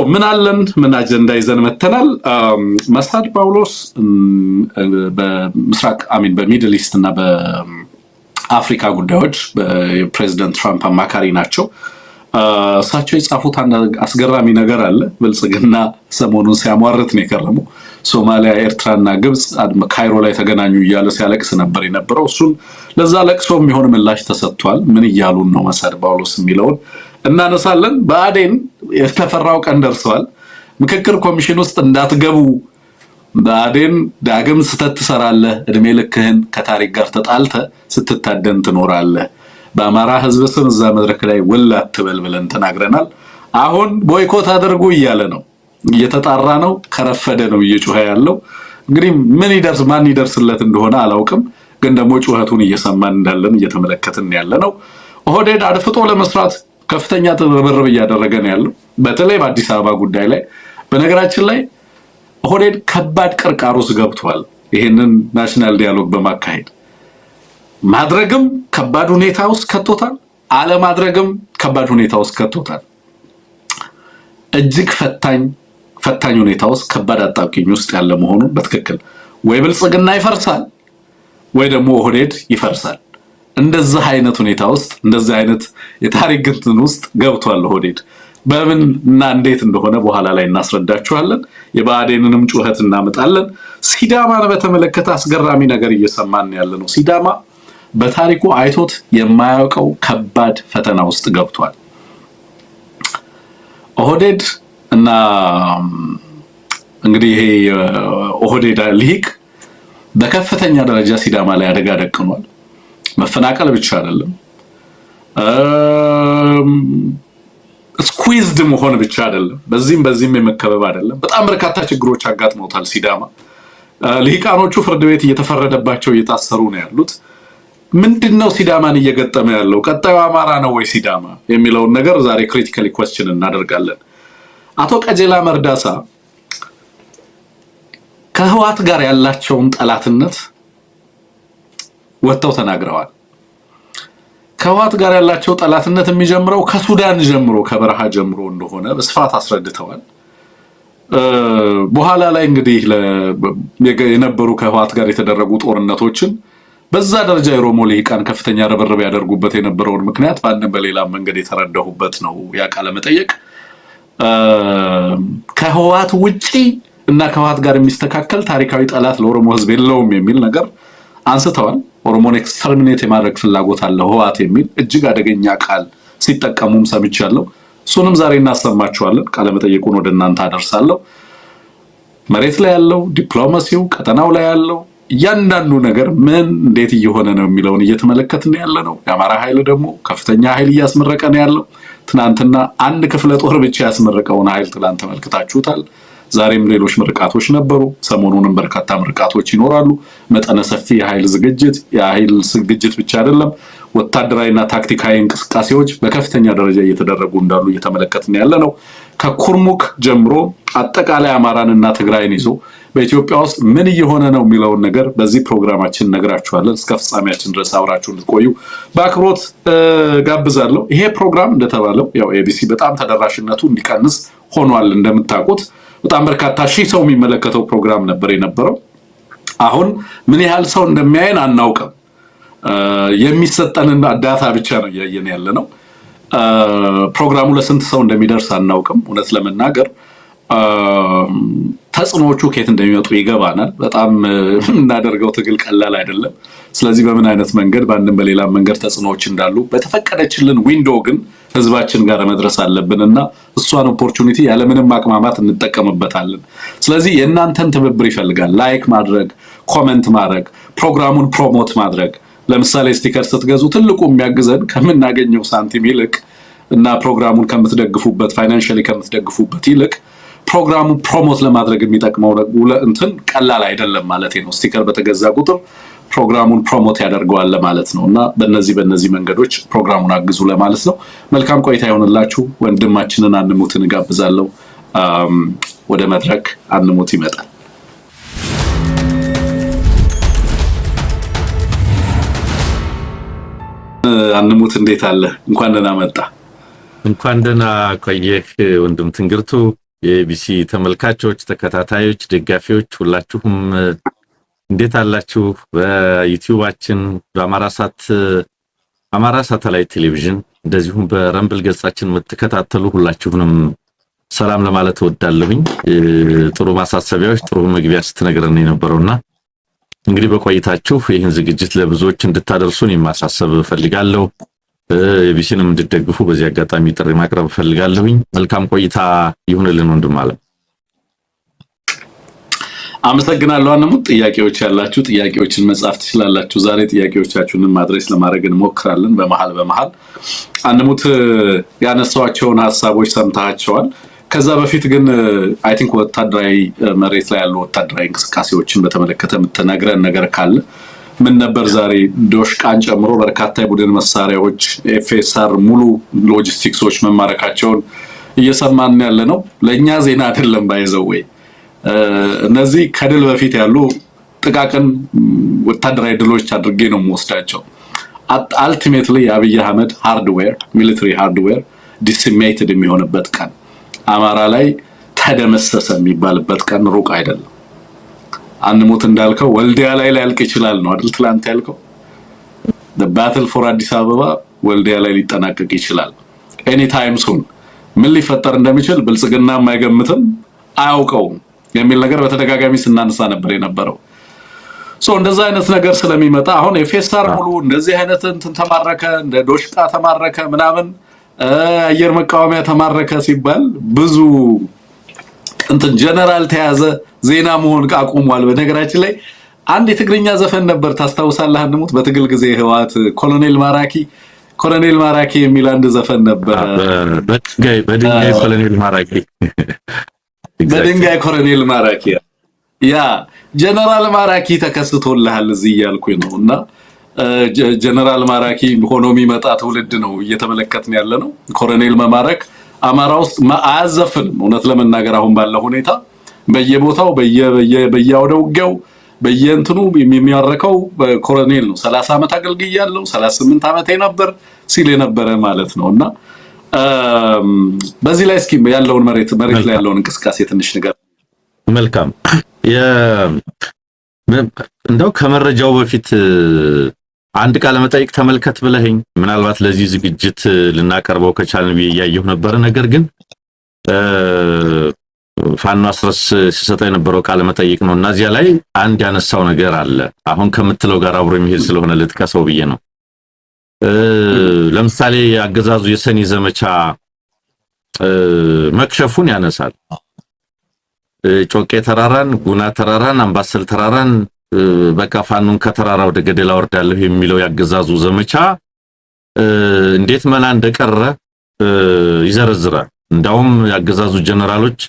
ምን አለን ምን አጀንዳ ይዘን መተናል? መሳድ ጳውሎስ በምስራቅ በሚድል ኢስት እና በአፍሪካ ጉዳዮች በፕሬዝዳንት ትራምፕ አማካሪ ናቸው። እሳቸው የጻፉት አስገራሚ ነገር አለ። ብልጽግና ሰሞኑን ሲያሟርት ነው የከረመው። ሶማሊያ፣ ኤርትራና ግብጽ ካይሮ ላይ ተገናኙ እያለ ሲያለቅስ ነበር የነበረው። እሱን ለዛ ለቅሶ የሚሆን ምላሽ ተሰጥቷል። ምን እያሉን ነው መሳድ ጳውሎስ የሚለውን እናነሳለን። በአዴን የተፈራው ቀን ደርሷል። ምክክር ኮሚሽን ውስጥ እንዳትገቡ፣ በአዴን ዳግም ስተት ትሰራለህ፣ እድሜ ልክህን ከታሪክ ጋር ተጣልተ ስትታደን ትኖራለህ፣ በአማራ ህዝብ ስም እዛ መድረክ ላይ ውል አትበል ብለን ተናግረናል። አሁን ቦይኮት አድርጉ እያለ ነው፣ እየተጣራ ነው፣ ከረፈደ ነው እየጮኸ ያለው። እንግዲህ ማን ይደርስለት እንደሆነ አላውቅም፣ ግን ደግሞ ጩኸቱን እየሰማን እንዳለን እየተመለከትን ያለ ነው። ኦህዴድ አድፍጦ ለመስራት ከፍተኛ ርብርብ እያደረገ ነው ያለው፣ በተለይ በአዲስ አበባ ጉዳይ ላይ። በነገራችን ላይ ኦህዴድ ከባድ ቅርቃር ውስጥ ገብቷል። ይሄንን ናሽናል ዲያሎግ በማካሄድ ማድረግም ከባድ ሁኔታ ውስጥ ከቶታል፣ አለማድረግም ከባድ ሁኔታ ውስጥ ከቶታል። እጅግ ፈታኝ ሁኔታ ውስጥ ከባድ አጣብቂኝ ውስጥ ያለ መሆኑን በትክክል ወይ ብልጽግና ይፈርሳል ወይ ደግሞ ኦህዴድ ይፈርሳል። እንደዚህ አይነት ሁኔታ ውስጥ እንደዚህ አይነት የታሪክ ግንትን ውስጥ ገብቷል ኦህዴድ። በምን እና እንዴት እንደሆነ በኋላ ላይ እናስረዳችኋለን። የብአዴንንም ጩኸት እናመጣለን። ሲዳማን በተመለከተ አስገራሚ ነገር እየሰማን ያለ ነው። ሲዳማ በታሪኩ አይቶት የማያውቀው ከባድ ፈተና ውስጥ ገብቷል። ኦህዴድ እና እንግዲህ ይሄ ኦህዴድ ሊቅ በከፍተኛ ደረጃ ሲዳማ ላይ አደጋ ደቅኗል። መፈናቀል ብቻ አይደለም፣ ስኩዊዝድ መሆን ብቻ አይደለም፣ በዚህም የመከበብ አይደለም። በጣም በርካታ ችግሮች አጋጥመውታል ሲዳማ። ልሂቃኖቹ ፍርድ ቤት እየተፈረደባቸው እየታሰሩ ነው ያሉት። ምንድነው ሲዳማን እየገጠመ ያለው? ቀጣዩ አማራ ነው ወይ ሲዳማ የሚለውን ነገር ዛሬ ክሪቲካሊ ኩዌስችን እናደርጋለን። አቶ ቀጀላ መርዳሳ ከህወሓት ጋር ያላቸውን ጠላትነት ወጥተው ተናግረዋል። ከህወሓት ጋር ያላቸው ጠላትነት የሚጀምረው ከሱዳን ጀምሮ ከበረሃ ጀምሮ እንደሆነ በስፋት አስረድተዋል። በኋላ ላይ እንግዲህ የነበሩ ከህወሓት ጋር የተደረጉ ጦርነቶችን በዛ ደረጃ የኦሮሞ ልሂቃን ከፍተኛ ርብርብ ያደርጉበት የነበረውን ምክንያት በአንድም በሌላ መንገድ የተረዳሁበት ነው። ያ ቃለ መጠየቅ ከህወሓት ውጪ እና ከህወሓት ጋር የሚስተካከል ታሪካዊ ጠላት ለኦሮሞ ህዝብ የለውም የሚል ነገር አንስተዋል። ኦሮሞን ኤክስተርሚኔት የማድረግ ፍላጎት አለ ህወሓት የሚል እጅግ አደገኛ ቃል ሲጠቀሙም ሰምቻለሁ። እሱንም ዛሬ እናሰማችኋለን። ቃለ መጠየቁን ወደ እናንተ አደርሳለሁ። መሬት ላይ ያለው ዲፕሎማሲው፣ ቀጠናው ላይ ያለው እያንዳንዱ ነገር ምን እንዴት እየሆነ ነው የሚለውን እየተመለከትን ያለ ነው። የአማራ ኃይል ደግሞ ከፍተኛ ኃይል እያስመረቀ ነው ያለው። ትናንትና አንድ ክፍለ ጦር ብቻ ያስመረቀውን ኃይል ትላንት ተመልክታችሁታል። ዛሬም ሌሎች ምርቃቶች ነበሩ። ሰሞኑንም በርካታ ምርቃቶች ይኖራሉ። መጠነ ሰፊ የኃይል ዝግጅት ብቻ አይደለም፣ ወታደራዊና ታክቲካዊ እንቅስቃሴዎች በከፍተኛ ደረጃ እየተደረጉ እንዳሉ እየተመለከትን ያለ ነው። ከኩርሙክ ጀምሮ አጠቃላይ አማራንና ትግራይን ይዞ በኢትዮጵያ ውስጥ ምን እየሆነ ነው የሚለውን ነገር በዚህ ፕሮግራማችን ነግራችኋለን። እስከ ፍጻሜያችን ድረስ አብራችሁ እንድትቆዩ በአክብሮት ጋብዛለሁ። ይሄ ፕሮግራም እንደተባለው ያው ኤቢሲ በጣም ተደራሽነቱ እንዲቀንስ ሆኗል። እንደምታውቁት በጣም በርካታ ሺህ ሰው የሚመለከተው ፕሮግራም ነበር የነበረው። አሁን ምን ያህል ሰው እንደሚያየን አናውቅም። የሚሰጠንን ዳታ ብቻ ነው እያየን ያለ ነው። ፕሮግራሙ ለስንት ሰው እንደሚደርስ አናውቅም። እውነት ለመናገር ተጽዕኖቹ ከየት እንደሚመጡ ይገባናል። በጣም የምናደርገው ትግል ቀላል አይደለም። ስለዚህ በምን አይነት መንገድ በአንድም በሌላ መንገድ ተጽዕኖዎች እንዳሉ በተፈቀደችልን ዊንዶ ግን ህዝባችን ጋር መድረስ አለብንና እሷን ኦፖርቹኒቲ ያለምንም ማቅማማት እንጠቀምበታለን። ስለዚህ የእናንተን ትብብር ይፈልጋል። ላይክ ማድረግ፣ ኮሜንት ማድረግ፣ ፕሮግራሙን ፕሮሞት ማድረግ። ለምሳሌ ስቲከር ስትገዙ ትልቁ የሚያግዘን ከምናገኘው ሳንቲም ይልቅ እና ፕሮግራሙን ከምትደግፉበት ፋይናንሻሊ ከምትደግፉበት ይልቅ ፕሮግራሙ ፕሮሞት ለማድረግ የሚጠቅመው እንትን ቀላል አይደለም ማለት ነው። ስቲከር በተገዛ ቁጥር ፕሮግራሙን ፕሮሞት ያደርገዋል ማለት ነውና በእነዚህ መንገዶች ፕሮግራሙን አግዙ ለማለት ነው። መልካም ቆይታ ይሆንላችሁ። ወንድማችንን አንሙትን ጋብዛለሁ። ወደ መድረክ አንሙት ይመጣል። አንሙት እንዴት አለ? እንኳን ደህና መጣ። እንኳን ደህና ቆየህ ወንድም ትንግርቱ። የቢሲ ተመልካቾች፣ ተከታታዮች፣ ደጋፊዎች ሁላችሁም እንዴት አላችሁ? በዩቲዩባችን በአማራ ሳተላይት ቴሌቪዥን እንደዚሁም በረምብል ገጻችን የምትከታተሉ ሁላችሁንም ሰላም ለማለት እወዳለሁኝ። ጥሩ ማሳሰቢያዎች፣ ጥሩ መግቢያ ስትነግረን የነበረውና እንግዲህ በቆይታችሁ ይህን ዝግጅት ለብዙዎች እንድታደርሱን የማሳሰብ ፈልጋለሁ። የቢሲንም እንድትደግፉ በዚህ አጋጣሚ ጥሪ ማቅረብ ፈልጋለሁኝ። መልካም ቆይታ ይሁንልን ወንድም አለ። አመሰግናለሁ። አንሙት ጥያቄዎች ያላችሁ ጥያቄዎችን መጻፍ ትችላላችሁ። ዛሬ ጥያቄዎቻችሁን ማድረስ ለማድረግ እንሞክራለን። በመሃል አንሙት ያነሳዋቸውን ሐሳቦች ሰምታችኋል። ከዛ በፊት ግን አይ ቲንክ ወታደራዊ መሬት ላይ ያሉ ወታደራዊ እንቅስቃሴዎችን በተመለከተ የምትነግረን ነገር ካለ ምን ነበር? ዛሬ ዶሽቃን ጨምሮ በርካታ የቡድን መሳሪያዎች ኤፍኤስአር ሙሉ ሎጂስቲክሶች መማረካቸውን እየሰማን ያለ ነው። ለኛ ዜና አይደለም ባይዘው ወይ እነዚህ ከድል በፊት ያሉ ጥቃቅን ወታደራዊ ድሎች አድርጌ ነው የምወስዳቸው። አልቲሜትሊ የአብይ አህመድ ሃርድዌር ሚሊተሪ ሃርድዌር ዲሲሜትድ የሚሆንበት ቀን አማራ ላይ ተደመሰሰ የሚባልበት ቀን ሩቅ አይደለም። አንሙት እንዳልከው ወልዲያ ላይ ሊያልቅ ይችላል ነው አይደል? ትላንት ያልከው the battle for አዲስ አበባ ወልዲያ ላይ ሊጠናቀቅ ይችላል ኤኒ ታይም ሱን። ምን ሊፈጠር እንደሚችል ብልጽግና የማይገምትም አያውቀውም የሚል ነገር በተደጋጋሚ ስናነሳ ነበር የነበረው። እንደዛ አይነት ነገር ስለሚመጣ አሁን ኤፍኤስአር ሙሉ እንደዚህ አይነት እንትን ተማረከ፣ እንደ ዶሽቃ ተማረከ ምናምን አየር መቃወሚያ ተማረከ ሲባል ብዙ እንትን ጀነራል ተያዘ ዜና መሆን አቁሟል። በነገራችን ላይ አንድ የትግርኛ ዘፈን ነበር ታስታውሳለህ? አንሙት በትግል ጊዜ ህዋት ኮሎኔል ማራኪ የሚል አንድ ዘፈን ነበር። በድንጋይ ኮሎኔል ማራኪ በድንጋይ ኮሎኔል ማራኪ ያ ጀነራል ማራኪ ተከስቶልሃል እዚህ እያልኩኝ ነውና ጀነራል ማራኪ ሆኖ የሚመጣ ትውልድ ነው እየተመለከትን ያለ ነው። ኮሎኔል መማረክ አማራ ውስጥ አያዘፍንም። እውነት ለመናገር አሁን ባለው ሁኔታ በየቦታው በየአውደ ውጊያው በየእንትኑ የሚያረከው ኮሎኔል ነው። 30 ዓመት አገልግያለሁ 38 ዓመቴ ነበር ሲል የነበረ ማለት ነውና በዚህ ላይ እስኪ ያለውን መሬት ላይ ያለውን እንቅስቃሴ ትንሽ ነገር መልካም እንደው ከመረጃው በፊት አንድ ቃለ መጠይቅ ተመልከት ብለኸኝ ምናልባት ለዚህ ዝግጅት ልናቀርበው ከቻልን እያየሁ ነበር። ነገር ግን ፋኖ አስረስ ሲሰጠ የነበረው ቃለ መጠይቅ ነው እና እዚያ ላይ አንድ ያነሳው ነገር አለ። አሁን ከምትለው ጋር አብሮ የሚሄድ ስለሆነ ልጥቀሰው ብዬ ነው። ለምሳሌ አገዛዙ የሰኔ ዘመቻ መክሸፉን ያነሳል። ጮቄ ተራራን፣ ጉና ተራራን፣ አምባሰል ተራራን በቃ ፋኖን ከተራራ ወደ ገደል አወርዳለሁ የሚለው ያገዛዙ ዘመቻ እንዴት መላ እንደቀረ ይዘረዝራል። እንዳውም ያገዛዙ ጀነራሎች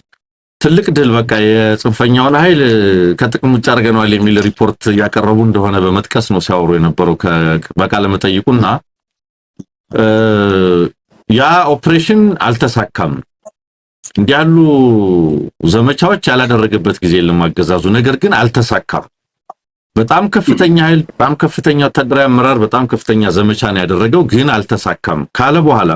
ትልቅ ድል በቃ የጽንፈኛውን ኃይል ከጥቅም ውጭ አድርገናል የሚል ሪፖርት ያቀረቡ እንደሆነ በመጥቀስ ነው ሲያወሩ የነበረው በቃለ መጠይቁና ያ ኦፕሬሽን አልተሳካም። እንዲያሉ ዘመቻዎች ያላደረገበት ጊዜ የለም አገዛዙ። ነገር ግን አልተሳካም። በጣም ከፍተኛ ኃይል፣ በጣም ከፍተኛ ወታደራዊ አመራር፣ በጣም ከፍተኛ ዘመቻ ነው ያደረገው፣ ግን አልተሳካም ካለ በኋላ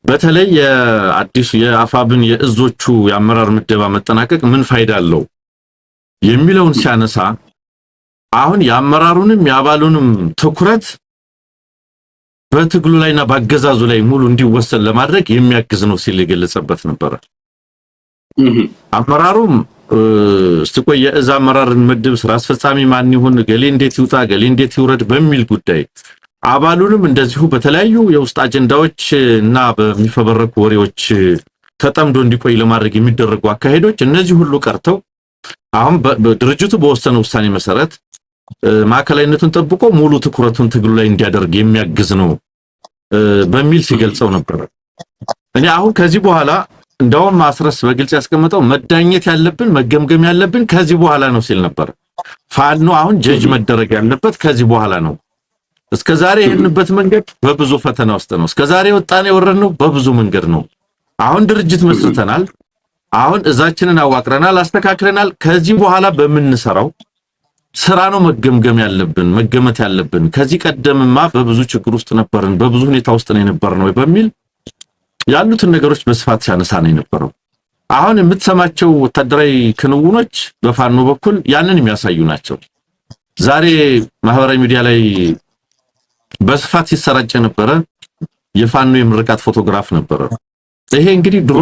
በተለይ የአዲሱ የአፋብን የእዞቹ የአመራር ምደባ መጠናቀቅ ምን ፋይዳ አለው የሚለውን ሲያነሳ አሁን የአመራሩንም የአባሉንም ትኩረት በትግሉ ላይና ባገዛዙ ላይ ሙሉ እንዲወሰን ለማድረግ የሚያግዝ ነው ሲል የገለጸበት ነበር። አመራሩም እስቲ የእዝ አመራርን ምድብ ስራ አስፈጻሚ ማን ይሁን፣ ገሌ እንዴት ይውጣ፣ ገሌ እንዴት ይውረድ በሚል ጉዳይ አባሉንም እንደዚሁ በተለያዩ የውስጥ አጀንዳዎች እና በሚፈበረኩ ወሬዎች ተጠምዶ እንዲቆይ ለማድረግ የሚደረጉ አካሄዶች እነዚህ ሁሉ ቀርተው አሁን በድርጅቱ በወሰነ ውሳኔ መሰረት ማዕከላዊነቱን ጠብቆ ሙሉ ትኩረቱን ትግሉ ላይ እንዲያደርግ የሚያግዝ ነው በሚል ሲገልጸው ነበር። እኔ አሁን ከዚህ በኋላ እንደውም ማስረስ በግልጽ ያስቀመጠው መዳኘት ያለብን መገምገም ያለብን ከዚህ በኋላ ነው ሲል ነበር። ፋኖ አሁን ጀጅ መደረግ ያለበት ከዚህ በኋላ ነው። እስከዛሬ የሄድንበት መንገድ በብዙ ፈተና ውስጥ ነው። እስከዛሬ ወጣን የወረድነው በብዙ መንገድ ነው። አሁን ድርጅት መስርተናል። አሁን እዛችንን አዋቅረናል፣ አስተካክለናል። ከዚህ በኋላ በምንሰራው ስራ ነው መገምገም ያለብን መገመት ያለብን። ከዚህ ቀደምማ በብዙ ችግር ውስጥ ነበርን፣ በብዙ ሁኔታ ውስጥ ነው የነበርነው በሚል ያሉትን ነገሮች በስፋት ሲያነሳ ነው የነበረው። አሁን የምትሰማቸው ወታደራዊ ክንውኖች በፋኖ በኩል ያንን የሚያሳዩ ናቸው። ዛሬ ማህበራዊ ሚዲያ ላይ በስፋት ሲሰራጭ የነበረ የፋኖ የምርቃት ፎቶግራፍ ነበረ። ይሄ እንግዲህ ድሮ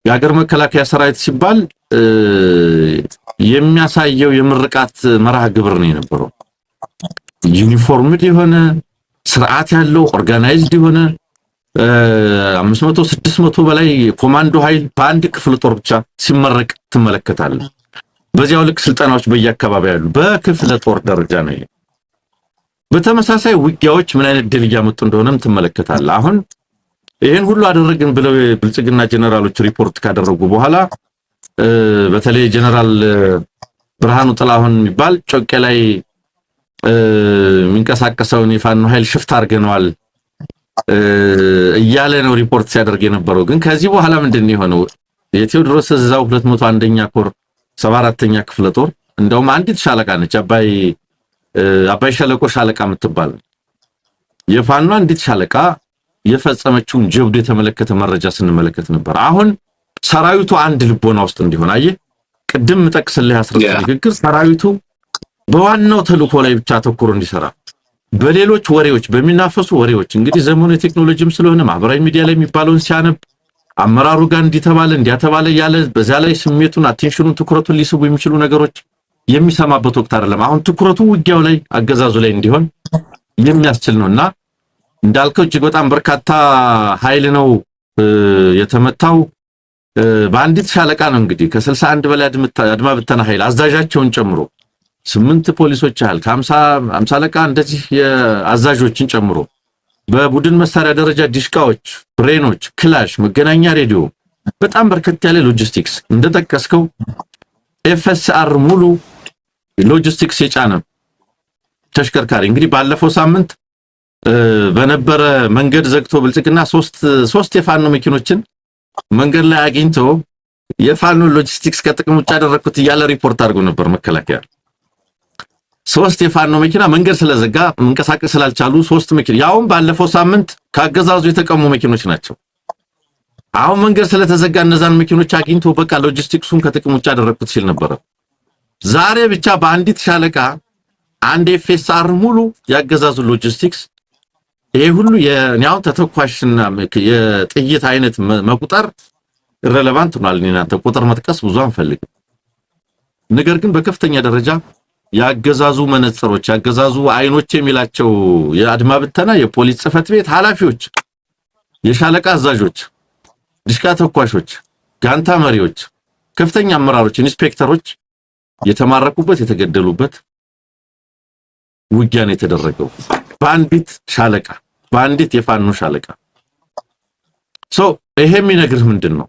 የሀገር መከላከያ ሰራዊት ሲባል የሚያሳየው የምርቃት መርሃ ግብር ነው የነበረው። ዩኒፎርምድ የሆነ ስርዓት ያለው ኦርጋናይዝድ የሆነ 500 600 በላይ ኮማንዶ ኃይል በአንድ ክፍለ ጦር ብቻ ሲመረቅ ትመለከታለህ። በዚያው ልክ ስልጠናዎች በየአካባቢው ያሉ በክፍለ ጦር ደረጃ ነው። በተመሳሳይ ውጊያዎች ምን አይነት ድል እያመጡ እንደሆነም ትመለከታለህ። አሁን ይሄን ሁሉ አደረግን ብለው የብልጽግና ጀነራሎች ሪፖርት ካደረጉ በኋላ በተለይ ጀነራል ብርሃኑ ጥላሁን የሚባል ጮቄ ላይ የሚንቀሳቀሰውን የፋኖ ኃይል ሽፍት አድርገናል እያለ ነው ሪፖርት ሲያደርግ የነበረው። ግን ከዚህ በኋላ ምንድነው የሆነው? የቴዎድሮስ እዛው 201ኛ ኮር 74ኛ ክፍለ ጦር እንደውም አንዲት ሻለቃ ነች፣ አባይ ሸለቆ ሻለቃ የምትባል የፋኖ አንዲት ሻለቃ የፈጸመችውን ጀብዱ የተመለከተ መረጃ ስንመለከት ነበር። አሁን ሰራዊቱ አንድ ልቦና ውስጥ እንዲሆን አየህ፣ ቅድም ጠቅስልህ ያስረዳ ንግግር ሰራዊቱ በዋናው ተልእኮ ላይ ብቻ ተኩሮ እንዲሰራ በሌሎች ወሬዎች በሚናፈሱ ወሬዎች እንግዲህ ዘመኑ የቴክኖሎጂም ስለሆነ ማህበራዊ ሚዲያ ላይ የሚባለውን ሲያነብ አመራሩ ጋር እንዲተባለ እንዲያተባለ ያለ በዛ ላይ ስሜቱን አቴንሽኑን ትኩረቱን ሊስቡ የሚችሉ ነገሮች የሚሰማበት ወቅት አይደለም። አሁን ትኩረቱ ውጊያው ላይ አገዛዙ ላይ እንዲሆን የሚያስችል ነውና እንዳልከው እጅግ በጣም በርካታ ኃይል ነው የተመታው። በአንዲት ሻለቃ ነው እንግዲህ ከ61 በላይ አድማ ብተና ኃይል አዛዣቸውን ጨምሮ 8 ፖሊሶች ያህል ከ50 አለቃ እንደዚህ የአዛዦችን ጨምሮ በቡድን መሳሪያ ደረጃ ዲሽቃዎች፣ ብሬኖች፣ ክላሽ፣ መገናኛ ሬዲዮ በጣም በርከት ያለ ሎጂስቲክስ እንደጠቀስከው ኤፍኤስአር ሙሉ ሎጂስቲክስ የጫነ ተሽከርካሪ እንግዲህ ባለፈው ሳምንት በነበረ መንገድ ዘግቶ ብልጽግና ሶስት የፋኖ መኪኖችን መንገድ ላይ አግኝቶ የፋኖ ሎጂስቲክስ ከጥቅም ውጭ አደረኩት እያለ ሪፖርት አድርጎ ነበር መከላከያ። 3 የፋኖ መኪና መንገድ ስለዘጋ መንቀሳቀስ ስላልቻሉ 3 መኪና ያውም ባለፈው ሳምንት ካገዛዙ የተቀሙ መኪኖች ናቸው። አሁን መንገድ ስለተዘጋ እነዛን መኪኖች አግኝቶ በቃ ሎጂስቲክሱን ከጥቅም ውጭ አደረኩት ሲል ነበር። ዛሬ ብቻ በአንዲት ሻለቃ አንድ ኤፍኤስአር ሙሉ ያገዛዙ ሎጂስቲክስ ይሄ ሁሉ የኛው ተተኳሽና የጥይት አይነት መቁጠር ሬሌቫንት ነው አልኒናንተ ቁጥር መጥቀስ ብዙ አንፈልግም። ነገር ግን በከፍተኛ ደረጃ ያገዛዙ መነጽሮች ያገዛዙ አይኖች የሚላቸው የአድማ ብተና የፖሊስ ጽፈት ቤት ኃላፊዎች፣ የሻለቃ አዛዦች፣ ዲሽቃ ተኳሾች፣ ጋንታ መሪዎች፣ ከፍተኛ አመራሮች፣ ኢንስፔክተሮች የተማረኩበት የተገደሉበት ውጊያ ነው የተደረገው በአንዲት ሻለቃ በአንዲት የፋኖ ሻለቃ። ይሄ የሚነግርህ ምንድነው?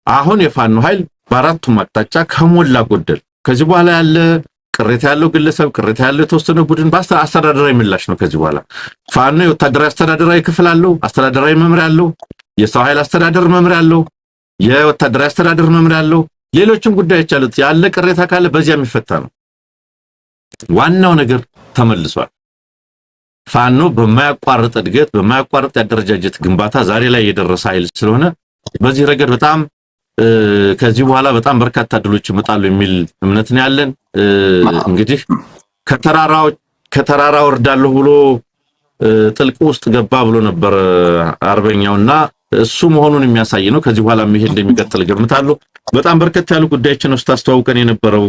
አሁን የፋኖ ኃይል በአራቱም አቅጣጫ ከሞላ ጎደል ከዚህ በኋላ ያለ ቅሬታ ያለው ግለሰብ ቅሬታ ያለው የተወሰነ ቡድን አስተዳደራዊ ምላሽ ነው። ከዚህ በኋላ ፋኖ የወታደራዊ አስተዳደራዊ ክፍል አለው፣ አስተዳደራዊ መምሪያ አለው፣ የሰው ኃይል አስተዳደር መምሪያ አለው፣ የወታደራዊ አስተዳደር መምሪያ አለው፣ ሌሎችም ጉዳዮች አሉት። ያለ ቅሬታ ካለ በዚያ የሚፈታ ነው። ዋናው ነገር ተመልሷል። ፋኖ በማያቋርጥ እድገት በማያቋርጥ ያደረጃጀት ግንባታ ዛሬ ላይ የደረሰ ኃይል ስለሆነ በዚህ ረገድ በጣም ከዚህ በኋላ በጣም በርካታ ድሎች ይመጣሉ የሚል እምነት ነው ያለን። እንግዲህ ከተራራ ወርዳለሁ ብሎ ጥልቅ ውስጥ ገባ ብሎ ነበር አርበኛውና እሱ መሆኑን የሚያሳይ ነው። ከዚህ በኋላ ይሄ እንደሚቀጥል ገምታለሁ። በጣም በርከት ያሉ ጉዳዮችን ውስጥ አስተዋውቀን የነበረው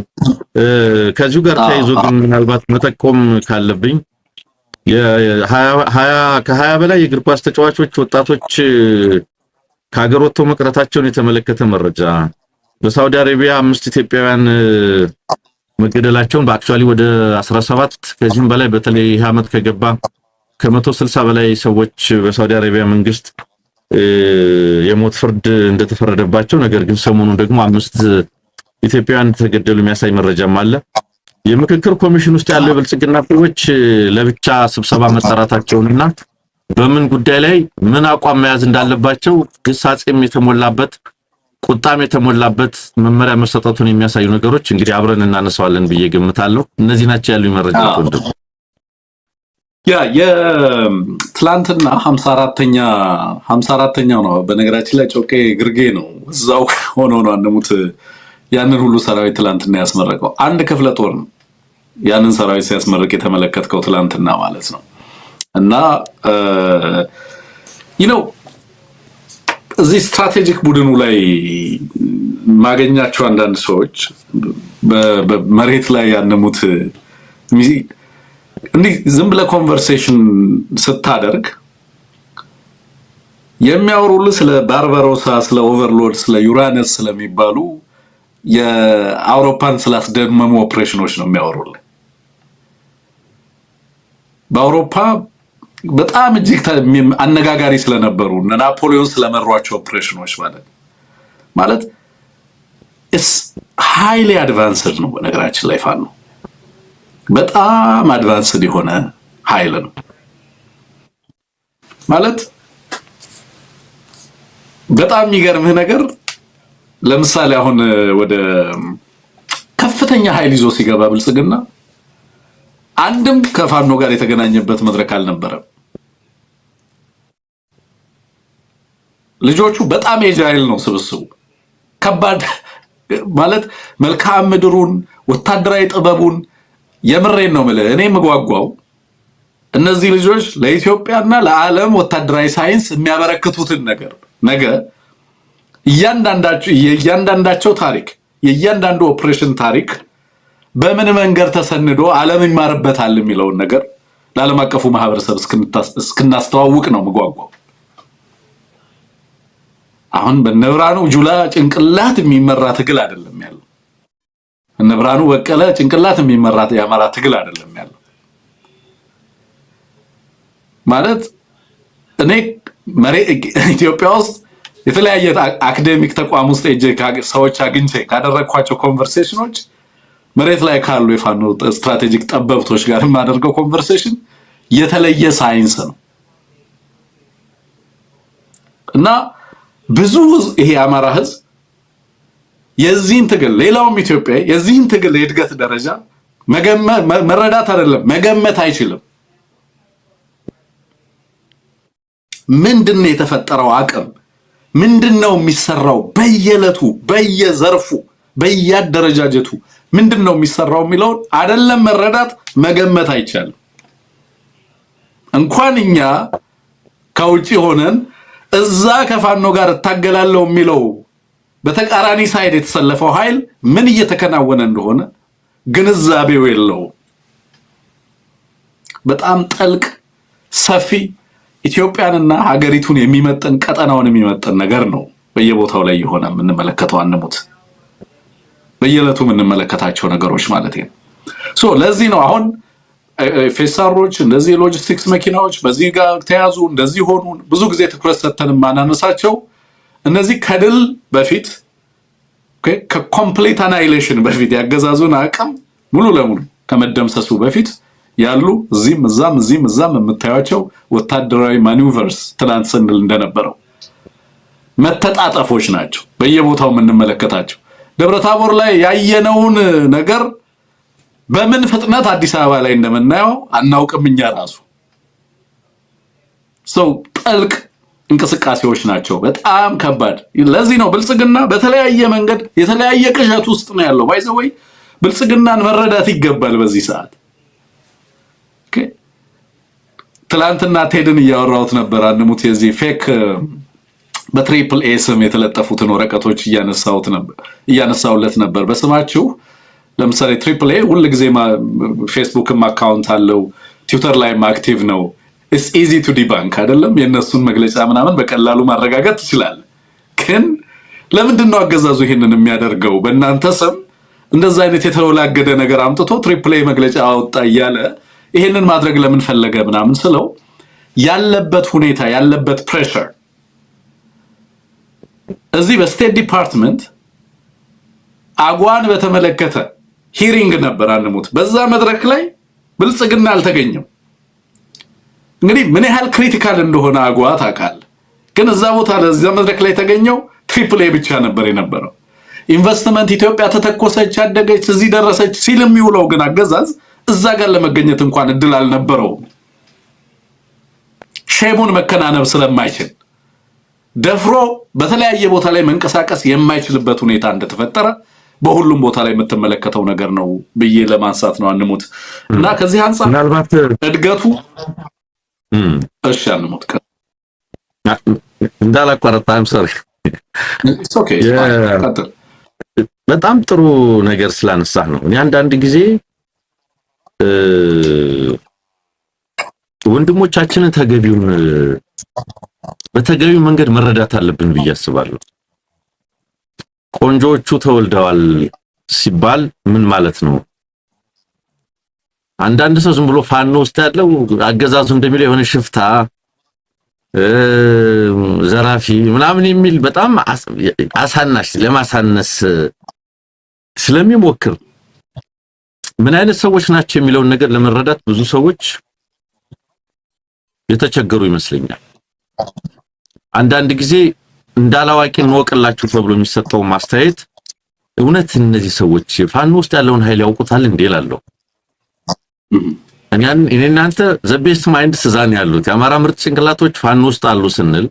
ከዚሁ ጋር ተያይዞ ግን ምናልባት መጠቆም ካለብኝ ከ20 በላይ የእግር ኳስ ተጫዋቾች ወጣቶች ከሀገር ወጥተው መቅረታቸውን የተመለከተ መረጃ፣ በሳውዲ አረቢያ 5 ኢትዮጵያውያን መገደላቸውን በአክቹአሊ ወደ 17 ከዚህም በላይ በተለይ ይህ ዓመት ከገባ ከ160 በላይ ሰዎች በሳውዲ አረቢያ መንግስት የሞት ፍርድ እንደተፈረደባቸው፣ ነገር ግን ሰሞኑን ደግሞ 5 ኢትዮጵያውያን ተገደሉ የሚያሳይ መረጃም አለ። የምክክር ኮሚሽን ውስጥ ያለው የብልጽግና ሰዎች ለብቻ ስብሰባ መጠራታቸውንና በምን ጉዳይ ላይ ምን አቋም መያዝ እንዳለባቸው ግሳጼም የተሞላበት ቁጣም የተሞላበት መመሪያ መሰጠቱን የሚያሳዩ ነገሮች እንግዲህ አብረን እናነሳዋለን ብዬ ገምታለሁ። እነዚህ ናቸው ያሉ መረጃዎች። ያ የትላንትና 54ኛው ነው። በነገራችን ላይ ጮቄ ግርጌ ነው እዛው ሆኖ ነው አንሙት ያንን ሁሉ ሰራዊት ትላንትና ያስመረቀው። አንድ ክፍለ ጦር ነው ያንን ሰራዊት ሲያስመርቅ የተመለከትከው ትላንትና ማለት ነው። እና እዚህ ስትራቴጂክ ቡድኑ ላይ ማገኛቸው አንዳንድ ሰዎች በመሬት ላይ ያንሙት እንዲህ ዝም ብለህ ኮንቨርሴሽን ስታደርግ የሚያወሩልህ ስለ ባርባሮሳ፣ ስለ ኦቨርሎድ፣ ስለ ዩራነስ ስለሚባሉ የአውሮፓን ስላስደመሙ ኦፕሬሽኖች ነው የሚያወሩልህ። በአውሮፓ በጣም እጅግ አነጋጋሪ ስለነበሩ ናፖሊዮን ስለመሯቸው ኦፕሬሽኖች ማለት ኢትስ ሃይሊ አድቫንስድ ነው። በነገራችን ላይ ፋኖ በጣም አድቫንስድ የሆነ ኃይል ነው ማለት። በጣም የሚገርምህ ነገር ለምሳሌ አሁን ወደ ከፍተኛ ኃይል ይዞ ሲገባ ብልጽግና አንድም ከፋኖ ጋር የተገናኘበት መድረክ አልነበረም። ልጆቹ በጣም ኤጃይል ነው ስብስቡ። ከባድ ማለት መልክዓ ምድሩን ወታደራዊ ጥበቡን የምሬን ነው ማለት እኔ የምጓጓው እነዚህ ልጆች ለኢትዮጵያና ለዓለም ወታደራዊ ሳይንስ የሚያበረክቱትን ነገር ነገ እያንዳንዳቸው ታሪክ የእያንዳንዱ ኦፕሬሽን ታሪክ በምን መንገድ ተሰንዶ ዓለም ይማርበታል የሚለውን ነገር ለዓለም አቀፉ ማህበረሰብ እስክናስተዋውቅ ነው የምጓጓው። አሁን በነብራኑ ጁላ ጭንቅላት የሚመራ ትግል አይደለም ያለው። እነብራኑ በቀለ ጭንቅላት የሚመራ የአማራ ትግል አይደለም ያለው። ማለት እኔ ኢትዮጵያ ውስጥ የተለያየ አካዴሚክ ተቋም ውስጥ ሰዎች አግኝቼ ካደረኳቸው ኮንቨርሴሽኖች መሬት ላይ ካሉ የፋኖ ስትራቴጂክ ጠበብቶች ጋር የማደርገው ኮንቨርሴሽን የተለየ ሳይንስ ነው እና ብዙ ይሄ አማራ ህዝብ የዚህን ትግል ሌላውም ኢትዮጵያ የዚህን ትግል የእድገት ደረጃ መረዳት አይደለም መገመት አይችልም። ምንድነው የተፈጠረው አቅም? ምንድነው የሚሰራው? በየለቱ በየዘርፉ በየአደረጃጀቱ ምንድነው የሚሰራው የሚለውን አይደለም መረዳት መገመት አይቻልም። እንኳን እኛ ከውጪ ሆነን እዛ ከፋኖ ጋር እታገላለሁ የሚለው በተቃራኒ ሳይድ የተሰለፈው ኃይል ምን እየተከናወነ እንደሆነ ግንዛቤው የለውም። በጣም ጥልቅ ሰፊ ኢትዮጵያንና ሀገሪቱን የሚመጥን ቀጠናውን የሚመጥን ነገር ነው በየቦታው ላይ የሆነ የምንመለከተው አንሙት በየለቱ የምንመለከታቸው ነገሮች ማለት ነው። ለዚህ ነው አሁን ፌሳሮች እንደዚህ ሎጂስቲክስ መኪናዎች በዚህ ጋር ተያዙ እንደዚህ ሆኑ ብዙ ጊዜ ትኩረት ሰጥተን ማናነሳቸው እነዚህ ከድል በፊት ከኮምፕሊት አናይሌሽን በፊት ያገዛዙን አቅም ሙሉ ለሙሉ ከመደምሰሱ በፊት ያሉ እዚህም እዛም የምታዩቸው ወታደራዊ ማኒቨርስ ትላንት ስንል እንደነበረው መተጣጠፎች ናቸው በየቦታው የምንመለከታቸው። ደብረታቦር ላይ ያየነውን ነገር በምን ፍጥነት አዲስ አበባ ላይ እንደምናየው አናውቅም እኛ ራሱ። ጥልቅ እንቅስቃሴዎች ናቸው በጣም ከባድ። ለዚህ ነው ብልጽግና በተለያየ መንገድ የተለያየ ቅዠት ውስጥ ነው ያለው። ባይዘወይ ብልጽግናን መረዳት ይገባል በዚህ ሰዓት። ትላንትና ቴድን እያወራሁት ነበር አንሙት የዚህ ፌክ በትሪፕል ኤ ስም የተለጠፉትን ወረቀቶች እያነሳውለት ነበር በስማችሁ። ለምሳሌ ትሪፕል ኤ ሁሉ ጊዜ ፌስቡክም አካውንት አለው ትዊተር ላይም አክቲቭ ነው። ኢትስ ኢዚ ቱ ዲባንክ አይደለም የነሱን መግለጫ ምናምን በቀላሉ ማረጋጋት ይችላል። ግን ለምንድን ነው አገዛዙ ይሄንን የሚያደርገው? በእናንተ ስም እንደዛ አይነት የተወላገደ ነገር አምጥቶ ትሪፕል ኤ መግለጫ አወጣ እያለ ይሄንን ማድረግ ለምን ፈለገ ምናምን ስለው ያለበት ሁኔታ ያለበት ፕሬሸር እዚህ በስቴት ዲፓርትመንት አጓን በተመለከተ ሂሪንግ ነበር አንሙት። በዛ መድረክ ላይ ብልጽግና አልተገኘም። እንግዲህ ምን ያህል ክሪቲካል እንደሆነ አጓ ታውቃለህ። ግን እዛ ቦታ ለዛ መድረክ ላይ የተገኘው ትሪፕል ኤ ብቻ ነበር የነበረው። ኢንቨስትመንት ኢትዮጵያ ተተኮሰች አደገች እዚህ ደረሰች ሲል የሚውለው ግን አገዛዝ እዛ ጋር ለመገኘት እንኳን እድል አልነበረውም። ሼሙን መከናነብ ስለማይችል ደፍሮ በተለያየ ቦታ ላይ መንቀሳቀስ የማይችልበት ሁኔታ እንደተፈጠረ በሁሉም ቦታ ላይ የምትመለከተው ነገር ነው ብዬ ለማንሳት ነው አንሙት። እና ከዚህ አንፃር ምናልባት እድገቱ እሺ አንሙት እንዳላቋረጣም ሶሪ ኢትስ ኦኬ በጣም ጥሩ ነገር ስላነሳህ ነው። እኔ አንዳንድ ጊዜ ወንድሞቻችንን በተገቢው መንገድ መረዳት አለብን ብዬ አስባለሁ። ቆንጆቹ ተወልደዋል ሲባል ምን ማለት ነው? አንዳንድ ሰው ዝም ብሎ ፋኖ ውስጥ ያለው አገዛዙ እንደሚለው የሆነ ሽፍታ ዘራፊ ምናምን የሚል በጣም አሳናሽ ለማሳነስ ስለሚሞክር ምን አይነት ሰዎች ናቸው የሚለውን ነገር ለመረዳት ብዙ ሰዎች የተቸገሩ ይመስለኛል። አንዳንድ ጊዜ እንዳላዋቂ እንወቅላችሁ ተብሎ የሚሰጠው ማስተያየት እውነት እነዚህ ሰዎች ፋኖ ውስጥ ያለውን ኃይል ያውቁታል እንዴ እላለሁ። እኔ እናንተ ዘቤስት ማይንድ ስዛን ያሉት የአማራ ምርጥ ጭንቅላቶች ፋኖ ውስጥ አሉ ስንል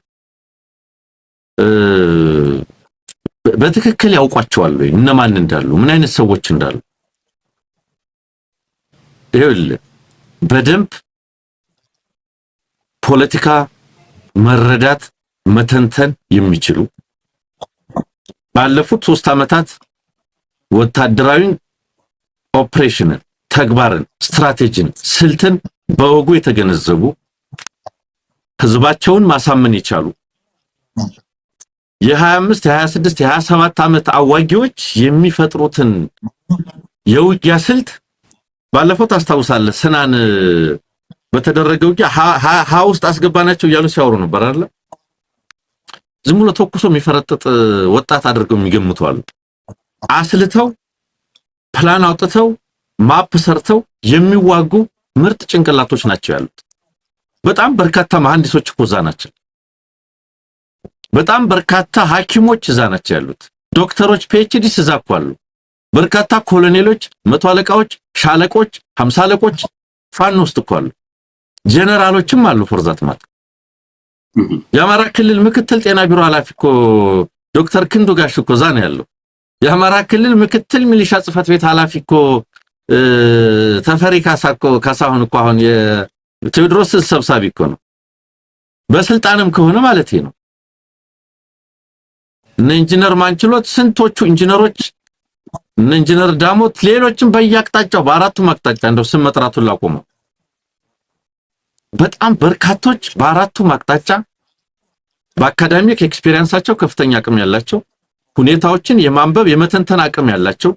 በትክክል ያውቋቸዋል ወይ እነማን እንዳሉ ምን አይነት ሰዎች እንዳሉ ይኸውልህ በደንብ ፖለቲካ መረዳት መተንተን የሚችሉ ባለፉት 3 አመታት ወታደራዊ ኦፕሬሽንን ተግባርን ስትራቴጂን ስልትን በወጉ የተገነዘቡ ህዝባቸውን ማሳመን የቻሉ የ25 የ26 የ27 አመት አዋጊዎች የሚፈጥሩትን የውጊያ ስልት ባለፈው ታስታውሳለህ ስናን በተደረገው ውጊያ ውስጥ አስገባናቸው እያሉ ሲያወሩ ነበር አይደል? ዝም ብሎ ተኩሶ የሚፈረጥጥ ወጣት አድርገው የሚገምቱ አሉ። አስልተው ፕላን አውጥተው ማፕ ሰርተው የሚዋጉ ምርጥ ጭንቅላቶች ናቸው ያሉት። በጣም በርካታ መሐንዲሶች እኮ እዛ ናቸው። በጣም በርካታ ሐኪሞች እዛ ናቸው ያሉት። ዶክተሮች ፒኤችዲስ እዛ እኮ አሉ። በርካታ ኮሎኔሎች፣ መቶ አለቃዎች፣ ሻለቆች፣ 50 አለቆች ፋኖ ውስጥ እኮ አሉ። ጀነራሎችም አሉ ፎርዛት ማለት የአማራ ክልል ምክትል ጤና ቢሮ ኃላፊ እኮ ዶክተር ክንዱ ጋሽ እኮ እዛ ነው ያለው። የአማራ ክልል ምክትል ሚሊሻ ጽፈት ቤት ኃላፊ እኮ ተፈሪ ካሳሁን እኮ አሁን የቴዎድሮስ ሰብሳቢ እኮ ነው። በስልጣንም ከሆነ ማለት ነው። እነ ኢንጂነር ማንችሎት ስንቶቹ ኢንጂነሮች እነ ኢንጂነር ዳሞት ሌሎችም በየአቅጣጫው በአራቱም አቅጣጫ እንደው ስም መጥራቱን ላቆመው በጣም በርካቶች በአራቱም አቅጣጫ በአካዳሚክ ኤክስፒሪየንሳቸው ከፍተኛ አቅም ያላቸው ሁኔታዎችን የማንበብ የመተንተን አቅም ያላቸው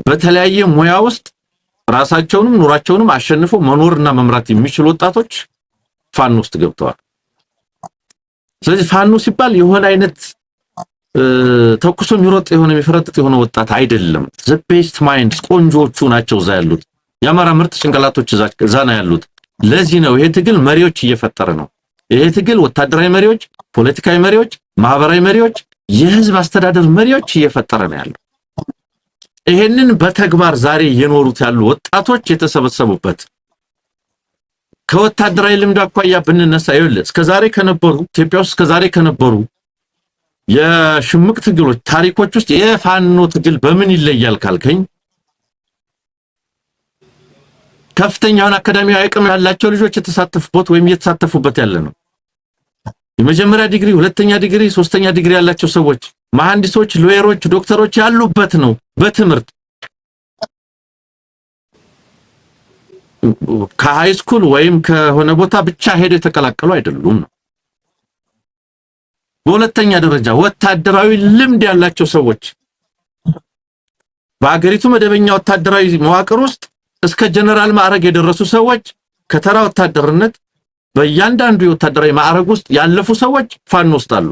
በተለያየ ሙያ ውስጥ ራሳቸውንም ኑራቸውንም አሸንፈው መኖርና መምራት የሚችሉ ወጣቶች ፋኖ ውስጥ ገብተዋል። ስለዚህ ፋኖ ሲባል የሆነ አይነት ተኩሶ የሚሮጥ የሆነ የሚፈረጥጥ የሆነ ወጣት አይደለም። ዘ ቤስት ማይንድስ ቆንጆቹ ናቸው እዛ ያሉት። የአማራ ምርጥ ጭንቅላቶች እዛ ነው ያሉት። ለዚህ ነው ይሄ ትግል መሪዎች እየፈጠረ ነው። ይሄ ትግል ወታደራዊ መሪዎች፣ ፖለቲካዊ መሪዎች፣ ማህበራዊ መሪዎች፣ የህዝብ አስተዳደር መሪዎች እየፈጠረ ነው ያለው። ይሄንን በተግባር ዛሬ የኖሩት ያሉ ወጣቶች የተሰበሰቡበት ከወታደራዊ ልምድ አኳያ ብንነሳ ይኸውልህ እስከዛሬ ከነበሩ ኢትዮጵያ ውስጥ እስከዛሬ ከነበሩ የሽምቅ ትግሎች ታሪኮች ውስጥ የፋኖ ትግል በምን ይለያል ካልከኝ ከፍተኛውን አካዳሚያዊ አቅም ያላቸው ልጆች የተሳተፉበት ወይም እየተሳተፉበት ያለ ነው። የመጀመሪያ ዲግሪ፣ ሁለተኛ ዲግሪ፣ ሶስተኛ ዲግሪ ያላቸው ሰዎች መሐንዲሶች፣ ሎየሮች፣ ዶክተሮች ያሉበት ነው። በትምህርት ከሃይ ስኩል ወይም ከሆነ ቦታ ብቻ ሄደው የተቀላቀሉ አይደሉም ነው። በሁለተኛ ደረጃ ወታደራዊ ልምድ ያላቸው ሰዎች በአገሪቱ መደበኛ ወታደራዊ መዋቅር ውስጥ እስከ ጀነራል ማዕረግ የደረሱ ሰዎች ከተራ ወታደርነት በእያንዳንዱ የወታደራዊ ማዕረግ ውስጥ ያለፉ ሰዎች ፋኖ ውስጥ አሉ።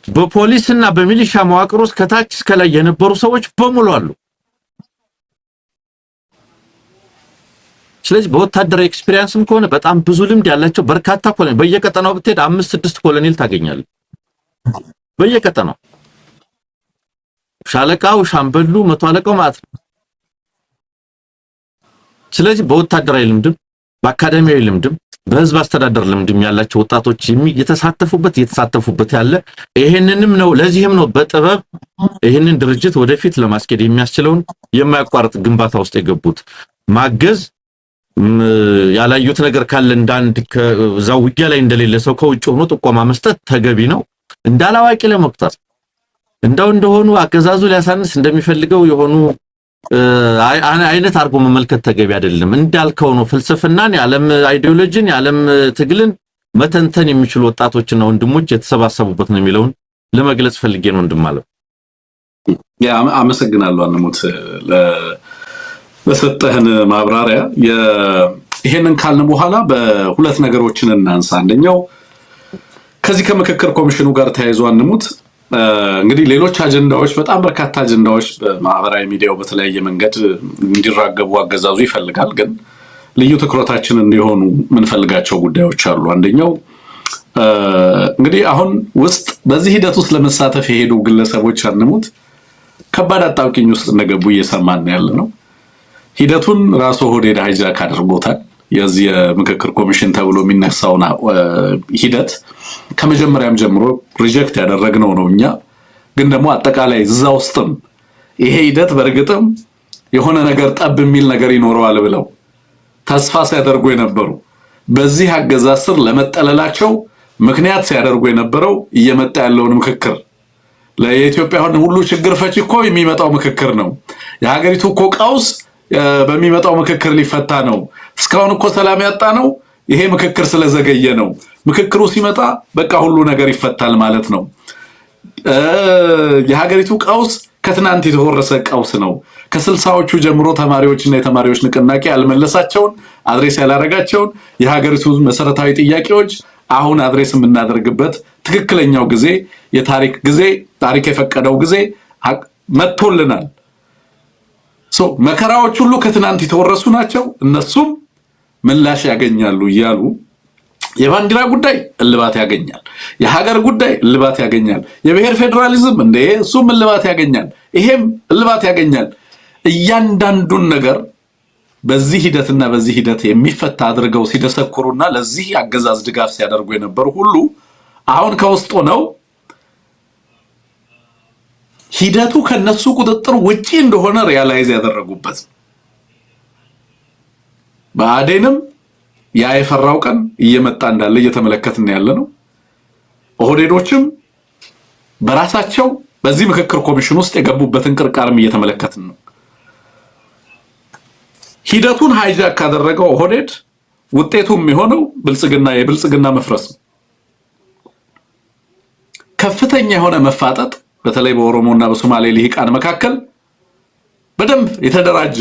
በፖሊስና በሚሊሻ መዋቅር ውስጥ ከታች እስከ ላይ የነበሩ ሰዎች በሙሉ አሉ። ስለዚህ በወታደራዊ ኤክስፒሪየንስም ከሆነ በጣም ብዙ ልምድ ያላቸው በርካታ ኮሎኔል በየቀጠናው ብትሄድ 5-6 ኮሎኔል ታገኛለህ። በየቀጠናው ሻለቃው፣ ሻምበሉ፣ መቶ አለቃው ማለት ነው። ስለዚህ በወታደራዊ ልምድ በአካዳሚያዊ ልምድም በህዝብ አስተዳደር ልምድም ያላቸው ወጣቶች የተሳተፉበት ያለ ይሄንንም ነው ለዚህም ነው በጥበብ ይሄንን ድርጅት ወደፊት ለማስኬድ የሚያስችለውን የማያቋርጥ ግንባታ ውስጥ የገቡት ማገዝ ያላዩት ነገር ካለ እንዳንድ ከዛው ውጊያ ላይ እንደሌለ ሰው ከውጭ ሆኖ ጥቆማ መስጠት ተገቢ ነው እንዳላዋቂ ለመቁጠር እንደሆኑ አገዛዙ ሊያሳንስ እንደሚፈልገው የሆኑ አይነት አርጎ መመልከት ተገቢ አይደለም እንዳልከው ነው ፍልስፍናን የዓለም አይዲዮሎጂን የዓለም ትግልን መተንተን የሚችሉ ወጣቶችና ወንድሞች የተሰባሰቡበት ነው የሚለውን ለመግለጽ ፈልጌ ነው ወንድማለው ያ አመሰግናለሁ አንሙት ለሰጠህን ማብራሪያ ይሄንን ካልን በኋላ በሁለት ነገሮችን እናንሳ አንደኛው ከዚህ ከምክክር ኮሚሽኑ ጋር ተያይዞ አንሙት እንግዲህ ሌሎች አጀንዳዎች በጣም በርካታ አጀንዳዎች በማህበራዊ ሚዲያው በተለያየ መንገድ እንዲራገቡ አገዛዙ ይፈልጋል ግን ልዩ ትኩረታችን እንዲሆኑ ምን ፈልጋቸው ጉዳዮች አሉ አንደኛው እንግዲህ አሁን ውስጥ በዚህ ሂደት ውስጥ ለመሳተፍ የሄዱ ግለሰቦች አንሙት ከባድ አጣብቂኝ ውስጥ እንደገቡ እየሰማን ያለ ነው ሂደቱን ራሱ ሆዴድ ሃይጃክ አድርጎታል የዚህ ምክክር ኮሚሽን ተብሎ የሚነሳውና ሂደት ከመጀመሪያም ጀምሮ ሪጀክት ያደረግነው ነው እኛ ግን ደግሞ አጠቃላይ እዛ ውስጥም ይሄ ሂደት በርግጥም የሆነ ነገር ጠብ የሚል ነገር ይኖረዋል ብለው ተስፋ ሲያደርጉ የነበሩ በዚህ አገዛዝ ስር ለመጠለላቸው ምክንያት ሲያደርጉ የነበረው እየመጣ ያለውን ምክክር ለኢትዮጵያውን ሁሉ ችግር ፈቺ እኮ የሚመጣው ምክክር ነው የሀገሪቱ እኮ ቀውስ በሚመጣው ምክክር ሊፈታ ነው እስካሁን እኮ ሰላም ያጣ ነው ይሄ ምክክር ስለዘገየ ነው ምክክሩ ሲመጣ በቃ ሁሉ ነገር ይፈታል ማለት ነው የሀገሪቱ ቀውስ ከትናንት የተወረሰ ቀውስ ነው ከ60ዎቹ ጀምሮ ተማሪዎችና የተማሪዎች ንቅናቄ ያልመለሳቸውን አድሬስ ያላረጋቸውን የሀገሪቱ መሰረታዊ ጥያቄዎች አሁን አድሬስ የምናደርግበት ትክክለኛው ጊዜ የታሪክ ጊዜ ታሪክ የፈቀደው ጊዜ መጥቶልናል መከራዎች ሁሉ ከትናንት የተወረሱ ናቸው እነሱም ምላሽ ያገኛሉ ይያሉ የባንዲራ ጉዳይ እልባት ያገኛል የሀገር ጉዳይ እልባት ያገኛል የብሔር ፌደራሊዝም እሱም እልባት ያገኛል ይሄም እልባት ያገኛል እያንዳንዱን ነገር በዚህ ሂደትና በዚህ ሂደት የሚፈታ አድርገው ሲደሰኩሩና ለዚህ አገዛዝ ድጋፍ ሲያደርጉ የነበሩ ሁሉ አሁን ከውስጡ ነው ሂደቱ ከነሱ ቁጥጥር ውጪ እንደሆነ ሪያላይዝ ያደረጉበት ባዴንም ያ የፈራው ቀን እየመጣ እንዳለ እየተመለከትን ያለነው ኦህዴዶችም በራሳቸው በዚህ ምክክር ኮሚሽን ውስጥ የገቡበትን ቅርቃርም እየተመለከትን ነው ሂደቱን ሃይጃክ ካደረገው ኦህዴድ ውጤቱም የሆነው የብልጽግና መፍረስ ከፍተኛ የሆነ መፋጠጥ በተለይ በኦሮሞና በሶማሌ ልሂቃን መካከል በደንብ የተደራጀ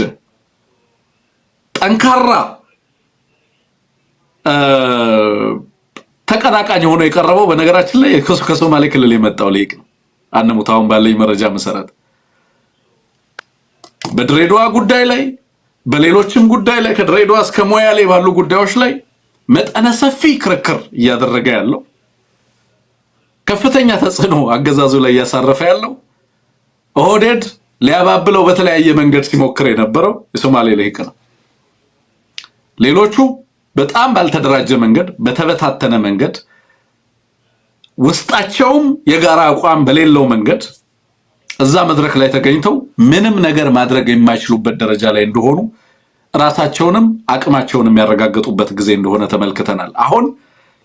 ጠንካራ ተቀናቃኝ ሆኖ የቀረበው በነገራችን ላይ ከሶማሌ ክልል የመጣው ልሂቅ ነው አንሙታውን ባለኝ መረጃ መሰረት በድሬዳዋ ጉዳይ ላይ በሌሎችም ጉዳይ ላይ ከድሬዳዋ እስከ ሞያሌ ባሉ ጉዳዮች ላይ መጠነ ሰፊ ክርክር እያደረገ ያለው ከፍተኛ ተጽዕኖ አገዛዙ ላይ ያሳረፈ ያለው ኦህዴድ ሊያባብለው በተለያየ መንገድ ሲሞክር የነበረው የሶማሌ ልሂቅ ነው ሌሎቹ በጣም ባልተደራጀ መንገድ በተበታተነ መንገድ ውስጣቸውም የጋራ አቋም በሌለው መንገድ እዛ መድረክ ላይ ተገኝተው ምንም ነገር ማድረግ የማይችሉበት ደረጃ ላይ እንደሆኑ ራሳቸውንም አቅማቸውንም ያረጋግጡበት ጊዜ እንደሆነ ተመልክተናል አሁን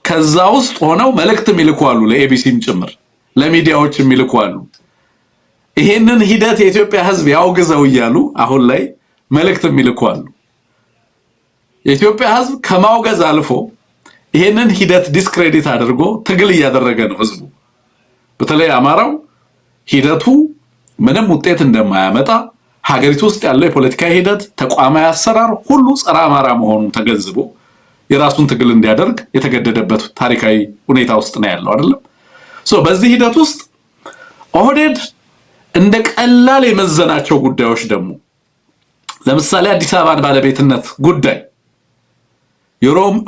ከዛ ውስጥ ሆነው መልእክትም ይልኩዋሉ ለኤቢሲም ጭምር ለሚዲያዎችም ይልኩዋሉ ይሄንን ሂደት የኢትዮጵያ ህዝብ ያውግዘው ይያሉ አሁን ላይ መልእክትም ይልኩዋሉ የኢትዮጵያ ህዝብ ከማውገዝ አልፎ ይሄንን ሂደት ዲስክሬዲት አድርጎ ትግል ያደረገ ነው ህዝቡ በተለይ አማራው ሂደቱ ምንም ውጤት እንደማያመጣ ሀገሪቱ ውስጥ ያለው የፖለቲካ ሂደት ተቋማዊ አሰራር ሁሉ ጸረ አማራ መሆኑን ተገንዝቦ የራሱን ትግል እንዲያደርግ የተገደደበት ታሪካዊ ሁኔታ ውስጥ ነው ያለው አይደለም በዚህ ሂደት ውስጥ ኦህዴድ እንደ ቀላል የመዘናቸው ጉዳዮች ደግሞ ለምሳሌ አዲስ አበባን ባለቤትነት ጉዳይ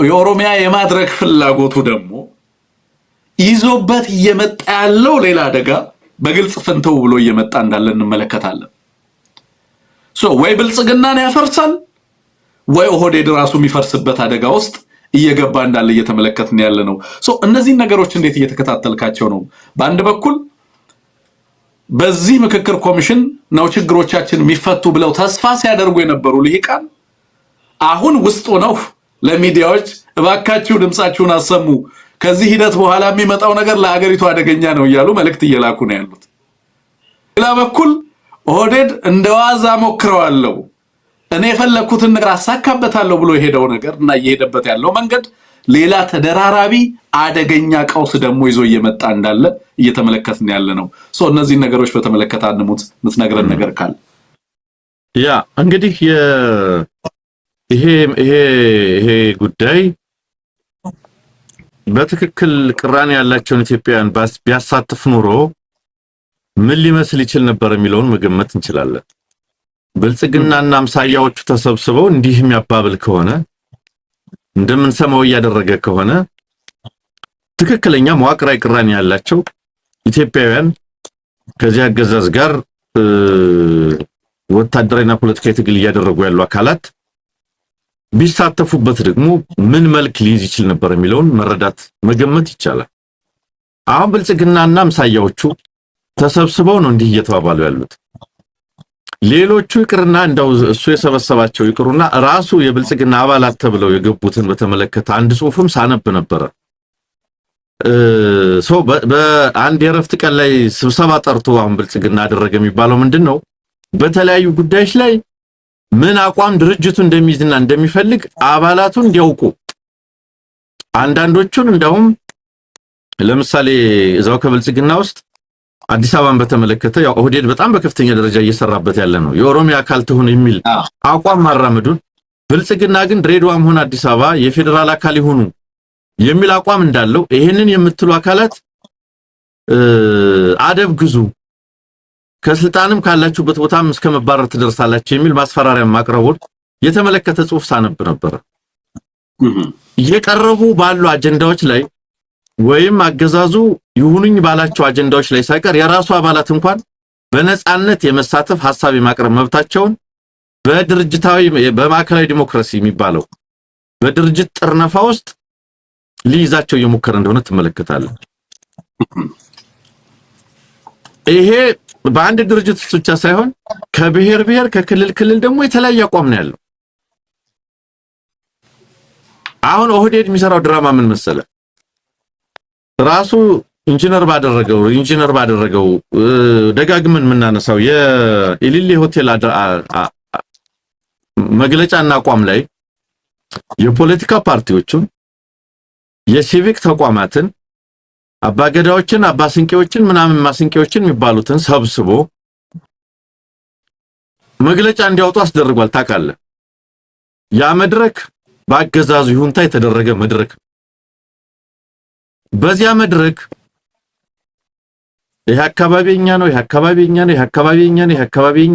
የኦሮሚያ የማድረግ ፍላጎቱ ደግሞ ይዞበት እየመጣ ያለው ሌላ አደጋ በግልጽ ፍንተው ብሎ እየመጣ እንዳለ እንመለከታለን ወይ ብልጽግናን ያፈርሳል ወይ ኦህዴድ ራሱ የሚፈርስበት አደጋ ውስጥ እየገባ እንዳለ እየተመለከትን ያለ ነው። እነዚህ ነገሮች እንዴት እየተከታተልካቸው ነው? በአንድ በኩል በዚህ ምክክር ኮሚሽን ነው ችግሮቻችን የሚፈቱ ብለው ተስፋ ሲያደርጉ የነበሩ ልሂቃን አሁን ውስጥ ሆነው ለሚዲያዎች እባካችሁ ድምጻችሁን አሰሙ፣ ከዚህ ሂደት በኋላ የሚመጣው ነገር ለሀገሪቱ አደገኛ ነው እያሉ መልእክት እየላኩ ነው ያሉት። ሌላ በኩል ኦህዴድ እንደዋዛ ሞክረዋለሁ እኔ የፈለኩትን ነገር አሳካበታለሁ ብሎ የሄደው ነገር እና እየሄደበት ያለው መንገድ ሌላ ተደራራቢ አደገኛ ቀውስ ደግሞ ይዞ እየመጣ እንዳለ እየተመለከትን ያለ ነው። እነዚህ ነገሮች በተመለከተ አንሙት ምትነግረን ነገር ካለ? ያ እንግዲህ ይሄ ጉዳይ በትክክል ቅራኔ ያላቸውን ኢትዮጵያውያን ቢያሳትፍ ኑሮ ምን ሊመስል ይችል ነበር የሚለውን መገመት እንችላለን። ብልጽግናና አምሳያዎቹ ተሰብስበው እንዲህ የሚያባብል ከሆነ እንደምንሰማው እያደረገ ከሆነ ትክክለኛ መዋቅራዊ ቅራኔ ያላቸው ኢትዮጵያውያን ከዚህ አገዛዝ ጋር ወታደራዊና ፖለቲካዊ ትግል እያደረጉ ያሉ አካላት ቢሳተፉበት ደግሞ ምን መልክ ሊይዝ ይችል ነበር የሚለውን መረዳት መገመት ይቻላል። አሁን ብልጽግናና አምሳያዎቹ ተሰብስበው ነው እንዲህ እየተባባሉ ያሉት። ሌሎቹ ይቅርና እንደው እሱ የሰበሰባቸው ይቅሩና ራሱ የብልጽግና አባላት ተብለው የገቡትን በተመለከተ አንድ ጽሑፍም ሳነብ ነበር። በአንድ የረፍት ቀን ላይ ስብሰባ ጠርቶ አሁን ብልጽግና አደረገ የሚባለው ምንድነው? በተለያዩ ጉዳዮች ላይ ምን አቋም ድርጅቱ እንደሚይዝና እንደሚፈልግ አባላቱ እንዲያውቁ፣ አንዳንዶቹን እንደውም ለምሳሌ እዛው ከብልጽግና ውስጥ አዲስ አበባን በተመለከተ ያው ኦህዴድ በጣም በከፍተኛ ደረጃ እየሰራበት ያለ ነው የኦሮሚያ አካል ትሁን የሚል አቋም ማራመዱን፣ ብልጽግና ግን ድሬዳዋም ሆነ አዲስ አበባ የፌደራል አካል ይሁኑ የሚል አቋም እንዳለው ይሄንን የምትሉ አካላት አደብ ግዙ፣ ከስልጣንም ካላችሁበት ቦታም እስከ መባረር ትደርሳላችሁ የሚል ማስፈራሪያ ማቅረቡን የተመለከተ ጽሑፍ ሳነብ ነበር። እየቀረቡ ባሉ አጀንዳዎች ላይ ወይም አገዛዙ ይሁንኝ ባላቸው አጀንዳዎች ላይ ሳይቀር የራሱ አባላት እንኳን በነጻነት የመሳተፍ ሐሳብ የማቅረብ መብታቸውን በድርጅታዊ በማዕከላዊ ዲሞክራሲ የሚባለው በድርጅት ጥርነፋ ውስጥ ሊይዛቸው እየሞከረ እንደሆነ ትመለከታለህ። ይሄ በአንድ ድርጅት ብቻ ሳይሆን ከብሔር ብሔር ከክልል ክልል ደግሞ የተለያየ አቋም ነው ያለው። አሁን ኦህዴድ የሚሰራው ድራማ ምን መሰለ? ራሱ ኢንጂነር ባደረገው ደጋግመን የምናነሳው የኢሊሊ ሆቴል መግለጫና አቋም ላይ የፖለቲካ ፓርቲዎችን የሲቪክ ተቋማትን አባገዳዎችን አባስንቄዎችን ምናምን ማስንቄዎችን የሚባሉትን ሰብስቦ መግለጫ እንዲያወጡ አስደርጓል። ታውቃለህ? ያ መድረክ በአገዛዙ ይሁንታ የተደረገ መድረክ። በዚያ መድረክ ይሄ አካባቢኛ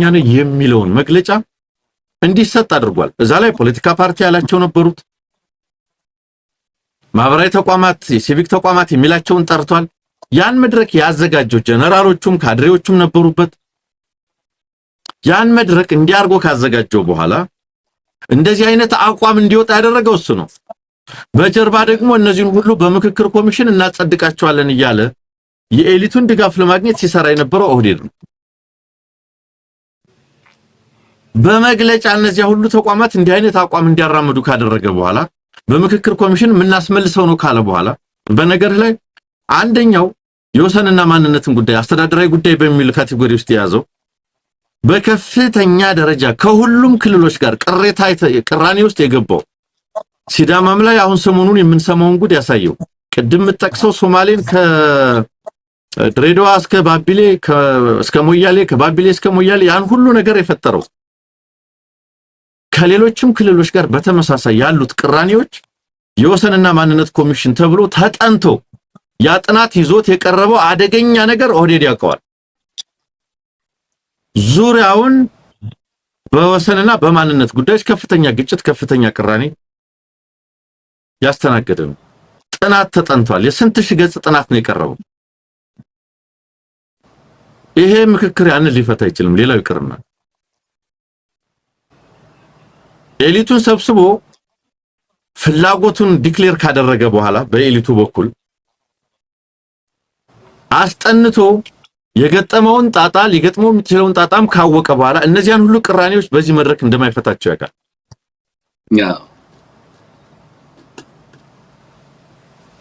ነው የሚለውን መግለጫ እንዲሰጥ አድርጓል። እዛ ላይ ፖለቲካ ፓርቲ ያላቸው ነበሩት፣ ማህበራዊ ተቋማት የሲቪክ ተቋማት የሚላቸውን ጠርቷል። ያን መድረክ ያዘጋጀው ጀነራሎቹም ካድሬዎቹም ነበሩበት። ያን መድረክ እንዲያርጎ ካዘጋጀው በኋላ እንደዚህ አይነት አቋም እንዲወጣ ያደረገው እሱ ነው። በጀርባ ደግሞ እነዚህን ሁሉ በምክክር ኮሚሽን እናጸድቃቸዋለን እያለ የኤሊቱን ድጋፍ ለማግኘት ሲሰራ የነበረው ኦህዴድ ነው። በመግለጫ እነዚያ ሁሉ ተቋማት እንዲህ አይነት አቋም እንዲያራምዱ ካደረገ በኋላ በምክክር ኮሚሽን የምናስመልሰው ነው ካለ በኋላ በነገር ላይ አንደኛው የወሰንና ማንነትን ጉዳይ አስተዳደራዊ ጉዳይ በሚል ካቴጎሪ ውስጥ የያዘው በከፍተኛ ደረጃ ከሁሉም ክልሎች ጋር ቅራኔ ውስጥ የገባው ሲዳማም ላይ አሁን ሰሞኑን የምንሰማውን ጉድ ያሳየው ቅድም ተጠቅሰው ሶማሌን ከድሬዳዋ እስከ ባቢሌ እስከ ሞያሌ ከባቢሌ እስከ ሞያሌ ያን ሁሉ ነገር የፈጠረው ከሌሎችም ክልሎች ጋር በተመሳሳይ ያሉት ቅራኔዎች የወሰንና ማንነት ኮሚሽን ተብሎ ተጠንቶ ያ ጥናት ይዞት የቀረበው አደገኛ ነገር ኦህዴድ ያውቀዋል። ዙሪያውን በወሰንና በማንነት ጉዳዮች ከፍተኛ ግጭት፣ ከፍተኛ ቅራኔ ያስተናገደ ነው። ጥናት ተጠንቷል። የስንት ሺህ ገጽ ጥናት ነው የቀረበው። ይሄ ምክክር ያንን ሊፈታ አይችልም። ሌላው ይቅርና ኤሊቱን ሰብስቦ ፍላጎቱን ዲክሌር ካደረገ በኋላ በኤሊቱ በኩል አስጠንቶ የገጠመውን ጣጣ ሊገጥመው የሚችለውን ጣጣም ካወቀ በኋላ እነዚያን ሁሉ ቅራኔዎች በዚህ መድረክ እንደማይፈታቸው ያውቃል።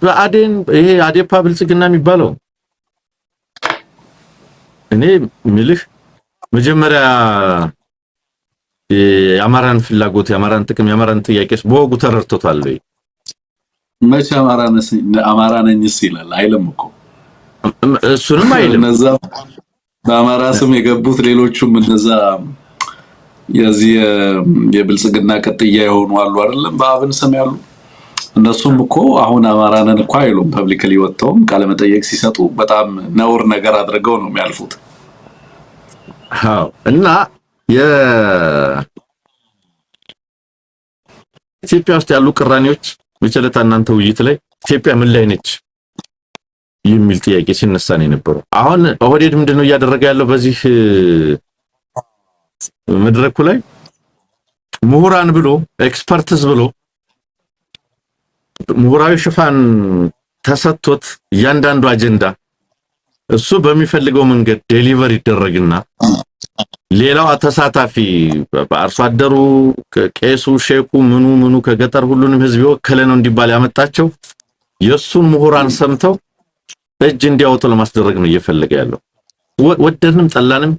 በአዴን ይሄ አዴፓ ብልጽግና የሚባለው እኔ ምልህ መጀመሪያ የአማራን ፍላጎት የአማራን ጥቅም የአማራን ጥያቄስ በወጉ ተረድቶታል ወይ? መቼ አማራ ነኝስ ይላል አይልም እኮ እሱንም አይልም። እነዛ በአማራ ስም የገቡት ሌሎቹም እነዛ የዚህ የብልጽግና ቅጥያ የሆኑ አሉ አይደለም በአብን ስም ያሉ እነሱም እኮ አሁን አማራ ነን እኮ አይሉም። ፐብሊክሊ ወጥተውም ቃለ መጠየቅ ሲሰጡ በጣም ነውር ነገር አድርገው ነው የሚያልፉት። አዎ እና ኢትዮጵያ ውስጥ ያሉ ቅራኔዎች መቸለታ እናንተ ውይይት ላይ ኢትዮጵያ ምን ላይ ነች የሚል ጥያቄ ሲነሳ ነው የነበረው። አሁን ኦህዴድ ምንድነው እያደረገ ያለው በዚህ መድረኩ ላይ ምሁራን ብሎ ኤክስፐርትስ ብሎ ምሁራዊ ሽፋን ተሰጥቶት እያንዳንዱ አጀንዳ እሱ በሚፈልገው መንገድ ዴሊቨር ይደረግና ሌላው ተሳታፊ በአርሶ አደሩ ቄሱ ሼኩ ምኑ ከገጠር ሁሉንም ህዝብ ይወከለ ነው እንዲባል ያመጣቸው የሱን ምሁራን ሰምተው እጅ እንዲያወጡ ለማስደረግ ነው እየፈለገ ያለው። ወደድንም ጠላንም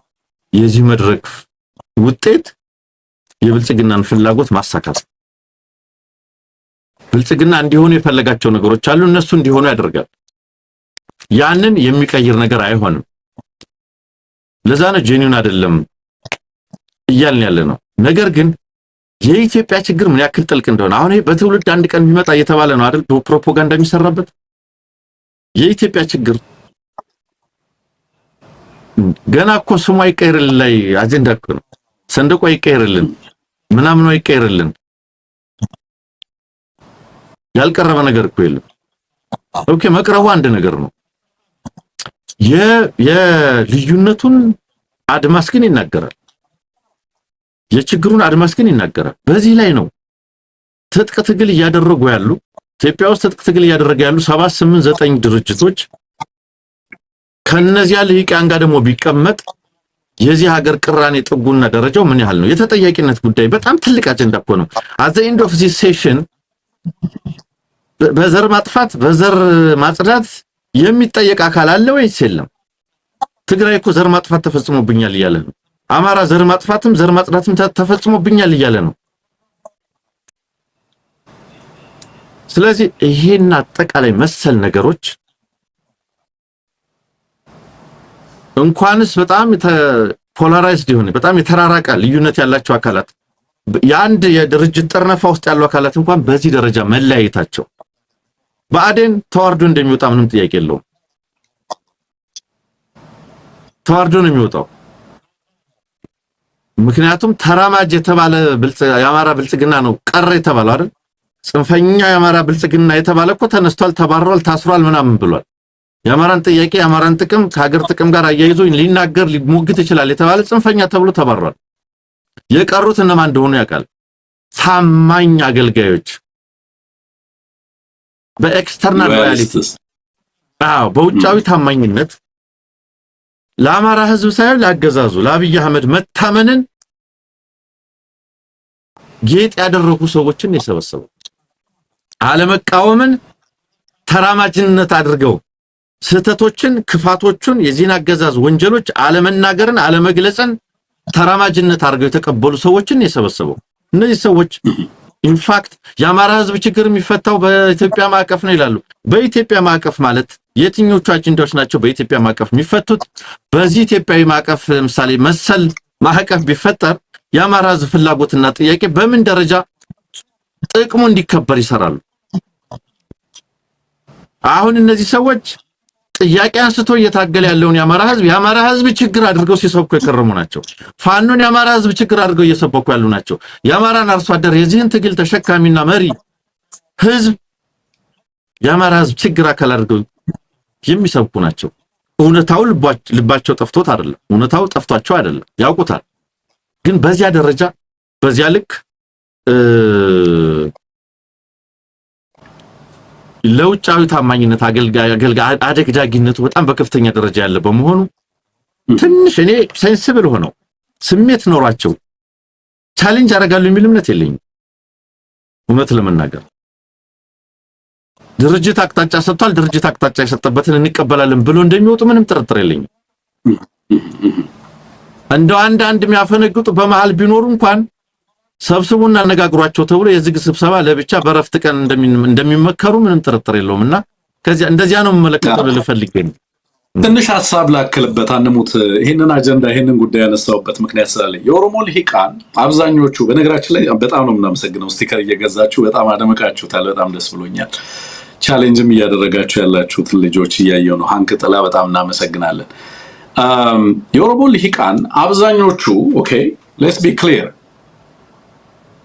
የዚህ መድረክ ውጤት የብልጽግናን ፍላጎት ማሳካት። ብልጽግና እንዲሆኑ የፈለጋቸው ነገሮች አሉ፣ እነሱ እንዲሆኑ ያደርጋል። ያንን የሚቀይር ነገር አይሆንም። ለዛ ነው ጄኒውን አይደለም እያልን ያለ ነው። ነገር ግን የኢትዮጵያ ችግር ምን ያክል ጥልቅ እንደሆነ አሁን ይሄ በትውልድ አንድ ቀን የሚመጣ እየተባለ ነው አይደል? ፕሮፓጋንዳ የሚሰራበት የኢትዮጵያ ችግር ገና እኮ ስሙ አይቀየርልን ላይ አጀንዳ እኮ ነው። ሰንደቁ አይቀየርልን ምናምን አይቀየርልን ያልቀረበ ነገር እኮ የለም። ኦኬ መቅረቡ አንድ ነገር ነው። የልዩነቱን አድማስ ግን ይናገራል። የችግሩን አድማስ ግን ይናገራል። በዚህ ላይ ነው ትጥቅ ትግል እያደረጉ ያሉ ኢትዮጵያ ውስጥ ትጥቅ ትግል እያደረጉ ያሉ 7 8 9 ድርጅቶች ከነዚያ ልሂቃን ጋር ደግሞ ቢቀመጥ የዚህ ሀገር ቅራኔ ጥጉና ደረጃው ምን ያህል ነው? የተጠያቂነት ጉዳይ በጣም ትልቅ አጀንዳ እኮ ነው። at the end of this session በዘር ማጥፋት በዘር ማጽዳት የሚጠየቅ አካል አለ ወይስ የለም? ትግራይ እኮ ዘር ማጥፋት ተፈጽሞብኛል እያለ ነው። አማራ ዘር ማጥፋትም ዘር ማጽዳትም ተፈጽሞብኛል እያለ ነው። ስለዚህ ይሄን አጠቃላይ መሰል ነገሮች እንኳንስ በጣም ፖላራይዝድ የሆነ በጣም የተራራቀ ልዩነት ያላቸው አካላት የአንድ የድርጅት ጠርነፋ ውስጥ ያሉ አካላት እንኳን በዚህ ደረጃ መለያየታቸው በአዴን ተዋርዶ እንደሚወጣ ምንም ጥያቄ የለውም። ተዋርዶ ነው የሚወጣው። ምክንያቱም ተራማጅ የተባለ የአማራ ብልጽግና ነው ቀረ የተባለው አይደል? ጽንፈኛ የአማራ ብልጽግና የተባለ እኮ ተነስቷል፣ ተባረዋል፣ ታስሯል ምናምን ብሏል። የአማራን ጥያቄ የአማራን ጥቅም ከሀገር ጥቅም ጋር አያይዞ ሊናገር ሊሞግት ይችላል የተባለ ጽንፈኛ ተብሎ ተባረዋል። የቀሩት እነማን እንደሆኑ ያውቃል። ታማኝ አገልጋዮች በኤክስተርናል ሪያሊቲ በውጫዊ ታማኝነት ለአማራ ህዝብ ሳይሆን ለአገዛዙ ለአብይ አህመድ መታመንን ጌጥ ያደረጉ ሰዎችን የሰበሰበው አለመቃወምን ተራማጅነት አድርገው ስህተቶችን ክፋቶችን የዚህን አገዛዝ ወንጀሎች አለመናገርን አለመግለጽን ተራማጅነት አድርገው የተቀበሉ ሰዎችን የሰበሰበው እነዚህ ሰዎች ኢንፋክት የአማራ ህዝብ ችግር የሚፈታው በኢትዮጵያ ማዕቀፍ ነው ይላሉ። በኢትዮጵያ ማዕቀፍ ማለት የትኞቹ አጀንዳዎች ናቸው በኢትዮጵያ ማዕቀፍ የሚፈቱት? በዚህ ኢትዮጵያዊ ማዕቀፍ ለምሳሌ መሰል ማዕቀፍ ቢፈጠር የአማራ ህዝብ ፍላጎትና ጥያቄ በምን ደረጃ ጥቅሙ እንዲከበር ይሰራሉ? አሁን እነዚህ ሰዎች ጥያቄ አንስቶ እየታገለ ያለውን የአማራ ህዝብ ችግር አድርገው ሲሰብኩ የከረሙ ናቸው። ፋኖን የአማራ ህዝብ ችግር አድርገው እየሰበኩ ያሉ ናቸው። የአማራን አርሶ አደር የዚህን ትግል ተሸካሚና መሪ ህዝብ የአማራ ህዝብ ችግር አካል አድርገው የሚሰብኩ ናቸው። እውነታው ልባቸው ጠፍቶት አይደለም፣ እውነታው ጠፍቷቸው አይደለም፣ ያውቁታል። ግን በዚያ ደረጃ በዚያ ልክ ለውጫዊ ታማኝነት አገልጋይ አደግዳጊነቱ በጣም በከፍተኛ ደረጃ ያለ በመሆኑ ትንሽ እኔ ሴንሲብል ሆነው ስሜት ኖሯቸው ቻሌንጅ ያደርጋሉ የሚል እምነት የለኝም። እውነት ለመናገር ድርጅት አቅጣጫ ሰጥቷል፣ ድርጅት አቅጣጫ የሰጠበትን እንቀበላለን ብሎ እንደሚወጡ ምንም ጥርጥር የለኝም። እንደው አንድ የሚያፈነግጡ በመሃል ቢኖሩ እንኳን ሰብስቡና አነጋግሯቸው ተብሎ የዝግ ስብሰባ ለብቻ በረፍት ቀን እንደሚመከሩ ምንም ጥርጥር የለውምና ከዚያ እንደዚያ ነው መመለከተው ልፈልገኝ። ትንሽ ሐሳብ ላክልበት አንሙት ይሄንን አጀንዳ ይሄንን ጉዳይ ያነሳውበት ምክንያት ስላለ የኦሮሞ ልሂቃን አብዛኞቹ በነገራችን ላይ በጣም ነው የምናመሰግነው። ስቲከር እየገዛችሁ በጣም አደመቃችሁታል። በጣም ደስ ብሎኛል። ቻሌንጅም እያደረጋችሁ ያላችሁት ልጆች እያየው ነው። ሃንክ ጥላ በጣም እናመሰግናለን። የኦሮሞ ልሂቃን አብዛኞቹ ኦኬ ሌትስ ቢ ክሊር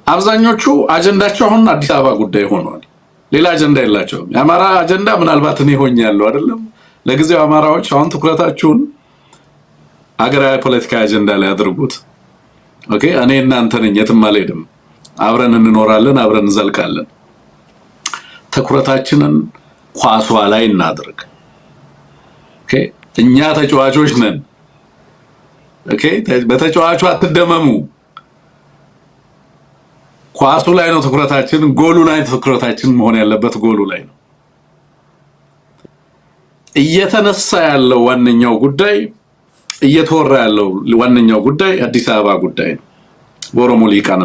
አብዛኞቹ አጀንዳቸው አሁን አዲስ አበባ ጉዳይ ሆኗል። ሌላ አጀንዳ የላቸውም። የአማራ አጀንዳ ምናልባት እኔ ሆኛለሁ አይደለም። ለጊዜው አማራዎች አሁን ትኩረታችሁን ሀገራዊ ፖለቲካዊ አጀንዳ ላይ አድርጉት። ኦኬ እኔ እናንተ ነኝ የትም አልሄድም። አብረን እንኖራለን፣ አብረን እንዘልቃለን። ትኩረታችንን ኳሷ ላይ እናድርግ። ኦኬ እኛ ተጫዋቾች ነን። ኦኬ በተጫዋቹ አትደመሙ። ኳሱ ላይ ነው ትኩረታችን፣ ጎሉ ላይ ትኩረታችን መሆን ያለበት ጎሉ ላይ ነው። እየተነሳ ያለው ዋነኛው ጉዳይ እየተወራ ያለው ዋነኛው ጉዳይ አዲስ አበባ ጉዳይ ነው። በኦሮሞ ልሂቃን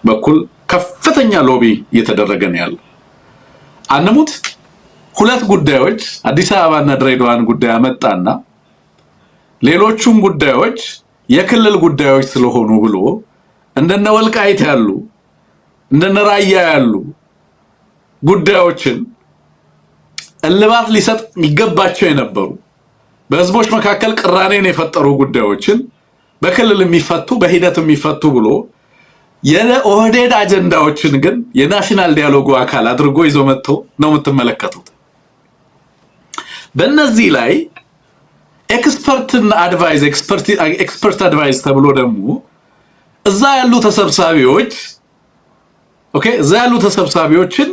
በኩል ከፍተኛ ሎቢ እየተደረገ ነው ያለው። አንሙት ሁለት ጉዳዮች አዲስ አበባና ድሬዳዋን ጉዳይ አመጣና ሌሎቹም ጉዳዮች የክልል ጉዳዮች ስለሆኑ ብሎ እንደነ ወልቃይት ያሉ እንደነ ራያ ያሉ ጉዳዮችን እልባት ሊሰጥ የሚገባቸው የነበሩ በህዝቦች መካከል ቅራኔን የፈጠሩ ጉዳዮችን በክልል የሚፈቱ በሂደት የሚፈቱ ብሎ የኦህዴድ አጀንዳዎችን ግን የናሽናል ዲያሎጉ አካል አድርጎ ይዞ መጥቶ ነው የምትመለከቱት። በእነዚህ ላይ ኤክስፐርት አድቫይዝ ተብሎ ደግሞ እዛ ያሉ ተሰብሳቢዎችን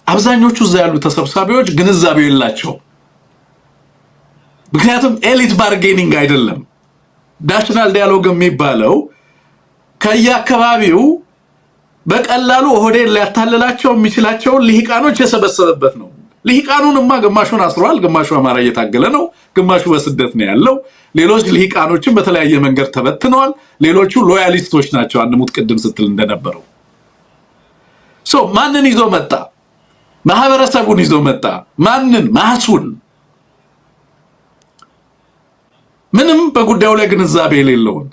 አብዛኞቹ እዛ ያሉ ተሰብሳቢዎች ግንዛቤው የላቸው። ምክንያቱም ኤሊት ባርጌኒንግ አይደለም። ናሽናል ዲያሎግ የሚባለው ከየአካባቢው በቀላሉ ኦህዴድ ሊያታልላቸው የሚችላቸውን ልሂቃኖች የሰበሰበበት ነው። ልሂቃኑንማ ግማሹን አስሯል፣ ግማሹ አማራ እየታገለ ነው፣ ግማሹ በስደት ነው ያለው። ሌሎች ልሂቃኖችን በተለያየ መንገድ ተበትነዋል። ሌሎቹ ሎያሊስቶች ናቸው። አንሙት ቅድም ስትል እንደነበረው ማንን ይዞ መጣ? ማህበረሰቡን ይዞ መጣ። ማንን? ማሱን። ምንም በጉዳዩ ላይ ግንዛቤ የሌለውን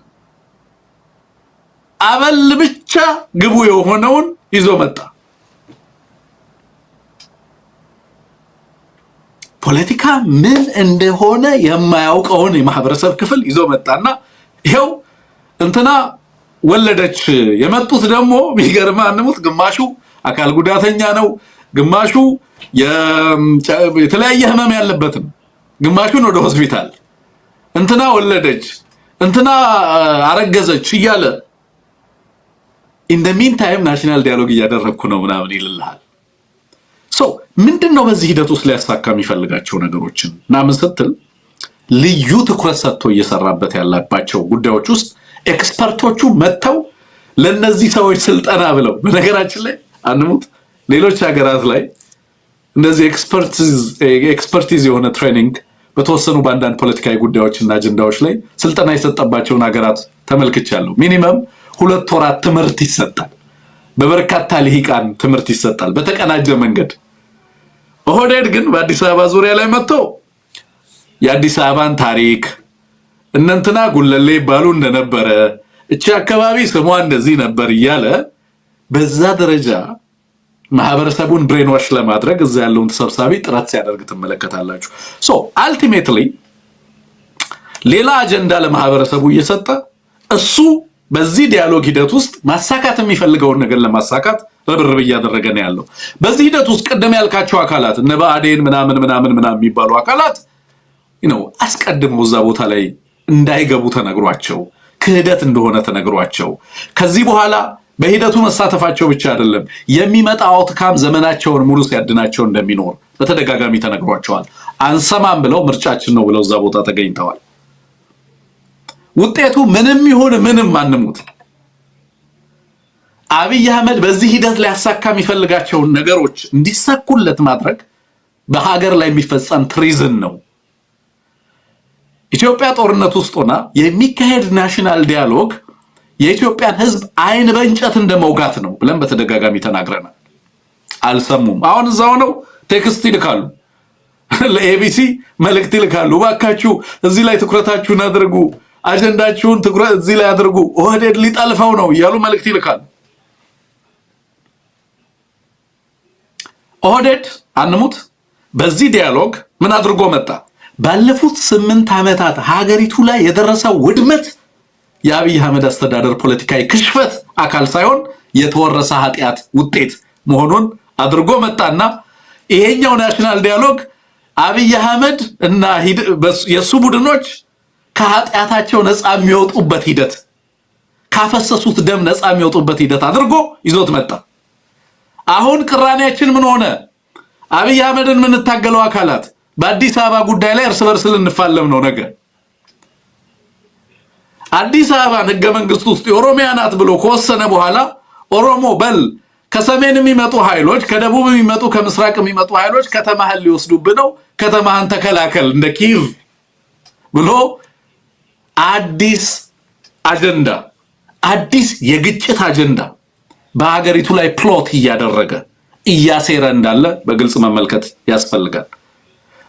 አበል ብቻ ግቡ የሆነውን ይዞ መጣ። ፖለቲካ ምን እንደሆነ የማያውቀውን የማህበረሰብ ክፍል ይዞ መጣና ይሄው እንትና ወለደች። የመጡት ደግሞ የሚገርም አንሙት ግማሹ አካል ጉዳተኛ ነው፣ ግማሹ የተለያየ ህመም ያለበት ነው፣ ግማሹን ወደ ሆስፒታል እንትና ወለደች፣ እንትና አረገዘች እያለ ኢን ዘ ሚን ታይም ናሽናል ዲያሎግ እያደረግኩ ነው ምናምን ይልልሃል። ምንድነው በዚህ ሂደት ውስጥ ሊያሳካ የሚፈልጋቸው ነገሮችን ምናምን ስትል ልዩ ትኩረት ሰጥቶ እየሰራበት ያለባቸው ጉዳዮች ውስጥ ኤክስፐርቶቹ መጥተው ለነዚህ ሰዎች ስልጠና ብለው በነገራችን ላይ አንሙት ሌሎች ሀገራት ላይ እንደዚህ ኤክስፐርቲዝ የሆነ ትሬኒንግ በተወሰኑ በአንዳንድ ፖለቲካዊ ጉዳዮችና አጀንዳዎች ላይ ስልጠና የሰጠባቸውን ሀገራት ተመልክቻለሁ። ሚኒመም 2 ወራት ትምህርት ይሰጣል። በበርካታ ልሂቃን ትምህርት ይሰጣል በተቀናጀ መንገድ። ኦህዴድ ግን በአዲስ አበባ ዙሪያ ላይ መጥቶ የአዲስ አበባን ታሪክ እነንትና ጉለሌ ይባሉ እንደነበረ እቺ አካባቢ ስሟ እንደዚህ ነበር እያለ በዛ ደረጃ ማህበረሰቡን ብሬን ዋሽ ለማድረግ እዛ ያለውን ተሰብሳቢ ጥረት ሲያደርግ ትመለከታላችሁ። አልቲሜትሊ ሌላ አጀንዳ ለማህበረሰቡ እየሰጠ እሱ በዚህ ዲያሎግ ሂደት ውስጥ ማሳካት የሚፈልገውን ነገር ለማሳካት ርብርብ እያደረገ ነው ያለው። በዚህ ሂደት ውስጥ ቀደም ያልካቸው አካላት እነ ብአዴን ምናምን የሚባሉ አካላት አስቀድመው እዛ ቦታ ላይ እንዳይገቡ ተነግሯቸው ክህደት እንደሆነ ተነግሯቸው ከዚህ በኋላ በሂደቱ መሳተፋቸው ብቻ አይደለም የሚመጣ አውትካም ዘመናቸውን ሙሉ ሲያድናቸው እንደሚኖር በተደጋጋሚ ተነግሯቸዋል። አንሰማም ብለው ምርጫችን ነው ብለው እዛ ቦታ ተገኝተዋል። ውጤቱ ምንም ይሁን ምንም አንሙት አብይ አህመድ በዚህ ሂደት ላይ ያሳካ የሚፈልጋቸው ነገሮች እንዲሳኩለት ማድረግ በሀገር ላይ የሚፈጸም ትሪዝን ነው። ኢትዮጵያ ጦርነት ውስጥ ሆና የሚካሄድ ናሽናል ዲያሎግ የኢትዮጵያን ህዝብ አይን በእንጨት እንደመውጋት ነው ብለን በተደጋጋሚ ተናግረናል። አልሰሙም። አሁን እዛው ነው ቴክስት ይልካሉ፣ ለኤቢሲ መልእክት ይልካሉ። ባካችሁ እዚህ ላይ ትኩረታችሁን አድርጉ፣ አጀንዳችሁን ትኩረት እዚህ ላይ አድርጉ፣ ኦህዴድ ሊጠልፈው ነው እያሉ መልእክት ይልካሉ። ኦህዴድ አንሙት በዚህ ዲያሎግ ምን አድርጎ መጣ? ባለፉት 8 ዓመታት ሀገሪቱ ላይ የደረሰው ውድመት የአብይ አህመድ አስተዳደር ፖለቲካዊ ክሽፈት አካል ሳይሆን የተወረሰ ኃጢያት ውጤት መሆኑን አድርጎ መጣና ይሄኛው ናሽናል ዲያሎግ አብይ አህመድ እና የሱ ቡድኖች ከኃጢያታቸው ነፃ የሚወጡበት ሂደት ካፈሰሱት ደም ነፃ የሚወጡበት ሂደት አድርጎ ይዞት መጣ። አሁን ቅራኔያችን ምን ሆነ? አብይ አህመድን ምን ታገለው አካላት በአዲስ አበባ ጉዳይ ላይ እርስ በርስ ልንፋለም ነው ነገር። አዲስ አበባ ህገ መንግስት ውስጥ የኦሮሚያ ናት ብሎ ከወሰነ በኋላ ኦሮሞ በል ከሰሜን የሚመጡ ኃይሎች ከደቡብ የሚመጡ ከምስራቅ የሚመጡ ኃይሎች ከተማህን ሊወስዱብህ ነው፣ ከተማህን ተከላከል እንደ ኪቭ ብሎ አዲስ አጀንዳ አዲስ የግጭት አጀንዳ በሀገሪቱ ላይ ፕሎት እያደረገ እያሴረ እንዳለ በግልጽ መመልከት ያስፈልጋል።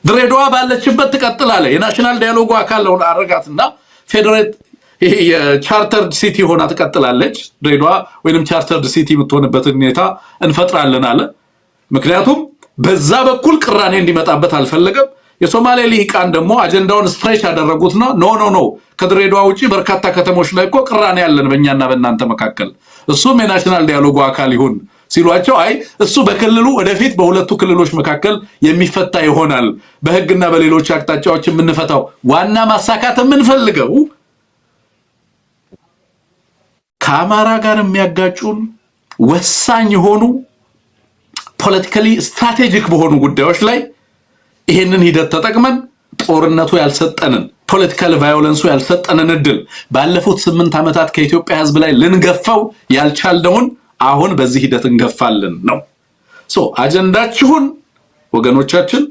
ድሬዳዋ ባለችበት ትቀጥላለች። የናሽናል ዲያሎጉ አካል ነው አረጋትና ፌደሬት የቻርተርድ ሲቲ ሆና ትቀጥላለች። ድሬዳዋ ወይንም ቻርተርድ ሲቲ የምትሆንበትን ሁኔታ እንፈጥራለን አለ። ምክንያቱም በዛ በኩል ቅራኔ እንዲመጣበት አልፈለገም። የሶማሌ ሊቃን ደግሞ አጀንዳውን ስፕሬሽ ያደረጉትና ኖ ከድሬዳዋ ውጪ በርካታ ከተሞች ላይ እኮ ቅራኔ ያለን በእኛና በእናንተ መካከል እሱም የናሽናል ዲያሎጉ አካል ይሁን ሲሏቸው አይ እሱ በክልሉ ወደፊት በሁለቱ ክልሎች መካከል የሚፈታ ይሆናል፣ በህግና በሌሎች አቅጣጫዎች የምንፈታው ዋና ማሳካት የምንፈልገው ከአማራ ጋር የሚያጋጩን ወሳኝ የሆኑ ፖለቲካሊ ስትራቴጂክ በሆኑ ጉዳዮች ላይ ይሄንን ሂደት ተጠቅመን ጦርነቱ ያልሰጠንን ፖለቲካል ቫዮለንሱ ያልሰጠንን እድል ባለፉት 8 ዓመታት ከኢትዮጵያ ህዝብ ላይ ልንገፋው ያልቻልነውን አሁን በዚህ ሂደት እንገፋለን ነው። አጀንዳችሁን ወገኖቻችን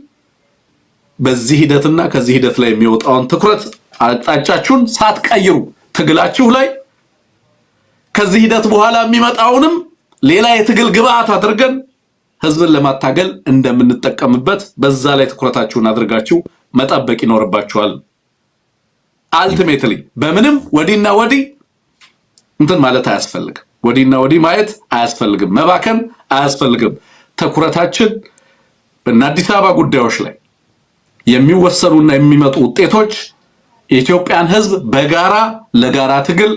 በዚህ ሂደትና ከዚህ ሂደት ላይ የሚወጣውን ትኩረት አቅጣጫችሁን ሳትቀይሩ ትግላችሁ ላይ ከዚህ ሂደት በኋላ የሚመጣውንም ሌላ የትግል ግብአት አድርገን ህዝብን ለማታገል እንደምንጠቀምበት በዛ ላይ ትኩረታችሁን አድርጋችሁ መጠበቅ ይኖርባችኋል። አልቲሜትሊ በምንም ወዲና ወዲ እንትን ማለት አያስፈልግም። ወዲና ወዲ ማየት አያስፈልግም። መባከን አያስፈልግም። ትኩረታችን በአዲስ አበባ ጉዳዮች ላይ የሚወሰኑና የሚመጡ ውጤቶች የኢትዮጵያን ህዝብ በጋራ ለጋራ ትግል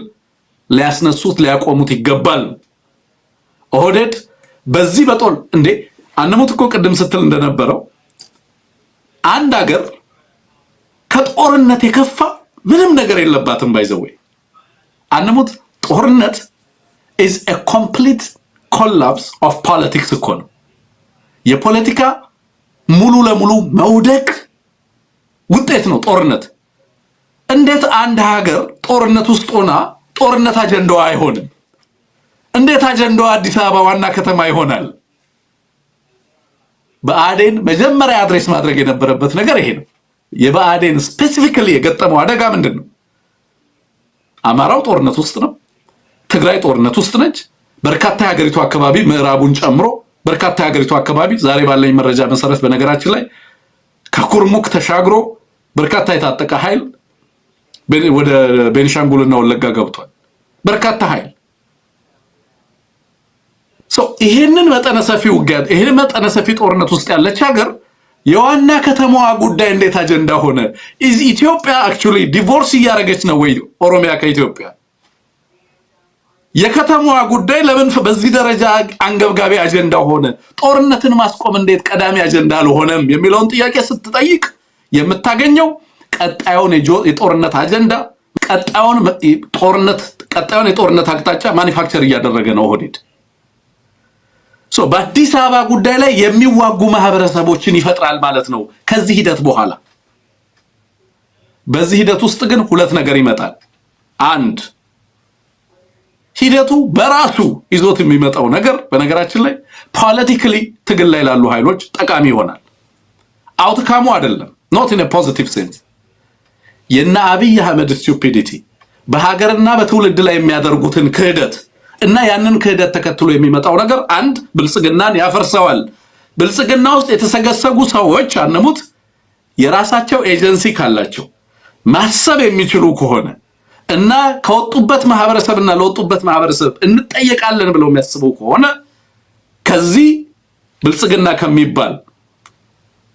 ሊያስነሱት ሊያቆሙት ይገባል። ኦህዴድ በዚህ በጦር እንዴ አንሙት እኮ ቅድም ስትል እንደነበረው አንድ ሀገር ከጦርነት የከፋ ምንም ነገር የለባትም። ባይዘው አንሙት ጦርነት is a complete collapse of politics እኮ ነው። የፖለቲካ ሙሉ ለሙሉ መውደቅ ውጤት ነው ጦርነት። እንዴት አንድ ሀገር ጦርነት ውስጥ ሆና ጦርነት አጀንዳዋ አይሆንም? እንዴት አጀንዳዋ አዲስ አበባ ዋና ከተማ ይሆናል? በአዴን መጀመሪያ አድሬስ ማድረግ የነበረበት ነገር ይሄ ነው። የበአዴን ስፔሲፊካሊ የገጠመው አደጋ ምንድነው? አማራው ጦርነት ውስጥ ነው። ትግራይ ጦርነት ውስጥ ነች። በርካታ የሀገሪቱ አካባቢ ምዕራቡን ጨምሮ በርካታ የሀገሪቱ አካባቢ ዛሬ ባለኝ መረጃ መሰረት በነገራችን ላይ ከኩርሙክ ተሻግሮ በርካታ የታጠቀ ኃይል ወደ ቤኒሻንጉልና ወለጋ ገብቷል። በርካታ ኃይል ይሄንን መጠነ ሰፊ ውጊያ ይሄንን መጠነ ሰፊ ጦርነት ውስጥ ያለች ሀገር የዋና ከተማዋ ጉዳይ እንዴት አጀንዳ ሆነ? ኢትዮጵያ አክቹሊ ዲቮርስ እያደረገች ነው ወይ ኦሮሚያ ከኢትዮጵያ? የከተማዋ ጉዳይ ለምን በዚህ ደረጃ አንገብጋቢ አጀንዳ ሆነ? ጦርነትን ማስቆም እንዴት ቀዳሚ አጀንዳ አልሆነም የሚለውን ጥያቄ ስትጠይቅ የምታገኘው ቀጣዩን የጦርነት አጀንዳ ቀጣዩን ጦርነት ቀጣዩን የጦርነት አቅጣጫ ማኒፋክቸር እያደረገ ነው ኦህዴድ። በአዲስ አበባ ጉዳይ ላይ የሚዋጉ ማህበረሰቦችን ይፈጥራል ማለት ነው ከዚህ ሂደት በኋላ። በዚህ ሂደት ውስጥ ግን ሁለት ነገር ይመጣል። አንድ ሂደቱ በራሱ ይዞት የሚመጣው ነገር በነገራችን ላይ ፖለቲካሊ ትግል ላይ ላሉ ኃይሎች ጠቃሚ ይሆናል። አውትካሙ አይደለም not in a positive sense። የና አብይ አህመድ ስቱፒዲቲ በሀገርና በትውልድ ላይ የሚያደርጉትን ክህደት እና ያንን ክህደት ተከትሎ የሚመጣው ነገር አንድ ብልጽግናን ያፈርሰዋል። ብልጽግና ውስጥ የተሰገሰጉ ሰዎች አንሙት የራሳቸው ኤጀንሲ ካላቸው ማሰብ የሚችሉ ከሆነ እና ከወጡበት ማህበረሰብና ለወጡበት ማህበረሰብ እንጠየቃለን ብለው የሚያስቡ ከሆነ ከዚህ ብልጽግና ከሚባል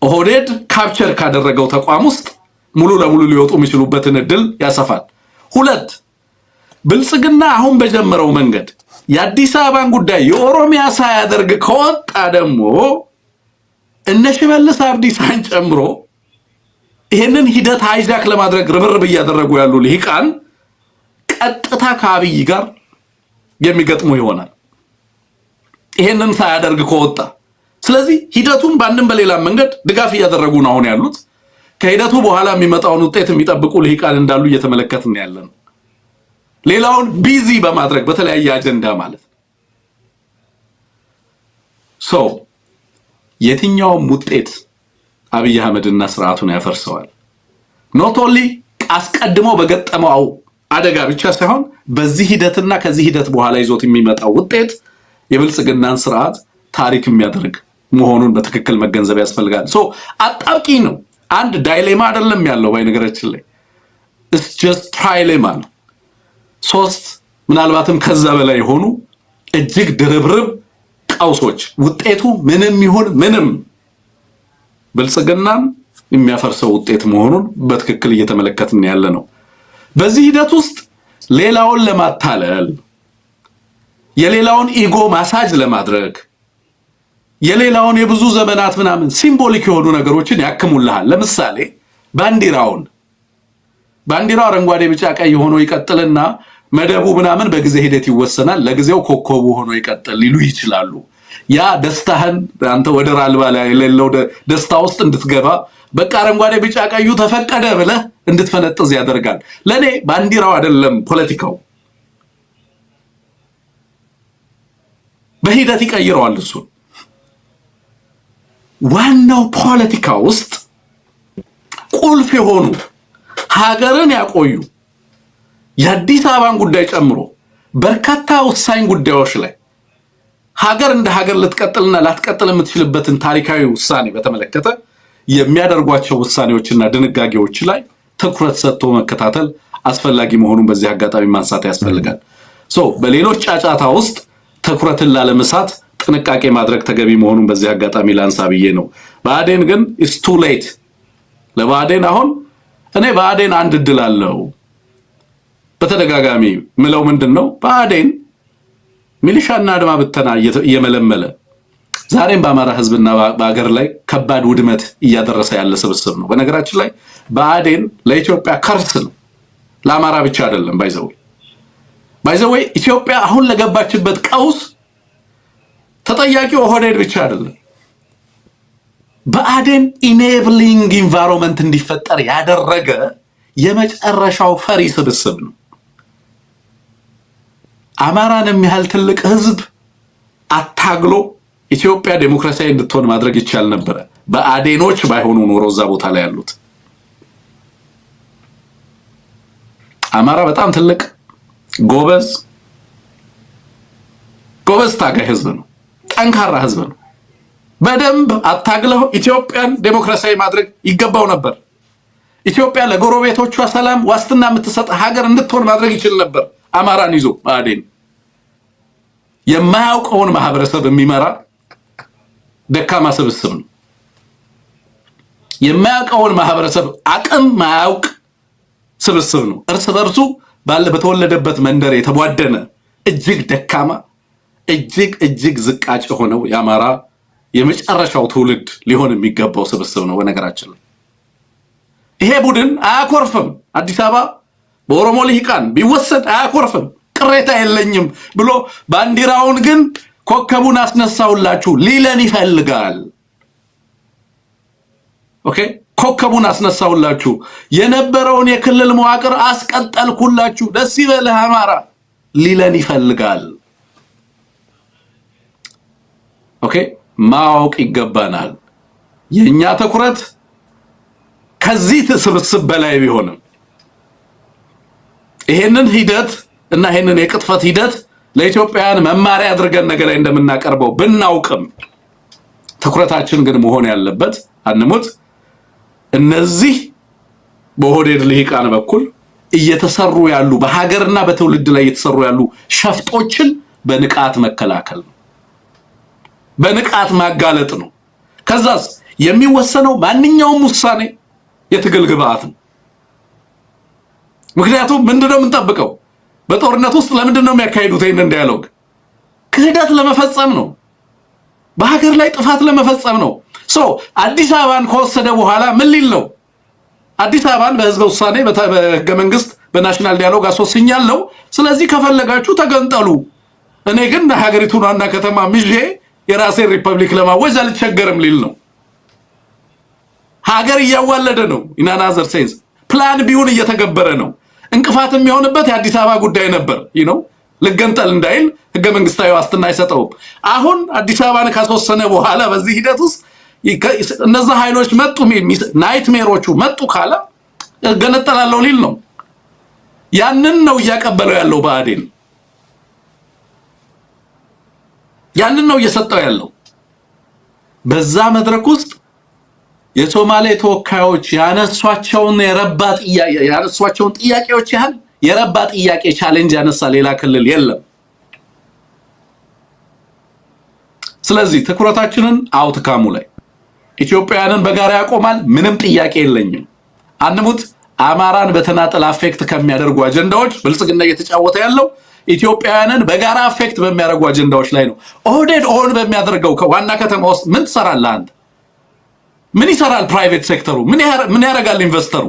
ኦህዴድ ካፕቸር ካደረገው ተቋም ውስጥ ሙሉ ለሙሉ ሊወጡ የሚችሉበትን እድል ያሰፋል። ሁለት ብልጽግና አሁን በጀመረው መንገድ የአዲስ አበባን ጉዳይ የኦሮሚያ ሳያደርግ ከወጣ ደግሞ እነ ሽመልስ አብዲሳን ጨምሮ ይሄንን ሂደት ሃይጃክ ለማድረግ ርብርብ እያደረጉ ያሉ ልሂቃን ቀጥታ ከአብይ ጋር የሚገጥሙ ይሆናል ይሄንን ሳያደርግ ከወጣ። ስለዚህ ሂደቱን በአንድም በሌላ መንገድ ድጋፍ እያደረጉ ነው አሁን ያሉት። ከሂደቱ በኋላ የሚመጣውን ውጤት የሚጠብቁ ልሂቃን እንዳሉ እየተመለከትን ያለን፣ ሌላውን ቢዚ በማድረግ በተለያየ አጀንዳ ማለት ነው። የትኛውም ውጤት አብይ አህመድና ስርዓቱን ያፈርሰዋል። ኖት ኦንሊ አስቀድሞ በገጠመው አደጋ ብቻ ሳይሆን በዚህ ሂደትና ከዚህ ሂደት በኋላ ይዞት የሚመጣው ውጤት የብልጽግናን ስርዓት ታሪክ የሚያደርግ መሆኑን በትክክል መገንዘብ ያስፈልጋል። አጣብቂ ነው። አንድ ዳይሌማ አይደለም ያለው በነገራችን ላይ it's just trilemma ነው። ሶስት ምናልባትም ከዛ በላይ የሆኑ እጅግ ድርብርብ ቀውሶች ውጤቱ ምንም ይሁን ምንም ብልጽግናን የሚያፈርሰው ውጤት መሆኑን በትክክል እየተመለከትን ያለ ነው። በዚህ ሂደት ውስጥ ሌላውን ለማታለል የሌላውን ኢጎ ማሳጅ ለማድረግ የሌላውን የብዙ ዘመናት ምናምን ሲምቦሊክ የሆኑ ነገሮችን ያክሙልሃል። ለምሳሌ ባንዲራው አረንጓዴ ቢጫ ቀይ ሆኖ ይቀጥልና መደቡ ምናምን በጊዜ ሂደት ይወሰናል። ለጊዜው ኮከቡ ሆኖ ይቀጥል ሊሉ ይችላሉ። ያ ደስታህን አንተ ወደር አልባ ላይ የሌለው ደስታ ውስጥ እንድትገባ በቃ አረንጓዴ ቢጫ ቀዩ ተፈቀደ ብለህ እንድትፈነጥዝ ያደርጋል። ለኔ ባንዲራው አይደለም ፖለቲካው፣ በሂደት ይቀይረዋል እሱ። ዋናው ፖለቲካ ውስጥ ቁልፍ የሆኑ ሀገርን ያቆዩ የአዲስ አበባን ጉዳይ ጨምሮ በርካታ ወሳኝ ጉዳዮች ላይ ሀገር እንደ ሀገር ልትቀጥልና ላትቀጥል የምትችልበትን ታሪካዊ ውሳኔ በተመለከተ የሚያደርጓቸው ውሳኔዎችና ድንጋጌዎች ላይ ትኩረት ሰጥቶ መከታተል አስፈላጊ መሆኑን በዚህ አጋጣሚ ማንሳት ያስፈልጋል። በሌሎች ጫጫታ ውስጥ ትኩረትን ላለመሳት ጥንቃቄ ማድረግ ተገቢ መሆኑን በዚህ አጋጣሚ ላንሳ ብዬ ነው። ብአዴን ግን it's too late። ለብአዴን አሁን እኔ ብአዴን አንድ እድል አለው በተደጋጋሚ ምለው ምንድነው ብአዴን ሚሊሻና አድማ ብተና እየመለመለ ዛሬም በአማራ ህዝብና በአገር ላይ ከባድ ውድመት እያደረሰ ያለ ስብስብ ነው። በነገራችን ላይ ብአዴን ለኢትዮጵያ ከርስ ነው፣ ለአማራ ብቻ አይደለም። ባይዘዌይ ኢትዮጵያ አሁን ለገባችበት ቀውስ ተጠያቂው ኦህዴድ ብቻ አይደለም። ብአዴን ኢኔብሊንግ ኢንቫይሮንመንት እንዲፈጠር ያደረገ የመጨረሻው ፈሪ ስብስብ ነው። አማራን የሚያህል ትልቅ ህዝብ አታግሎ ኢትዮጵያ ዴሞክራሲያዊ እንድትሆን ማድረግ ይቻል ነበር ብአዴኖች ባይሆኑ ኖሮ እዛ ቦታ ላይ ያሉት። አማራ በጣም ትልቅ ጎበዝ ታጋይ ህዝብ ነው። ጠንካራ ህዝብ ነው። በደንብ አታግለው ኢትዮጵያን ዴሞክራሲያዊ ማድረግ ይገባው ነበር። ኢትዮጵያ ለጎረቤቶቿ ሰላም ዋስትና የምትሰጥ ሀገር እንድትሆን ማድረግ ይችል ነበር። አማራን ይዞ ብአዴን የማያውቀውን ማህበረሰብ የሚመራ ደካማ ስብስብ ነው። የማያውቀውን ማህበረሰብ አቅም ማያውቅ ስብስብ ነው። እርስ በርሱ በተወለደበት መንደር የተቧደነ እጅግ ደካማ እጅግ ዝቃጭ ሆነው የአማራ የመጨረሻው ትውልድ ሊሆን የሚገባው ስብስብ ነው። በነገራችን ላይ ይሄ ቡድን አያኮርፍም። አዲስ አበባ በኦሮሞ ልሂቃን ቢወሰድ አያኮርፍም። ቅሬታ የለኝም ብሎ ባንዲራውን ግን ኮከቡን አስነሳውላችሁ ሊለን ይፈልጋል። ኦኬ ኮከቡን አስነሳውላችሁ የነበረውን የክልል መዋቅር አስቀጠልኩላችሁ ደስ ይበልህ አማራ ሊለን ይፈልጋል። ኦኬ ማወቅ ይገባናል። የኛ ትኩረት ከዚህ ስብስብ በላይ ቢሆንም ይሄንን ሂደት እና ይሄንን የቅጥፈት ሂደት ለኢትዮጵያውያን መማሪያ አድርገን ነገር ላይ እንደምናቀርበው ብናውቅም ትኩረታችን ግን መሆን ያለበት አንሙት እነዚህ በኦህዴድ ልሂቃን በኩል እየተሰሩ ያሉ በሀገርና በትውልድ ላይ እየተሰሩ ያሉ ሸፍጦችን በንቃት መከላከል ነው፣ በንቃት ማጋለጥ ነው። ከዛስ የሚወሰነው ማንኛውም ውሳኔ የትግል ግብአት ነው። ምክንያቱም ምንድነው የምንጠብቀው? በጦርነት ውስጥ ለምንድነው የሚያካሂዱት ይሄንን ዳያሎግ? ክህደት ለመፈጸም ነው፣ በሀገር ላይ ጥፋት ለመፈጸም ነው። አዲስ አበባን ከወሰደ በኋላ ምን ሊል ነው? አዲስ አበባን በህዝበ ውሳኔ በህገ መንግስት በናሽናል ዲያሎግ አስወስኛለሁ፣ ስለዚህ ከፈለጋችሁ ተገንጠሉ፣ እኔ ግን ሀገሪቱን ዋና ከተማ ምዤ የራሴን ሪፐብሊክ ለማወጅ አልቸገርም ሊል ነው። ሀገር እያዋለደ ነው። ኢናናዘር ሴንስ ፕላን ቢውን እየተገበረ ነው። እንቅፋት የሚሆንበት የአዲስ አበባ ጉዳይ ነበር ነው ልገንጠል እንዳይል ህገ መንግስታዊ ዋስትና አይሰጠውም። አሁን አዲስ አበባን ካስወሰነ በኋላ በዚህ ሂደት ውስጥ እነዛ ኃይሎች መጡ ናይትሜሮቹ መጡ ካለ ገነጠላለው ሊል ነው። ያንን ነው እያቀበለው ያለው ብአዴን፣ ያንን ነው እየሰጠው ያለው። በዛ መድረክ ውስጥ የሶማሌ ተወካዮች ያነሷቸውን ጥያቄዎች ያህል የረባ ጥያቄ ቻሌንጅ ያነሳ ሌላ ክልል የለም። ስለዚህ ትኩረታችንን አውትካሙ ላይ ኢትዮጵያውያንን በጋራ ያቆማል፣ ምንም ጥያቄ የለኝም። አንሙት አማራን በተናጠል አፌክት ከሚያደርጉ አጀንዳዎች ብልጽግና እየተጫወተ ያለው ኢትዮጵያውያንን በጋራ አፌክት በሚያደርጉ አጀንዳዎች ላይ ነው። ኦህዴድ ኦን በሚያደርገው ዋና ከተማ ውስጥ ምን ትሰራለህ አንተ? ምን ይሰራል ፕራይቬት ሴክተሩ? ምን ያደርጋል ኢንቨስተሩ?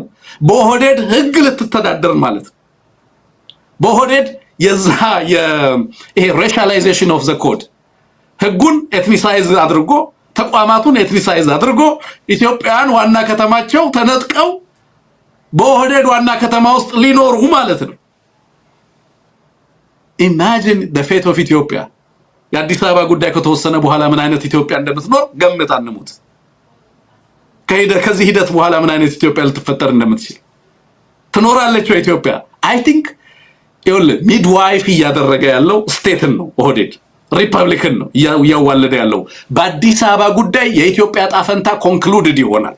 በኦህዴድ ህግ ልትተዳደር ማለት ነው። በኦህዴድ ይሄ ሬሻላይዜሽን ኦፍ ዘ ኮድ ህጉን ኤትኒሳይዝ አድርጎ ተቋማቱን ኤትኒሳይዝ አድርጎ ኢትዮጵያውያን ዋና ከተማቸው ተነጥቀው በኦህዴድ ዋና ከተማ ውስጥ ሊኖሩ ማለት ነው። ኢማጂን the fate of ኢትዮጵያ። የአዲስ አበባ ጉዳይ ከተወሰነ በኋላ ምን አይነት ኢትዮጵያ እንደምትኖር ገምት አንሙት። ከዚህ ሂደት በኋላ ምን አይነት ኢትዮጵያ ልትፈጠር እንደምትችል ትኖራለች ኢትዮጵያ። አይ ቲንክ ሚድዋይፍ እያደረገ ያለው ስቴትን ነው ኦህዴድ፣ ሪፐብሊክን ነው እያዋለደ ያለው። በአዲስ አበባ ጉዳይ የኢትዮጵያ ጣፈንታ ኮንክሉድድ ይሆናል።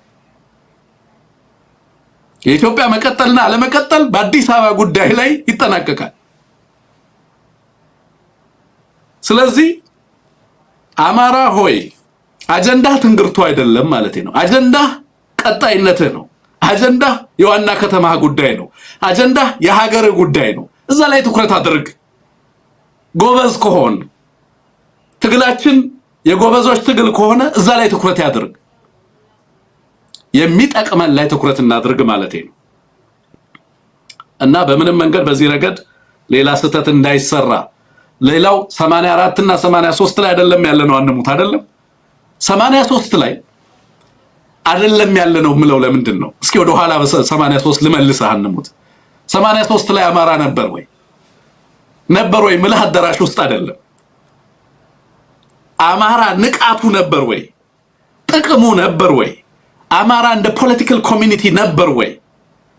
የኢትዮጵያ መቀጠልና አለመቀጠል በአዲስ አበባ ጉዳይ ላይ ይጠናቀቃል። ስለዚህ አማራ ሆይ አጀንዳ ትንግርቱ አይደለም ማለት ነው። አጀንዳ ቀጣይነትህ ነው። አጀንዳ የዋና ከተማ ጉዳይ ነው። አጀንዳ የሀገር ጉዳይ ነው። እዛ ላይ ትኩረት አድርግ። ጎበዝ ከሆን ትግላችን የጎበዞች ትግል ከሆነ እዛ ላይ ትኩረት ያድርግ። የሚጠቅመን ላይ ትኩረት እናድርግ ማለት ነው እና በምንም መንገድ በዚህ ረገድ ሌላ ስህተት እንዳይሰራ። ሌላው 84 እና 83 ላይ አይደለም ያለነው አንሙት አይደለም 83 ላይ አይደለም ያለነው ምለው ለምንድን ነው? እስኪ ወደ ኋላ በ83 ልመልስህ አንሙት። 83 ላይ አማራ ነበር ወይ ምልህ አዳራሽ ውስጥ አይደለም። አማራ ንቃቱ ነበር ወይ? ጥቅሙ ነበር ወይ? አማራ እንደ ፖለቲካል ኮሚኒቲ ነበር ወይ?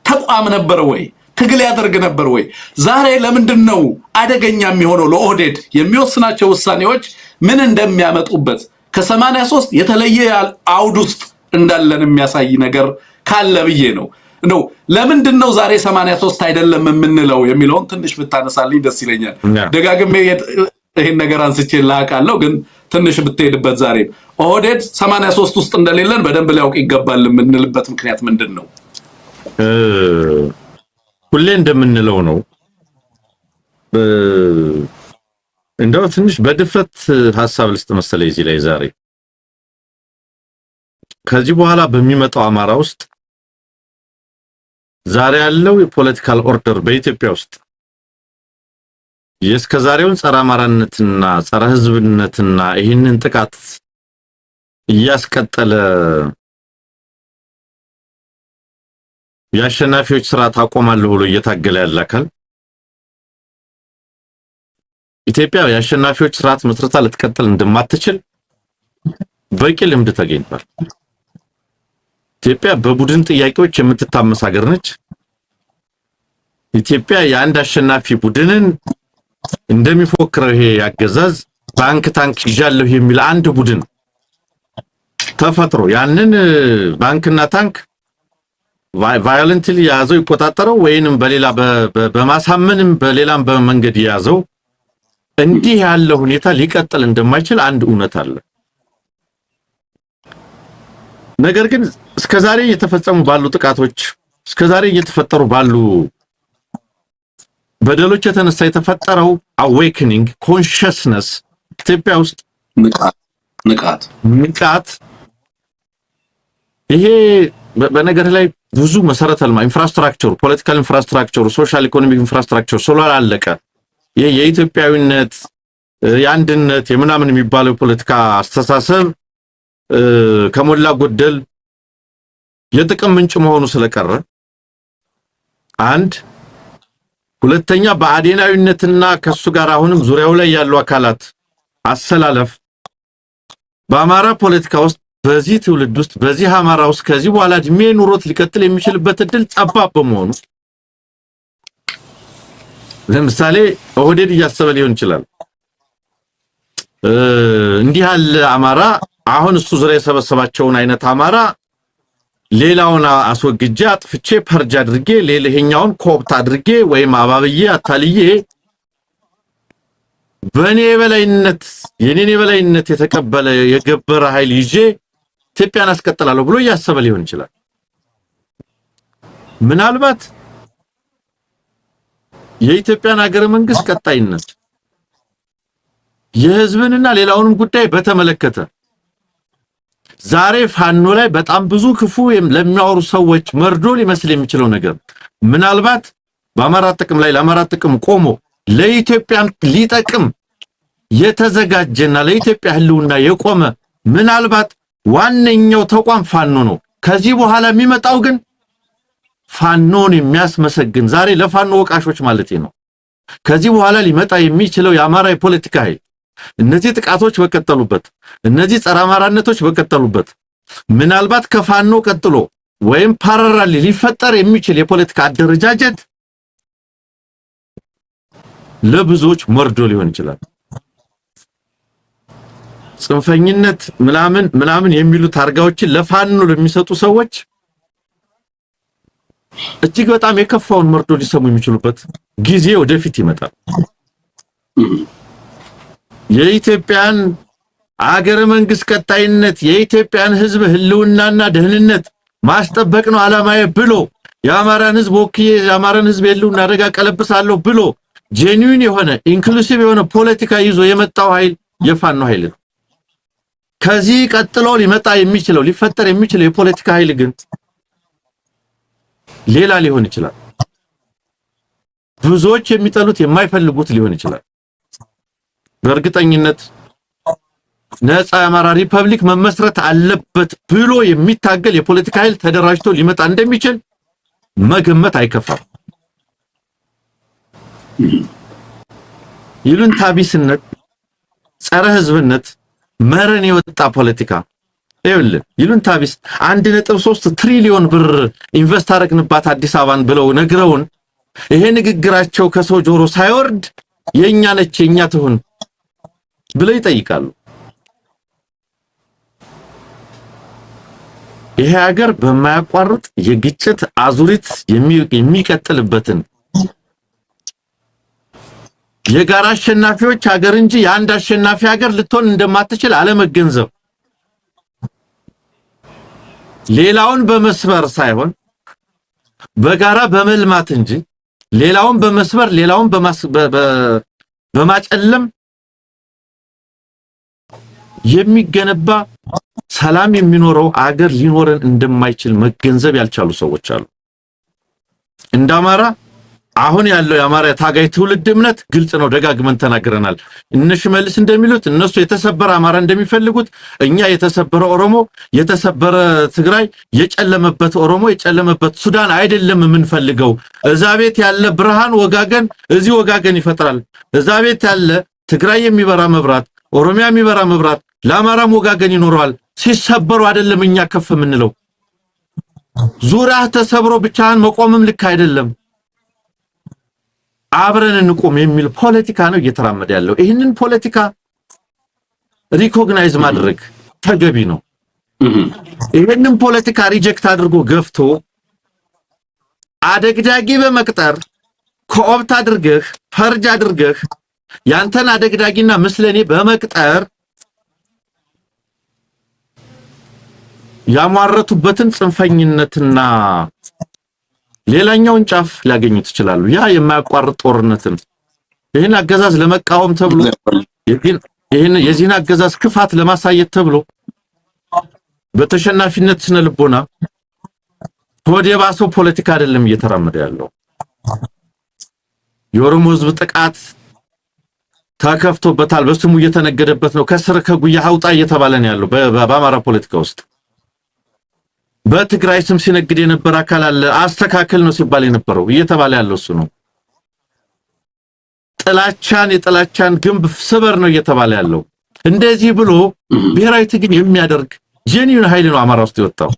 ተቋም ነበር ወይ? ትግል ያደርግ ነበር ወይ? ዛሬ ለምንድን ነው አደገኛ የሚሆነው? ለኦህዴድ የሚወስናቸው ውሳኔዎች ምን እንደሚያመጡበት ከ83 የተለየ አውድ ውስጥ እንዳለን የሚያሳይ ነገር ካለ ብዬ ነው። ለምንድን ነው ዛሬ 83 አይደለም የምንለው የሚለውን ትንሽ ብታነሳልኝ ደስ ይለኛል። ደጋግሜ ይሄን ነገር አንስቼ ላቃለው፣ ግን ትንሽ ብትሄድበት ዛሬ ኦህዴድ 83 ውስጥ እንደሌለን በደንብ ሊያውቅ ይገባል የምንልበት ምክንያት ምንድን ነው? ሁሌ እንደምንለው ነው። እንደው ትንሽ በድፍረት ሐሳብ ልስጥ መሰለኝ እዚህ ላይ ዛሬ ከዚህ በኋላ በሚመጣው አማራ ውስጥ ዛሬ ያለው የፖለቲካል ኦርደር በኢትዮጵያ ውስጥ የስከዛሬውን ጸረ አማራነትና ጸረ ህዝብነትና ይህንን ጥቃት እያስቀጠለ የአሸናፊዎች ስርዓት አቆማለሁ ብሎ እየታገለ ያለ አካል ኢትዮጵያ የአሸናፊዎች ስርዓት መስረታ ልትቀጥል እንደማትችል በቂ ልምድ ተገኝቷል። ኢትዮጵያ በቡድን ጥያቄዎች የምትታመስ ሀገር ነች። ኢትዮጵያ የአንድ አሸናፊ ቡድንን እንደሚፎክረው ይሄ ያገዛዝ ታንክ ይዣለሁ የሚል አንድ ቡድን ተፈጥሮ ያንን ባንክና ታንክ ቫዮለንትሊ ያዘው ይቆጣጠረው ወይንም በሌላ በማሳመንም በሌላም በመንገድ ያዘው እንዲህ ያለ ሁኔታ ሊቀጥል እንደማይችል አንድ እውነት አለ። ነገር ግን እስከዛሬ እየተፈጸሙ ባሉ ጥቃቶች እስከዛሬ እየተፈጠሩ ባሉ በደሎች የተነሳ የተፈጠረው አዌክኒንግ ኮንሽስነስ ኢትዮጵያ ውስጥ ንቃት ይሄ በነገር ላይ ብዙ መሰረተ ልማት ኢንፍራስትራክቸሩ ፖለቲካል ኢንፍራስትራክቸሩ ሶሻል ኢኮኖሚክ ኢንፍራስትራክቸሩ ሶላር አለቀ። ይሄ የኢትዮጵያዊነት የአንድነት የምናምን የሚባለው ፖለቲካ አስተሳሰብ ከሞላ ጎደል የጥቅም ምንጭ መሆኑ ስለቀረ አንድ ሁለተኛ በአዴናዊነትና ከሱ ጋር አሁንም ዙሪያው ላይ ያሉ አካላት አሰላለፍ በአማራ ፖለቲካ ውስጥ በዚህ ትውልድ ውስጥ በዚህ አማራ ውስጥ ከዚህ በኋላ እድሜ ኑሮት ሊቀጥል የሚችልበት እድል ጠባብ በመሆኑ ለምሳሌ ኦህዴድ እያሰበ ሊሆን ይችላል እንዲህ ያለ አማራ አሁን እሱ ዙሪያ የሰበሰባቸውን አይነት አማራ ሌላውን አስወግጄ አጥፍቼ ፐርጅ አድርጌ ሌላኛውን ኮፕት አድርጌ ወይም አባብዬ አታልዬ በኔ በላይነት የኔን በላይነት የተቀበለ የገበረ ኃይል ይዤ ኢትዮጵያን አስቀጥላለሁ ብሎ ያሰበ ሊሆን ይችላል። ምናልባት የኢትዮጵያን ሀገረ መንግስት ቀጣይነት የህዝብንና ሌላውንም ጉዳይ በተመለከተ ዛሬ ፋኖ ላይ በጣም ብዙ ክፉ ለሚያወሩ ሰዎች መርዶ ሊመስል የሚችለው ነገር ምናልባት በአማራ ጥቅም ላይ ለአማራ ጥቅም ቆሞ ለኢትዮጵያ ሊጠቅም የተዘጋጀና ለኢትዮጵያ ህልውና የቆመ ምናልባት ዋነኛው ተቋም ፋኖ ነው። ከዚህ በኋላ የሚመጣው ግን ፋኖን የሚያስመሰግን ዛሬ ለፋኖ ወቃሾች ማለት ነው። ከዚህ በኋላ ሊመጣ የሚችለው የአማራ የፖለቲካ ኃይል እነዚህ ጥቃቶች በቀጠሉበት እነዚህ ጸረ አማራነቶች በቀጠሉበት ምናልባት ከፋኖ ቀጥሎ ወይም ፓራራሊ ሊፈጠር የሚችል የፖለቲካ አደረጃጀት ለብዙዎች መርዶ ሊሆን ይችላል። ጽንፈኝነት ምናምን የሚሉ ታርጋዎችን ለፋኖ ለሚሰጡ ሰዎች እጅግ በጣም የከፋውን መርዶ ሊሰሙ የሚችሉበት ጊዜ ወደፊት ይመጣል። የኢትዮጵያን አገረ መንግስት ቀጣይነት የኢትዮጵያን ህዝብ ህልውናና ደህንነት ማስጠበቅ ነው ዓላማዬ ብሎ የአማራን ህዝብ ወክዬ የአማራን ህዝብ ህልውና አደጋ ቀለብሳለሁ ብሎ ጄኒዩን የሆነ ኢንክሉሲቭ የሆነ ፖለቲካ ይዞ የመጣው ኃይል የፋኖ ኃይል ነው። ከዚህ ቀጥሎ ሊመጣ የሚችለው ሊፈጠር የሚችለው የፖለቲካ ኃይል ግን ሌላ ሊሆን ይችላል። ብዙዎች የሚጠሉት የማይፈልጉት ሊሆን ይችላል። በእርግጠኝነት ነፃ የአማራ ሪፐብሊክ መመስረት አለበት ብሎ የሚታገል የፖለቲካ ኃይል ተደራጅቶ ሊመጣ እንደሚችል መገመት አይከፋም። ይሉንታ ቢስነት ጸረ ህዝብነት መረን የወጣ ፖለቲካ ይሉንታ ቢስ 1.3 ትሪሊዮን ብር ኢንቨስት አረግንባት አዲስ አበባን ብለው ነግረውን ይሄ ንግግራቸው ከሰው ጆሮ ሳይወርድ የኛ ነች የኛ ትሁን ብለው ይጠይቃሉ። ይሄ ሀገር በማያቋርጥ የግጭት አዙሪት የሚቀጥልበትን የጋራ አሸናፊዎች ሀገር እንጂ የአንድ አሸናፊ ሀገር ልትሆን እንደማትችል አለመገንዘብ ሌላውን በመስበር ሳይሆን በጋራ በመልማት እንጂ ሌላውን በመስበር ሌላውን በማጨለም የሚገነባ ሰላም የሚኖረው አገር ሊኖረን እንደማይችል መገንዘብ ያልቻሉ ሰዎች አሉ። እንደ አማራ አሁን ያለው የአማራ ታጋይ ትውልድ እምነት ግልጽ ነው። ደጋግመን ተናግረናል። እነሱ መልስ እንደሚሉት እነሱ የተሰበረ አማራ እንደሚፈልጉት እኛ የተሰበረ ኦሮሞ፣ የተሰበረ ትግራይ፣ የጨለመበት ኦሮሞ፣ የጨለመበት ሱዳን አይደለም የምንፈልገው። እዛ ቤት ያለ ብርሃን ወጋገን እዚህ ወጋገን ይፈጥራል። እዛ ቤት ያለ ትግራይ የሚበራ መብራት፣ ኦሮሚያ የሚበራ መብራት ለአማራም ወጋገን ይኖረዋል። ሲሰበሩ አይደለም እኛ ከፍ የምንለው። ዙሪያ ተሰብሮ ብቻህን መቆምም ልክ አይደለም። አብረን እንቆም የሚል ፖለቲካ ነው እየተራመደ ያለው። ይህንን ፖለቲካ ሪኮግናይዝ ማድረግ ተገቢ ነው። ይህንን ፖለቲካ ሪጀክት አድርጎ ገፍቶ አደግዳጊ በመቅጠር ኮኦፕት አድርገህ ፈርጅ አድርገህ ያንተን አደግዳጊና ምስለኔ በመቅጠር ያሟረቱበትን ጽንፈኝነትና ሌላኛውን ጫፍ ሊያገኙት ይችላሉ። ያ የማያቋርጥ ጦርነትን ይሄን አገዛዝ ለመቃወም ተብሎ የዚህን አገዛዝ ክፋት ለማሳየት ተብሎ በተሸናፊነት ስነ ልቦና ወደ ባሰው ፖለቲካ አይደለም እየተራመደ ያለው። የኦሮሞ ህዝብ ጥቃት ተከፍቶበታል፣ በስሙ እየተነገደበት ነው። ከስር ከጉያ አውጣ እየተባለ ነው ያለው በአማራ ፖለቲካ ውስጥ። በትግራይ ስም ሲነግድ የነበረ አካል አለ፣ አስተካከል ነው ሲባል የነበረው እየተባለ ያለው እሱ ነው። የጥላቻን ግንብ ስበር ነው እየተባለ ያለው። እንደዚህ ብሎ ብሔራዊ ትግል የሚያደርግ ጄኒውን ኃይል ነው አማራ ውስጥ የወጣው።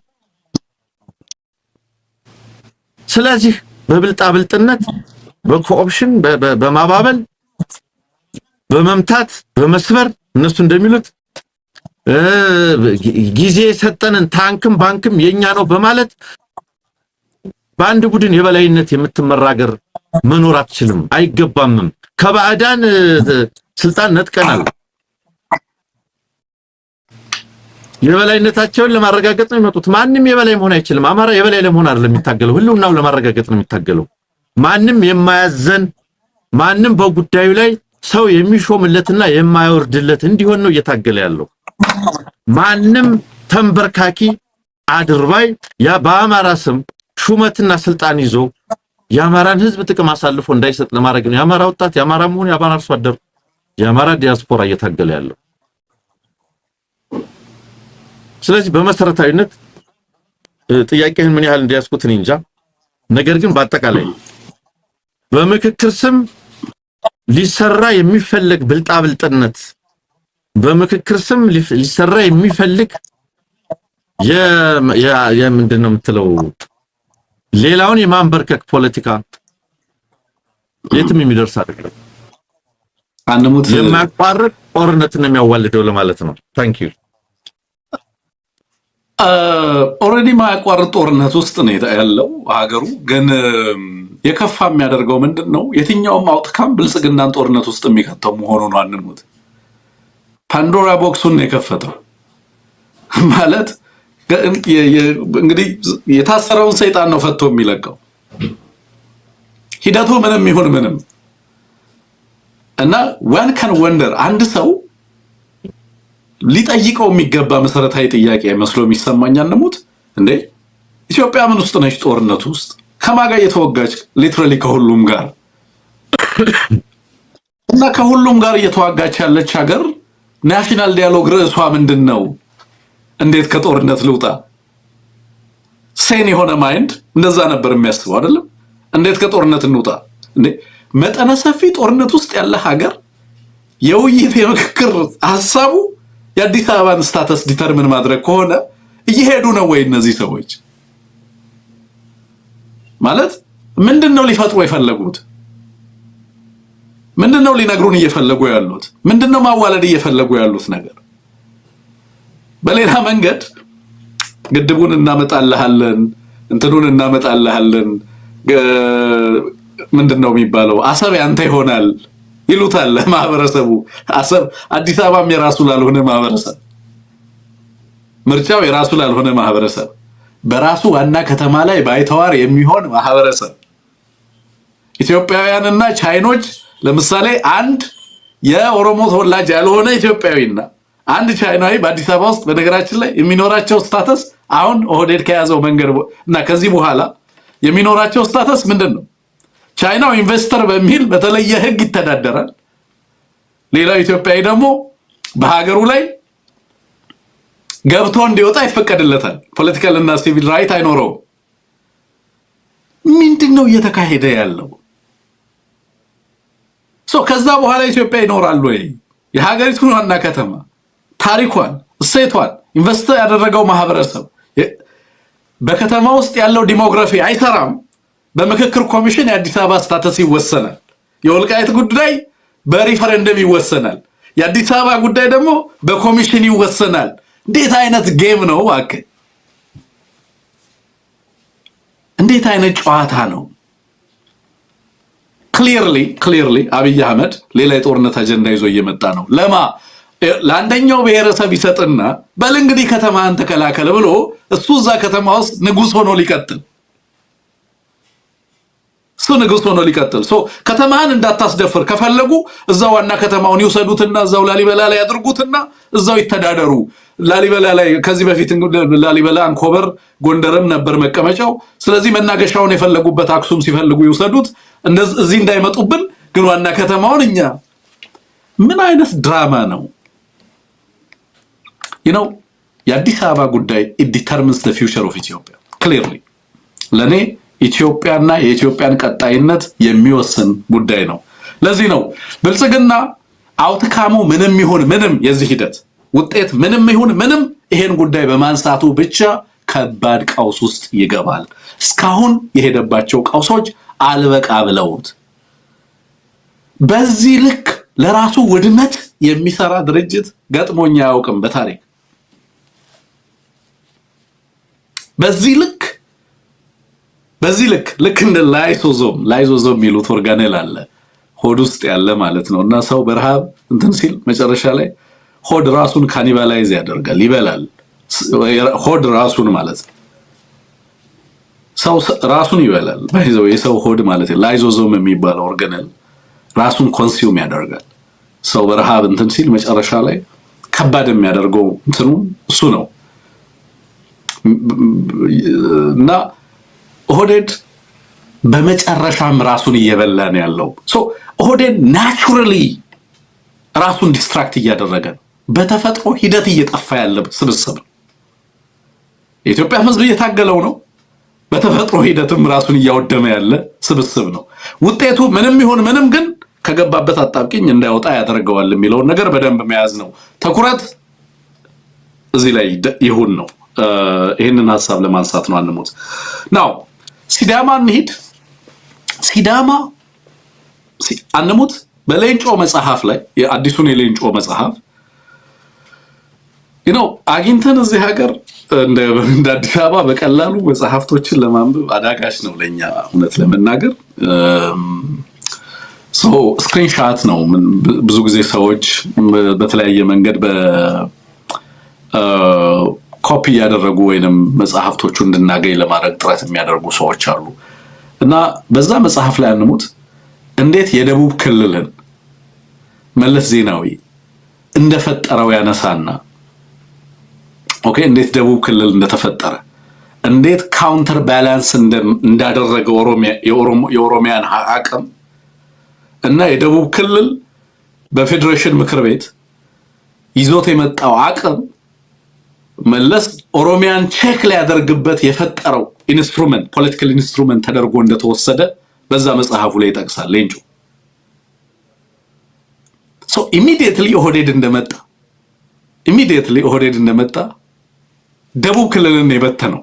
ስለዚህ በብልጣብልጥነት በኮኦፕሽን በማባበል በመምታት በመስበር እነሱ እንደሚሉት ጊዜ ሰጠንን ታንክም ባንክም የኛ ነው በማለት በአንድ ቡድን የበላይነት የምትመራ ሀገር መኖር አትችልም፣ አይገባምም። ከባዕዳን ስልጣን ነጥቀናል። የበላይነታቸውን ለማረጋገጥ ነው የሚመጡት። ማንም የበላይ መሆን አይችልም። አማራ የበላይ ለመሆን አይደለም የሚታገለው፣ ህልውናው ለማረጋገጥ ነው የሚታገለው። ማንም የማያዘን ማንም በጉዳዩ ላይ ሰው የሚሾምለትና የማይወርድለት እንዲሆን ነው እየታገለ ያለው። ማንም ተንበርካኪ አድርባይ ያ በአማራ ስም ሹመትና ስልጣን ይዞ የአማራን ህዝብ ጥቅም አሳልፎ እንዳይሰጥ ለማድረግ ነው የአማራ ወጣት፣ የአማራ መሆን፣ የአማራ አርሶ አደር፣ የአማራ ዲያስፖራ እየታገለ ያለው። ስለዚህ በመሰረታዊነት ጥያቄህን ምን ያህል እንዲያስኩት እኔ እንጃ። ነገር ግን በአጠቃላይ በምክክር ስም ሊሰራ የሚፈልግ ብልጣብልጥነት፣ በምክክር ስም ሊሰራ የሚፈልግ ምንድነው የምትለው ሌላውን የማንበርከክ ፖለቲካ የትም የሚደርስ አይደለም። አንሙት የማያቋርጥ ጦርነትን የሚያዋልደው ለማለት ነው። ታንክ ዩ። ኦሬዲ ማያቋርጥ ጦርነት ውስጥ ነው ያለው ሀገሩ። ግን የከፋ የሚያደርገው ምንድነው የትኛውም አውትካም ብልጽግናን ጦርነት ውስጥ የሚከተው መሆኑ ነው። አንሙት ፓንዶራ ቦክሱን ነው የከፈተው ማለት እንግዲህ የታሰረውን ሰይጣን ነው ፈቶ የሚለቀው። ሂደቱ ምንም ይሁን ምንም እና ዋን ካን ወንደር አንድ ሰው ሊጠይቀው የሚገባ መሰረታዊ ጥያቄ መስሎ የሚሰማኝ አንሙት እንዴ ኢትዮጵያ ምን ውስጥ ነች? ጦርነቱ ውስጥ ከማን ጋር እየተወጋች? ሊትራሊ ከሁሉም ጋር እና ከሁሉም ጋር እየተዋጋች ያለች ሀገር ናሽናል ዲያሎግ ርዕሷ ምንድነው? እንዴት ከጦርነት ልውጣ? ሴን የሆነ ማይንድ እንደዛ ነበር የሚያስበው አይደለም? እንዴት ከጦርነት እንውጣ? እንዴ መጠነ ሰፊ ጦርነት ውስጥ ያለ ሀገር የውይይት የምክክር ሐሳቡ የአዲስ አበባን ስታተስ ዲተርሚን ማድረግ ከሆነ እየሄዱ ነው ወይ እነዚህ ሰዎች? ማለት ምንድነው ሊፈጥሩ የፈለጉት? ምንድነው ሊነግሩን እየፈለጉ ያሉት? ምንድነው ማዋለድ እየፈለጉ ያሉት ነገር? በሌላ መንገድ ግድቡን እናመጣልሃለን፣ እንትኑን እናመጣልሃለን፣ ምንድነው የሚባለው አሰብ ያንተ ይሆናል ይሉታል ማህበረሰቡ። አሰብ አዲስ አበባም የራሱ ላልሆነ ማህበረሰብ፣ ምርጫው የራሱ ላልሆነ ማህበረሰብ፣ በራሱ ዋና ከተማ ላይ ባይተዋር የሚሆን ማህበረሰብ፣ ኢትዮጵያውያንና ቻይኖች ለምሳሌ አንድ የኦሮሞ ተወላጅ ያልሆነ ኢትዮጵያዊና አንድ ቻይናዊ በአዲስ አበባ ውስጥ በነገራችን ላይ የሚኖራቸው ስታተስ አሁን ኦህዴድ ከያዘው መንገድ እና ከዚህ በኋላ የሚኖራቸው ስታተስ ምንድነው? ቻይናው ኢንቨስተር በሚል በተለየ ህግ ይተዳደራል። ሌላው ኢትዮጵያዊ ደግሞ በሀገሩ ላይ ገብቶ እንዲወጣ ይፈቀድለታል። ፖለቲካል እና ሲቪል ራይት አይኖረውም። ምንድነው እየተካሄደ ያለው? ከዛ በኋላ ኢትዮጵያ ይኖራል ወይ? የሀገሪቱን ዋና ከተማ ታሪኳን፣ እሴቷን ኢንቨስት ያደረገው ማህበረሰብ በከተማ ውስጥ ያለው ዲሞግራፊ አይሰራም። በምክክር ኮሚሽን የአዲስ አበባ ስታተስ ይወሰናል። የወልቃይት ጉዳይ በሪፈረንደም ይወሰናል። የአዲስ አበባ ጉዳይ ደግሞ በኮሚሽን ይወሰናል። እንዴት አይነት ጌም ነው እባክህ? እንዴት አይነት ጨዋታ ነው? ክሊርሊ አብይ አህመድ ሌላ የጦርነት አጀንዳ ይዞ እየመጣ ነው። ለአንደኛው ብሔረሰብ ይሰጥና በል እንግዲህ ከተማን ተከላከለ ብሎ እሱ እዛ ከተማ ውስጥ ንጉስ ሆኖ ሊቀጥል ከተማን እንዳታስደፍር ከፈለጉ እዛው ዋና ከተማውን ይወሰዱትና እዛው ላሊበላ ላይ ያድርጉትና እዛው ይተዳደሩ። ላሊበላ ላይ ከዚህ በፊት ላሊበላ አንኮበር ጎንደርም ነበር መቀመጫው። ስለዚህ መናገሻውን የፈለጉበት አክሱም ሲፈልጉ ይወሰዱት። እዚህ እንዳይመጡብን ግን ዋና ከተማውን እኛ። ምን አይነት ድራማ ነው? የአዲስ አበባ ጉዳይ it determines the future of Ethiopia clearly ለኔ ኢትዮጵያና የኢትዮጵያን ቀጣይነት የሚወስን ጉዳይ ነው። ለዚህ ነው ብልጽግና አውትካሙ ምንም ይሁን ምንም የዚህ ሂደት ውጤት ምንም ይሁን ምንም ይሄን ጉዳይ በማንሳቱ ብቻ ከባድ ቀውስ ውስጥ ይገባል። እስካሁን የሄደባቸው ቀውሶች አልበቃ ብለውት በዚህ ልክ ለራሱ ውድመት የሚሰራ ድርጅት ገጥሞኛ ያውቅም በታሪክ። በዚህ ልክ እንደ ላይሶዞም የሚሉት ኦርጋኔል አለ ሆድ ውስጥ ያለ ማለት ነው። እና ሰው በረሃብ እንትን ሲል መጨረሻ ላይ ሆድ ራሱን ካኒባላይዝ ያደርጋል፣ ይበላል። ሆድ ራሱን ማለት ነው። ሰው ራሱን ይበላል። ባይዘው የሰው ሆድ ማለት ላይዞዞም የሚባለው ኦርጋኔል ራሱን ኮንሱም ያደርጋል። ሰው በረሃብ እንትን ሲል መጨረሻ ላይ ከባድ የሚያደርገው እንትኑ እሱ ነው። እና ኦህዴድ በመጨረሻም ራሱን እየበላ ነው ያለው። ኦህዴድ ናቹራሊ ራሱን ዲስትራክት እያደረገ ነው። በተፈጥሮ ሂደት እየጠፋ ያለ ስብስብ ነው። የኢትዮጵያ ሕዝብ እየታገለው ነው። በተፈጥሮ ሂደትም ራሱን እያወደመ ያለ ስብስብ ነው። ውጤቱ ምንም ይሁን ምንም ግን ከገባበት አጣብቂኝ እንዳይወጣ ያደርገዋል የሚለውን ነገር በደንብ መያዝ ነው። ትኩረት እዚህ ላይ ይሁን ነው። ይሄንን ሐሳብ ለማንሳት ነው አንሞት ነው። ሲዳማ እንሂድ። ሲዳማ አንሞት በሌንጮ መጽሐፍ ላይ የአዲሱን የሌንጮ መጽሐፍ አግኝተን እዚህ ሀገር እንደ አዲስ አበባ በቀላሉ መጽሐፍቶችን ለማንበብ አዳጋች ነው ለኛ እውነት ለመናገር። ስክሪንሻት ነው። ብዙ ጊዜ ሰዎች በተለያየ መንገድ ኮፒ ያደረጉ ወይንም መጽሐፍቶቹ እንድናገኝ ለማድረግ ጥረት የሚያደርጉ ሰዎች አሉ። እና በዛ መጽሐፍ ላይ አንሙት እንዴት የደቡብ ክልልን መለስ ዜናዊ እንደፈጠረው ያነሳና እንዴት ደቡብ ክልል እንደተፈጠረ እንዴት ካውንተር ባላንስ እንዳደረገው የኦሮሚያን አቅም እና የደቡብ ክልል በፌዴሬሽን ምክር ቤት ይዞት የመጣው አቅም መለስ ኦሮሚያን ቼክ ሊያደርግበት የፈጠረው ኢንስትሩመንት ፖለቲካል ኢንስትሩመንት ተደርጎ እንደተወሰደ በዛ መጽሐፉ ላይ ይጠቅሳል ሌንጮ። ኢሚዲየትሊ ኦህዴድ እንደመጣ ደቡብ ክልልን የበተነው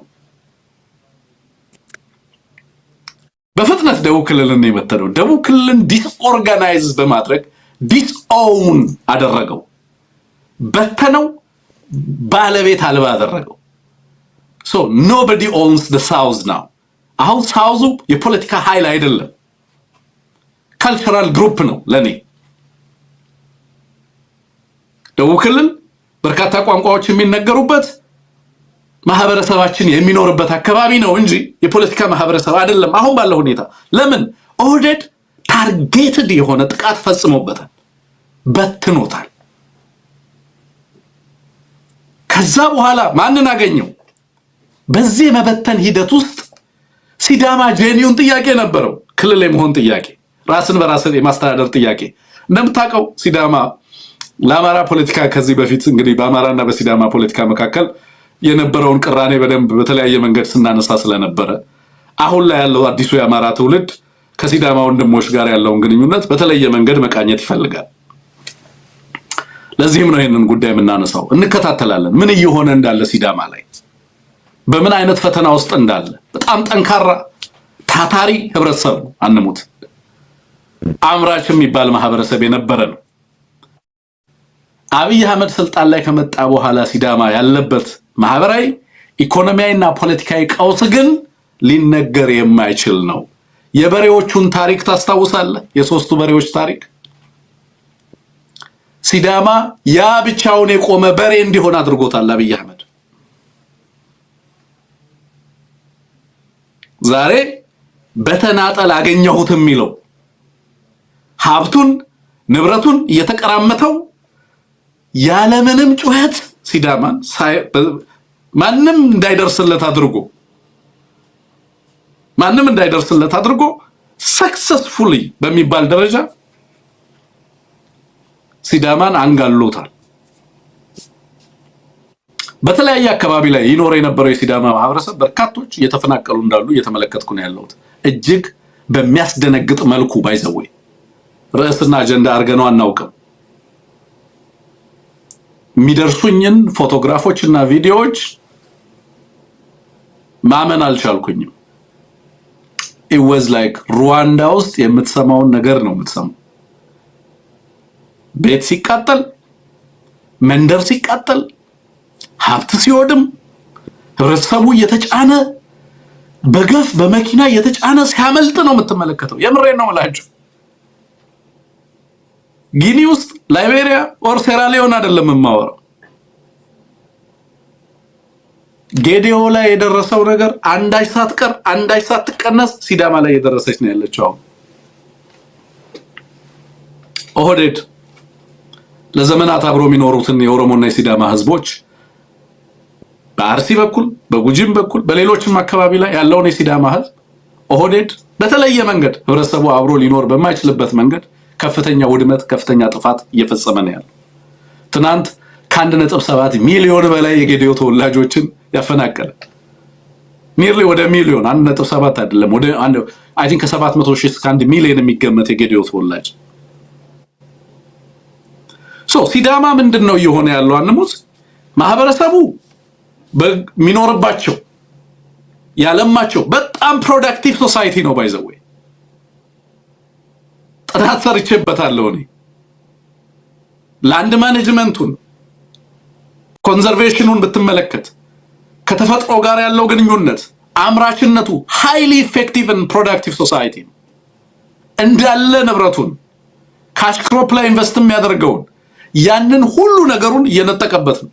በፍጥነት ደቡብ ክልልን ዲስኦርጋናይዝ በማድረግ ዲስኦውን አደረገው፣ በተነው፣ ባለቤት አልባ አደረገው። nobody owns the south now። አሁን ሳውዙ የፖለቲካ ኃይል አይደለም፣ ካልቸራል ግሩፕ ነው ለኔ። ደቡብ ክልል በርካታ ቋንቋዎች የሚነገሩበት ማህበረሰባችን የሚኖርበት አካባቢ ነው እንጂ የፖለቲካ ማህበረሰብ አይደለም አሁን ባለው ሁኔታ። ለምን? ኦህዴድ ታርጌትድ የሆነ ጥቃት ፈጽሞበታል፣ በትኖታል። ከዛ በኋላ ማንን አገኘው? በዚህ መበተን ሂደት ውስጥ ሲዳማ ጄኒውን ጥያቄ ነበረው ክልል የመሆን ጥያቄ፣ ራስን በራስ የማስተዳደር ጥያቄ። እንደምታውቀው ሲዳማ ለአማራ ፖለቲካ ከዚህ በፊት እንግዲህ በአማራና በሲዳማ ፖለቲካ መካከል የነበረውን ቅራኔ በደንብ በተለያየ መንገድ ስናነሳ ስለነበረ አሁን ላይ ያለው አዲሱ የአማራ ትውልድ ከሲዳማ ወንድሞች ጋር ያለውን ግንኙነት በተለየ መንገድ መቃኘት ይፈልጋል። ለዚህም ነው ይሄንን ጉዳይ የምናነሳው። እንከታተላለን ምን እየሆነ እንዳለ ሲዳማ ላይ በምን አይነት ፈተና ውስጥ እንዳለ። በጣም ጠንካራ ታታሪ ህብረተሰብ ነው አንሙት። አምራች የሚባል ማህበረሰብ የነበረ ነው። አብይ አህመድ ስልጣን ላይ ከመጣ በኋላ ሲዳማ ያለበት ማህበራዊ ኢኮኖሚያዊና ፖለቲካዊ ቀውስ ግን ሊነገር የማይችል ነው። የበሬዎቹን ታሪክ ታስታውሳለህ? የሶስቱ በሬዎች ታሪክ። ሲዳማ ያ ብቻውን የቆመ በሬ እንዲሆን አድርጎታል አብይ አህመድ። ዛሬ በተናጠል አገኘሁት የሚለው ሀብቱን ንብረቱን እየተቀራመተው ያለምንም ጩኸት ሲዳማን ማንም እንዳይደርስለት አድርጎ ሰክሰስፉሊ በሚባል ደረጃ ሲዳማን አንጋሎታል። በተለያየ አካባቢ ላይ ይኖር የነበረው የሲዳማ ማህበረሰብ በርካቶች እየተፈናቀሉ እንዳሉ እየተመለከትኩ ነው ያለሁት። እጅግ በሚያስደነግጥ መልኩ ባይዘወይ ርዕስና አጀንዳ አድርገነው አናውቅም። የሚደርሱኝን ፎቶግራፎች እና ቪዲዮዎች ማመን አልቻልኩኝም። it was like ሩዋንዳ ውስጥ የምትሰማውን ነገር ነው የምትሰማው። ቤት ሲቃጠል፣ መንደር ሲቃጠል፣ ሀብት ሲወድም፣ ህብረተሰቡ እየተጫነ በገፍ በመኪና እየተጫነ ሲያመልጥ ነው የምትመለከተው። የምሬን ነው የምላችሁ። ጊኒ ውስጥ ላይቤሪያ ኦር ሴራሊዮን አይደለም የማወራው። ጌዲዮ ላይ የደረሰው ነገር አንዳች ሳትቀር አንዳች ሳትቀነስ ሲዳማ ላይ የደረሰች ነው ያለችው። ኦህዴድ ለዘመናት አብሮ የሚኖሩትን የኦሮሞና የሲዳማ ህዝቦች በአርሲ በኩል በጉጂም በኩል በሌሎችም አካባቢ ላይ ያለውን የሲዳማ ህዝብ ኦህዴድ በተለየ መንገድ ህብረተሰቡ አብሮ ሊኖር በማይችልበት መንገድ ከፍተኛ ውድመት ከፍተኛ ጥፋት እየፈጸመ ነው ያለው። ትናንት ከ1.7 ሚሊዮን በላይ የጌዲዮ ተወላጆችን ያፈናቀለ ኒርሊ ወደ ሚሊዮን 1.7 አይደለም ወደ አይ ቲንክ ከ700,000 እስከ 1 ሚሊዮን የሚገመት የጌዲዮ ተወላጅ። ሲዳማ ምንድነው እየሆነ ያለው? አንሙት ማህበረሰቡ በሚኖርባቸው ያለማቸው በጣም ፕሮዳክቲቭ ሶሳይቲ ነው ባይዘዌ። ጥናት ሰርቼበታለሁ እኔ። ላንድ ማኔጅመንቱን ኮንዘርቬሽኑን ብትመለከት ከተፈጥሮ ጋር ያለው ግንኙነት አምራችነቱ ሃይሊ ኢፌክቲቭ and ፕሮዳክቲቭ ሶሳይቲ ነው። እንዳለ ንብረቱን ካሽ ክሮፕ ላይ ኢንቨስት የሚያደርገውን ያንን ሁሉ ነገሩን እየነጠቀበት ነው።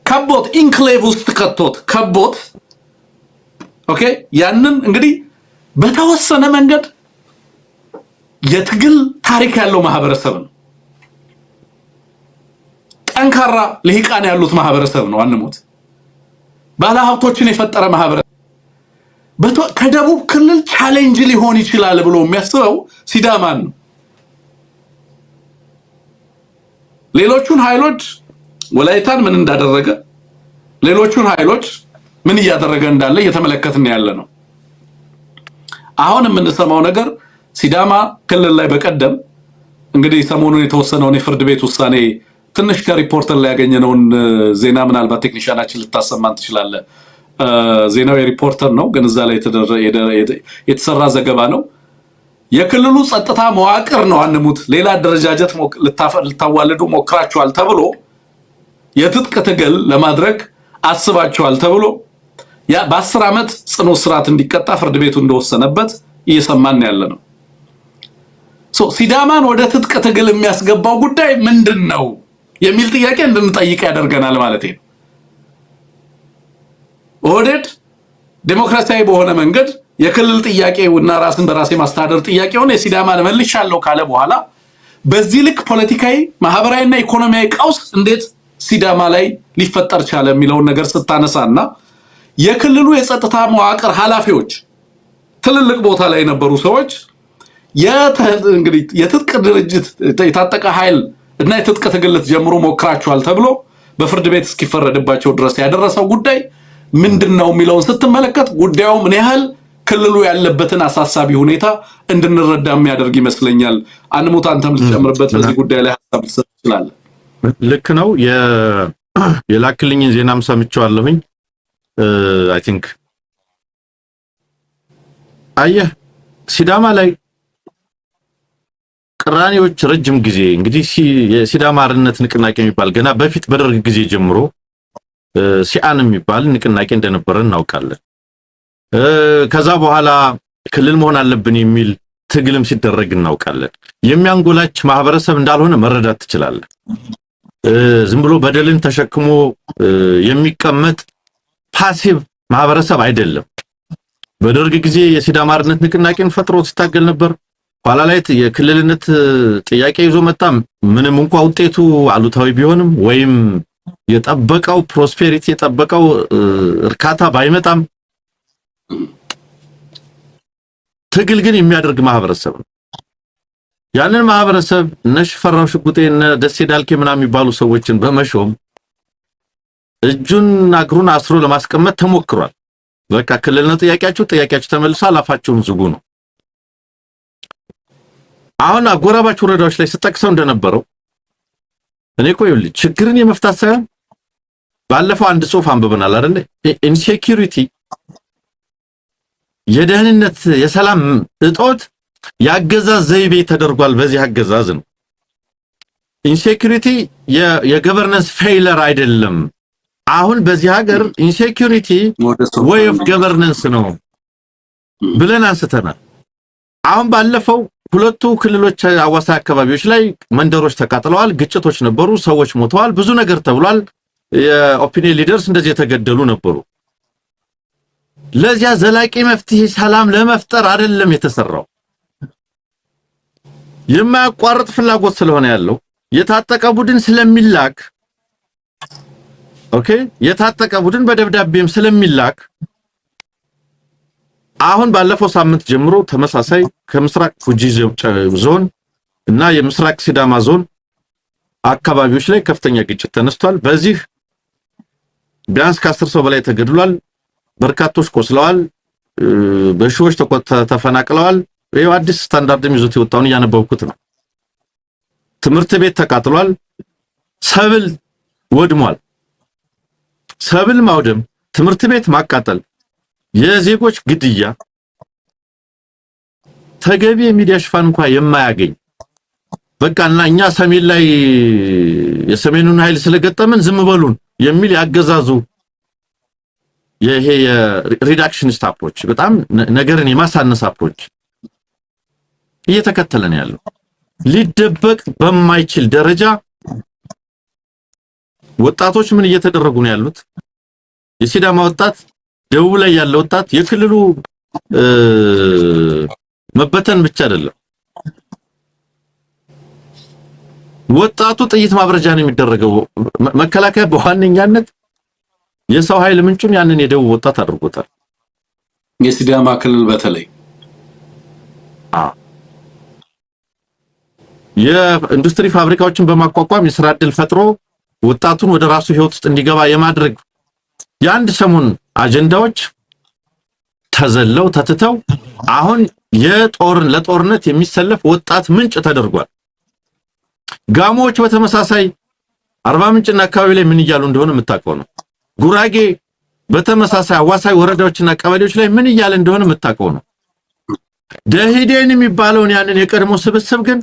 ከቦት ኢንክሌቭ ውስጥ ከቦት ኦኬ። ያንን እንግዲህ በተወሰነ መንገድ የትግል ታሪክ ያለው ማህበረሰብ ነው። ጠንካራ ልሂቃን ያሉት ማህበረሰብ ነው። አንሞት ባለሀብቶችን የፈጠረ ማህበረሰብ ከደቡብ ክልል ቻሌንጅ ሊሆን ይችላል ብሎ የሚያስበው ሲዳማን ነው። ሌሎቹን ኃይሎች ወላይታን ምን እንዳደረገ ሌሎቹን ኃይሎች ምን እያደረገ እንዳለ እየተመለከትን ያለ ነው። አሁን የምንሰማው ነገር ሲዳማ ክልል ላይ በቀደም እንግዲህ ሰሞኑን የተወሰነውን የፍርድ ቤት ውሳኔ ትንሽ ከሪፖርተር ላይ ያገኘነውን ዜና ምናልባት ቴክኒሻናችን ልታሰማን ትችላለህ። ዜናው የሪፖርተር ነው ግን እዛ ላይ የተሰራ ዘገባ ነው። የክልሉ ጸጥታ መዋቅር ነው አንሙት ሌላ አደረጃጀት ልታዋልዱ ሞክራችኋል ተብሎ የትጥቅ ትግል ለማድረግ አስባችኋል ተብሎ ያ በ10 ዓመት ጽኑ እስራት እንዲቀጣ ፍርድ ቤቱ እንደወሰነበት እየሰማን ያለ ነው። ሲዳማን ወደ ትጥቅ ትግል የሚያስገባው ጉዳይ ምንድነው የሚል ጥያቄ እንድንጠይቅ ያደርገናል ማለት ነው። ኦህዴድ ዲሞክራሲያዊ በሆነ መንገድ የክልል ጥያቄውና ራስን በራስ ማስተዳደር ጥያቄውን የሲዳማን መልሻለሁ ካለ በኋላ በዚህ ልክ ፖለቲካዊ ማህበራዊና ኢኮኖሚያዊ ቀውስ እንዴት ሲዳማ ላይ ሊፈጠር ቻለ የሚለውን ነገር ስታነሳና የክልሉ የጸጥታ መዋቅር ኃላፊዎች ትልልቅ ቦታ ላይ የነበሩ ሰዎች እንግዲህ የትጥቅ ድርጅት የታጠቀ ኃይል እና የትጥቅ ትግልት ጀምሮ ሞክራቸዋል ተብሎ በፍርድ ቤት እስኪፈረድባቸው ድረስ ያደረሰው ጉዳይ ምንድነው የሚለውን ስትመለከት ጉዳዩ ምን ያህል ክልሉ ያለበትን አሳሳቢ ሁኔታ እንድንረዳ የሚያደርግ ይመስለኛል። አንሙት አንተም ልትጨምርበት በዚህ ጉዳይ ላይ ሐሳብ ልትሰጥ ትችላለህ። ልክ ነው። የላክልኝን ዜናም ሰምቼዋለሁኝ። አይ ቲንክ አየህ ሲዳማ ላይ ቅራኔዎች ረጅም ጊዜ እንግዲህ የሲዳማ አርነት ንቅናቄ የሚባል ገና በፊት በደርግ ጊዜ ጀምሮ ሲአን የሚባል ንቅናቄ እንደነበረ እናውቃለን። ከዛ በኋላ ክልል መሆን አለብን የሚል ትግልም ሲደረግ እናውቃለን። የሚያንጎላች ማህበረሰብ እንዳልሆነ መረዳት ትችላለህ። ዝም ብሎ በደልን ተሸክሞ የሚቀመጥ ፓሲቭ ማህበረሰብ አይደለም። በደርግ ጊዜ የሲዳማ አርነት ንቅናቄን ፈጥሮ ሲታገል ነበር። ኋላ ላይ የክልልነት ጥያቄ ይዞ መጣ። ምንም እንኳን ውጤቱ አሉታዊ ቢሆንም ወይም የጠበቀው ፕሮስፔሪቲ የጠበቀው እርካታ ባይመጣም ትግል ግን የሚያደርግ ማህበረሰብ ነው። ያንን ማህበረሰብ እነ ሽፈራው ሽጉጤ እነ ደሴ ዳልኬ ምናምን የሚባሉ ሰዎችን በመሾም እጁን እግሩን አስሮ ለማስቀመጥ ተሞክሯል። በቃ ክልልነት ጥያቄያችሁ ተመልሷል፣ አፋችሁን ዝጉ ነው። አሁን አጎራባች ወረዳዎች ላይ ስጠቅሰው እንደነበረው እኔ እኮ ይኸውልህ ችግርን የመፍታት ሳይሆን ባለፈው አንድ ጽሑፍ አንብበናል አይደል? ኢንሴኩሪቲ የደህንነት የሰላም እጦት ያገዛዝ ዘይቤ ተደርጓል። በዚህ አገዛዝ ነው። ኢንሴኩሪቲ የገቨርነንስ ፌይለር አይደለም። አሁን በዚህ ሀገር ኢንሴኩሪቲ ዌይ ኦፍ ገቨርነንስ ነው ብለን አንስተናል። አሁን ባለፈው ሁለቱ ክልሎች አዋሳኝ አካባቢዎች ላይ መንደሮች ተቃጥለዋል፣ ግጭቶች ነበሩ፣ ሰዎች ሞተዋል፣ ብዙ ነገር ተብሏል። የኦፒኒየን ሊደርስ እንደዚህ የተገደሉ ነበሩ። ለዚያ ዘላቂ መፍትሄ ሰላም ለመፍጠር አይደለም የተሰራው። የማያቋርጥ ፍላጎት ስለሆነ ያለው የታጠቀ ቡድን ስለሚላክ የታጠቀ ቡድን በደብዳቤም ስለሚላክ አሁን ባለፈው ሳምንት ጀምሮ ተመሳሳይ ከምስራቅ ጉጂ ዞን እና የምስራቅ ሲዳማ ዞን አካባቢዎች ላይ ከፍተኛ ግጭት ተነስቷል። በዚህ ቢያንስ ከ10 ሰው በላይ ተገድሏል፣ በርካቶች ቆስለዋል፣ በሺዎች ተፈናቅለዋል። ይሄው አዲስ ስታንዳርድም ይዞት የወጣውን ያነበብኩት ነው። ትምህርት ቤት ተቃጥሏል፣ ሰብል ወድሟል። ሰብል ማውደም፣ ትምህርት ቤት ማቃጠል፣ የዜጎች ግድያ ተገቢ የሚዲያ ሽፋን እንኳን የማያገኝ በቃና እኛ ሰሜን ላይ የሰሜኑን ኃይል ስለገጠመን ዝም በሉን የሚል ያገዛዙ ይሄ የሪዳክሽኒስት አፕሮች በጣም ነገርን የማሳነስ አፕሮች እየተከተለ ነው ያለው። ሊደበቅ በማይችል ደረጃ ወጣቶች ምን እየተደረጉ ነው ያሉት? የሲዳማ ወጣት፣ ደቡብ ላይ ያለው ወጣት የክልሉ መበተን ብቻ አይደለም፣ ወጣቱ ጥይት ማብረጃ ነው የሚደረገው። መከላከያ በዋነኛነት የሰው ኃይል ምንጩን ያንን የደቡብ ወጣት አድርጎታል። የሲዳማ ክልል በተለይ የኢንዱስትሪ ፋብሪካዎችን በማቋቋም የሥራ ዕድል ፈጥሮ ወጣቱን ወደ ራሱ ህይወት ውስጥ እንዲገባ የማድረግ የአንድ ሰሞን አጀንዳዎች ተዘለው ተትተው አሁን ለጦርነት የሚሰለፍ ወጣት ምንጭ ተደርጓል። ጋሞዎች በተመሳሳይ አርባ ምንጭና አካባቢ ላይ ምን እያሉ እንደሆነ የምታውቀው ነው። ጉራጌ በተመሳሳይ አዋሳኝ ወረዳዎችና ቀበሌዎች ላይ ምን እያለ እንደሆነ የምታውቀው ነው። ደኢህዴን የሚባለውን ያንን የቀድሞ ስብስብ ግን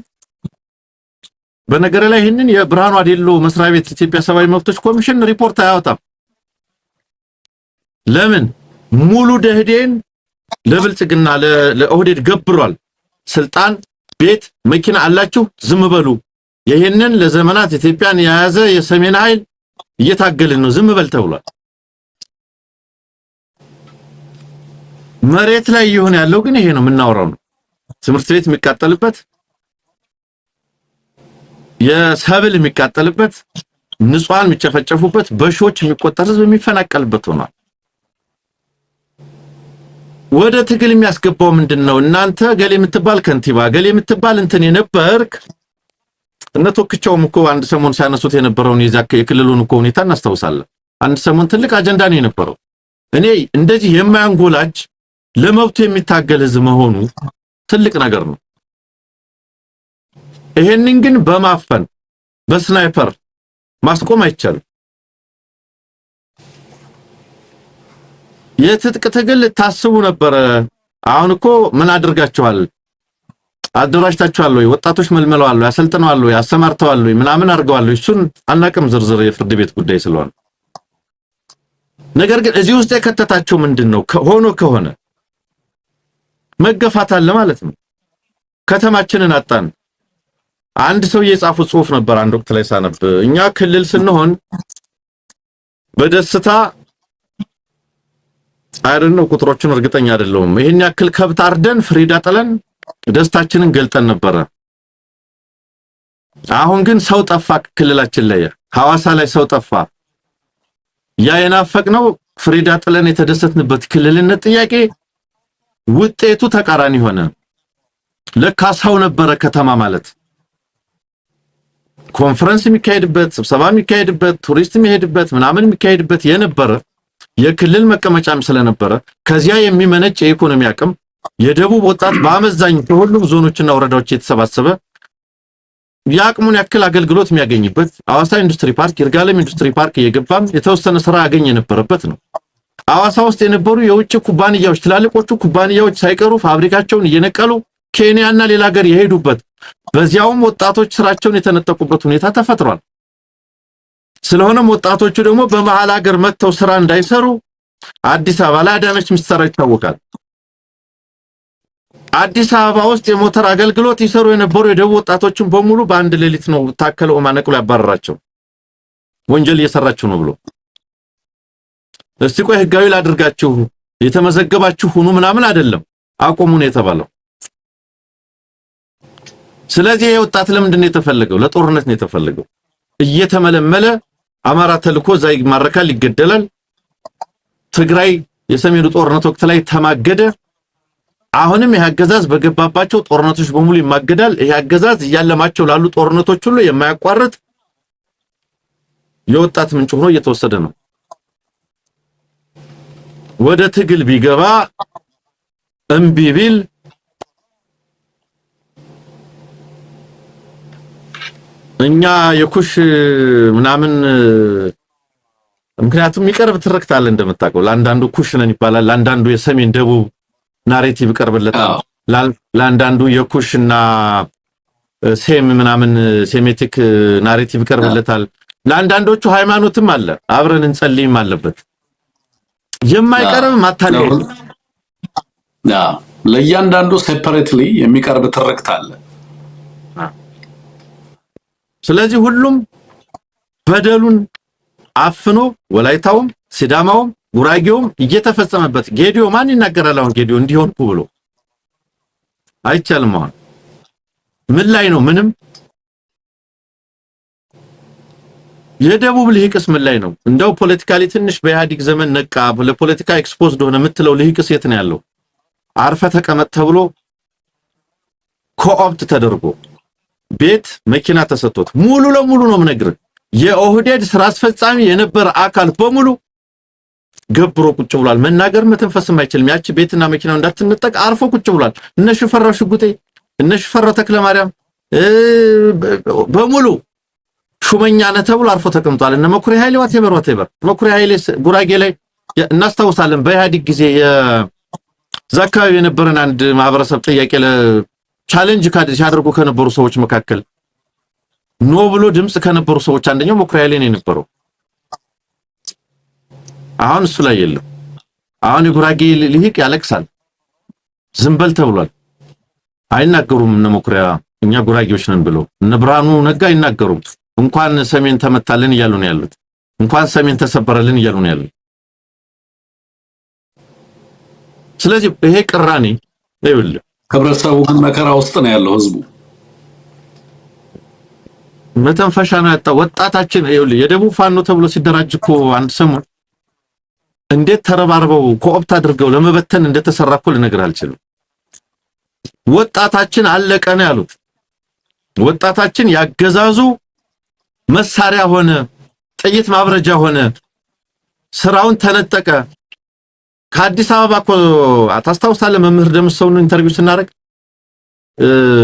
በነገር ላይ ይሄንን የብርሃኑ አዴሎ መስሪያ ቤት ኢትዮጵያ ሰብአዊ መብቶች ኮሚሽን ሪፖርት አያወጣም። ለምን? ሙሉ ደኢህዴን ለብልጽግና ለኦህዴድ ገብሯል። ስልጣን፣ ቤት፣ መኪና አላችሁ ዝም በሉ። ይሄንን ለዘመናት ኢትዮጵያን የያዘ የሰሜን ኃይል እየታገልን ነው ዝም በል ተብሏል። መሬት ላይ ይሆን ያለው ግን ይሄ ነው የምናወራው ነው። ትምህርት ቤት የሚቃጠልበት፣ የሰብል የሚቃጠልበት፣ ንጹሃን የሚጨፈጨፉበት፣ በሺዎች የሚቆጠር ህዝብ የሚፈናቀልበት ሆኗል። ወደ ትግል የሚያስገባው ምንድነው? እናንተ ገሌ የምትባል ከንቲባ ገሌ የምትባል እንትን የነበርክ እነ ቶክቻውም እኮ አንድ ሰሞን ሲያነሱት የነበረውን የክልሉን እኮ ሁኔታ እናስታውሳለን። አንድ ሰሞን ትልቅ አጀንዳ ነው የነበረው። እኔ እንደዚህ የማያንጎላጅ ለመብቱ የሚታገል ህዝብ መሆኑ ትልቅ ነገር ነው። ይሄንን ግን በማፈን በስናይፐር ማስቆም አይቻልም። የትጥቅ ትግል ታስቡ ነበር። አሁን እኮ ምን አድርጋችኋል? አደራጅታችኋል ወይ? ወጣቶች መልመለዋል ወይ? አሰልጥነዋል ወይ? አሰማርተዋል ወይ? ምናምን አድርገዋል ወይ? እሱን አናቅም፣ ዝርዝር የፍርድ ቤት ጉዳይ ስለሆነ። ነገር ግን እዚህ ውስጥ የከተታቸው ምንድነው? ከሆነ መገፋት አለ ማለት ነው። ከተማችንን አጣን። አንድ ሰው የጻፈው ጽሁፍ ነበር አንድ ወቅት ላይ ሳነብ፣ እኛ ክልል ስንሆን በደስታ አይደለም፣ ቁጥሮቹን እርግጠኛ አይደለሁም፣ ይሄን ያክል ከብት አርደን ፍሪዳ ጥለን ደስታችንን ገልጠን ነበረ። አሁን ግን ሰው ጠፋ። ክልላችን ላይ ሐዋሳ ላይ ሰው ጠፋ። ያ የናፈቅነው ፍሪዳ ጥለን የተደሰትንበት ክልልነት ጥያቄ ውጤቱ ተቃራኒ ሆነ። ለካ ሰው ነበረ ከተማ ማለት። ኮንፈረንስ የሚካሄድበት፣ ስብሰባ የሚካሄድበት፣ ቱሪስት የሚሄድበት ምናምን የሚካሄድበት የነበረ የክልል መቀመጫም ስለነበረ ከዚያ የሚመነጭ የኢኮኖሚ አቅም የደቡብ ወጣት በአመዛኝ ከሁሉም ዞኖችና ወረዳዎች የተሰባሰበ ያቅሙን ያክል አገልግሎት የሚያገኝበት ሐዋሳ ኢንዱስትሪ ፓርክ፣ ይርጋለም ኢንዱስትሪ ፓርክ እየገባም የተወሰነ ስራ ያገኝ የነበረበት ነው። ሐዋሳ ውስጥ የነበሩ የውጭ ኩባንያዎች ትላልቆቹ ኩባንያዎች ሳይቀሩ ፋብሪካቸውን እየነቀሉ ኬንያና ሌላ ሀገር የሄዱበት በዚያውም ወጣቶች ስራቸውን የተነጠቁበት ሁኔታ ተፈጥሯል። ስለሆነም ወጣቶቹ ደግሞ በመሃል ሀገር መጥተው ስራ እንዳይሰሩ አዲስ አበባ ላይ አዳነች ምስተራ ይታወቃል። አዲስ አበባ ውስጥ የሞተር አገልግሎት ይሰሩ የነበሩ የደቡብ ወጣቶችን በሙሉ በአንድ ሌሊት ነው ታከለ ኡማ ነቅሎ ያባረራቸው። ወንጀል እየሰራችሁ ነው ብሎ እስቲ ቆይ ህጋዊ ላድርጋችሁ የተመዘገባችሁ ሁኑ ምናምን አይደለም፣ አቆሙ ነው የተባለው። ስለዚህ የወጣት ለምንድን ነው የተፈለገው? ለጦርነት ነው የተፈለገው። እየተመለመለ አማራ ተልኮ ዛይ ማረካል ይገደላል። ትግራይ የሰሜኑ ጦርነት ወቅት ላይ ተማገደ። አሁንም ያገዛዝ በገባባቸው ጦርነቶች በሙሉ ይማገዳል። ያገዛዝ እያለማቸው ላሉ ጦርነቶች ሁሉ የማያቋርጥ የወጣት ምንጭ ሆኖ እየተወሰደ ነው። ወደ ትግል ቢገባ እምቢ ቢል እኛ የኩሽ ምናምን ምክንያቱም ይቀርብ ትርክታል እንደምታውቀው ለአንዳንዱ ኩሽ ነን ይባላል፣ ለአንዳንዱ የሰሜን ደቡብ ናሬቲቭ ይቀርብለታል፣ ለአንዳንዱ የኩሽና ሴም ምናምን ሴሜቲክ ናሬቲቭ ይቀርብለታል፣ ለአንዳንዶቹ ሃይማኖትም አለ አብረን እንጸልይም አለበት። የማይቀርብ ማታለል ለእያንዳንዱ ሴፓሬትሊ የሚቀርብ ትርክት አለ። ስለዚህ ሁሉም በደሉን አፍኖ ወላይታውም ሲዳማውም ጉራጌውም እየተፈጸመበት ጌዲዮ ማን ይናገራል? አሁን ጌዲዮ እንዲሆንኩ ብሎ አይቻልም። አሁን ምን ላይ ነው? ምንም። የደቡብ ልሂቅስ ምን ላይ ነው? እንደው ፖለቲካሊ ትንሽ በኢህአዲግ ዘመን ነቃ ለፖለቲካ ኤክስፖዝድ ሆነ የምትለው ልሂቅስ የት ነው ያለው? አርፈ ተቀመጥ ተብሎ ኮኦፕት ተደርጎ ቤት መኪና ተሰጥቶት ሙሉ ለሙሉ ነው የምነግርህ የኦህዴድ ስራ አስፈጻሚ የነበረ አካል በሙሉ ገብሮ ቁጭ ብሏል። መናገር መተንፈስም አይችልም። ያቺ ቤትና መኪናው እንዳትነጠቅ አርፎ ቁጭ ብሏል። እነ ሽፈራው ሽጉጤ እነ ሽፈራው ተክለ ማርያም በሙሉ ሹመኛ ነህ ተብሎ አርፎ ተቀምጧል። እነ መኩሪያ ኃይሌ ዋቴበር መኩሪያ ኃይሌ ጉራጌ ላይ እናስታውሳለን። በኢህአዲግ ጊዜ የዛካባቢ የነበረን አንድ ማህበረሰብ ጥያቄ ቻሌንጅ ሲያደርጉ ከነበሩ ሰዎች መካከል ኖ ብሎ ድምጽ ከነበሩ ሰዎች አንደኛው መኩሪያ ኃይሌ ነው የነበረው። አሁን እሱ ላይ የለም። አሁን የጉራጌ ልሂቅ ያለቅሳል። ዝም በል ተብሏል። አይናገሩም እነ መኩሪያ እኛ ጉራጌዎች ነን ብለው እነ ብርሃኑ ነጋ አይናገሩም። እንኳን ሰሜን ተመታልን እያሉ ነው ያሉት። እንኳን ሰሜን ተሰበረልን እያሉ ነው ያሉት። ስለዚህ ይሄ ቅራኔ ይኸውልህ ህብረተሰቡ ግን መከራ ውስጥ ነው ያለው። ህዝቡ መተንፈሻ ነው ያጣው። ወጣታችን ይኸውልህ የደቡብ ፋኖ ተብሎ ሲደራጅ እኮ አንድ ሰሞን እንዴት ተረባርበው ኮኦፕት አድርገው ለመበተን እንደተሰራ እኮ ልነግርህ አልችልም። ወጣታችን አለቀ ነው ያሉት። ወጣታችን ያገዛዙ መሳሪያ ሆነ፣ ጥይት ማብረጃ ሆነ፣ ስራውን ተነጠቀ። ከአዲስ አበባ እኮ ታስታውሳለህ መምህር ደምሰውን ኢንተርቪው ስናደርግ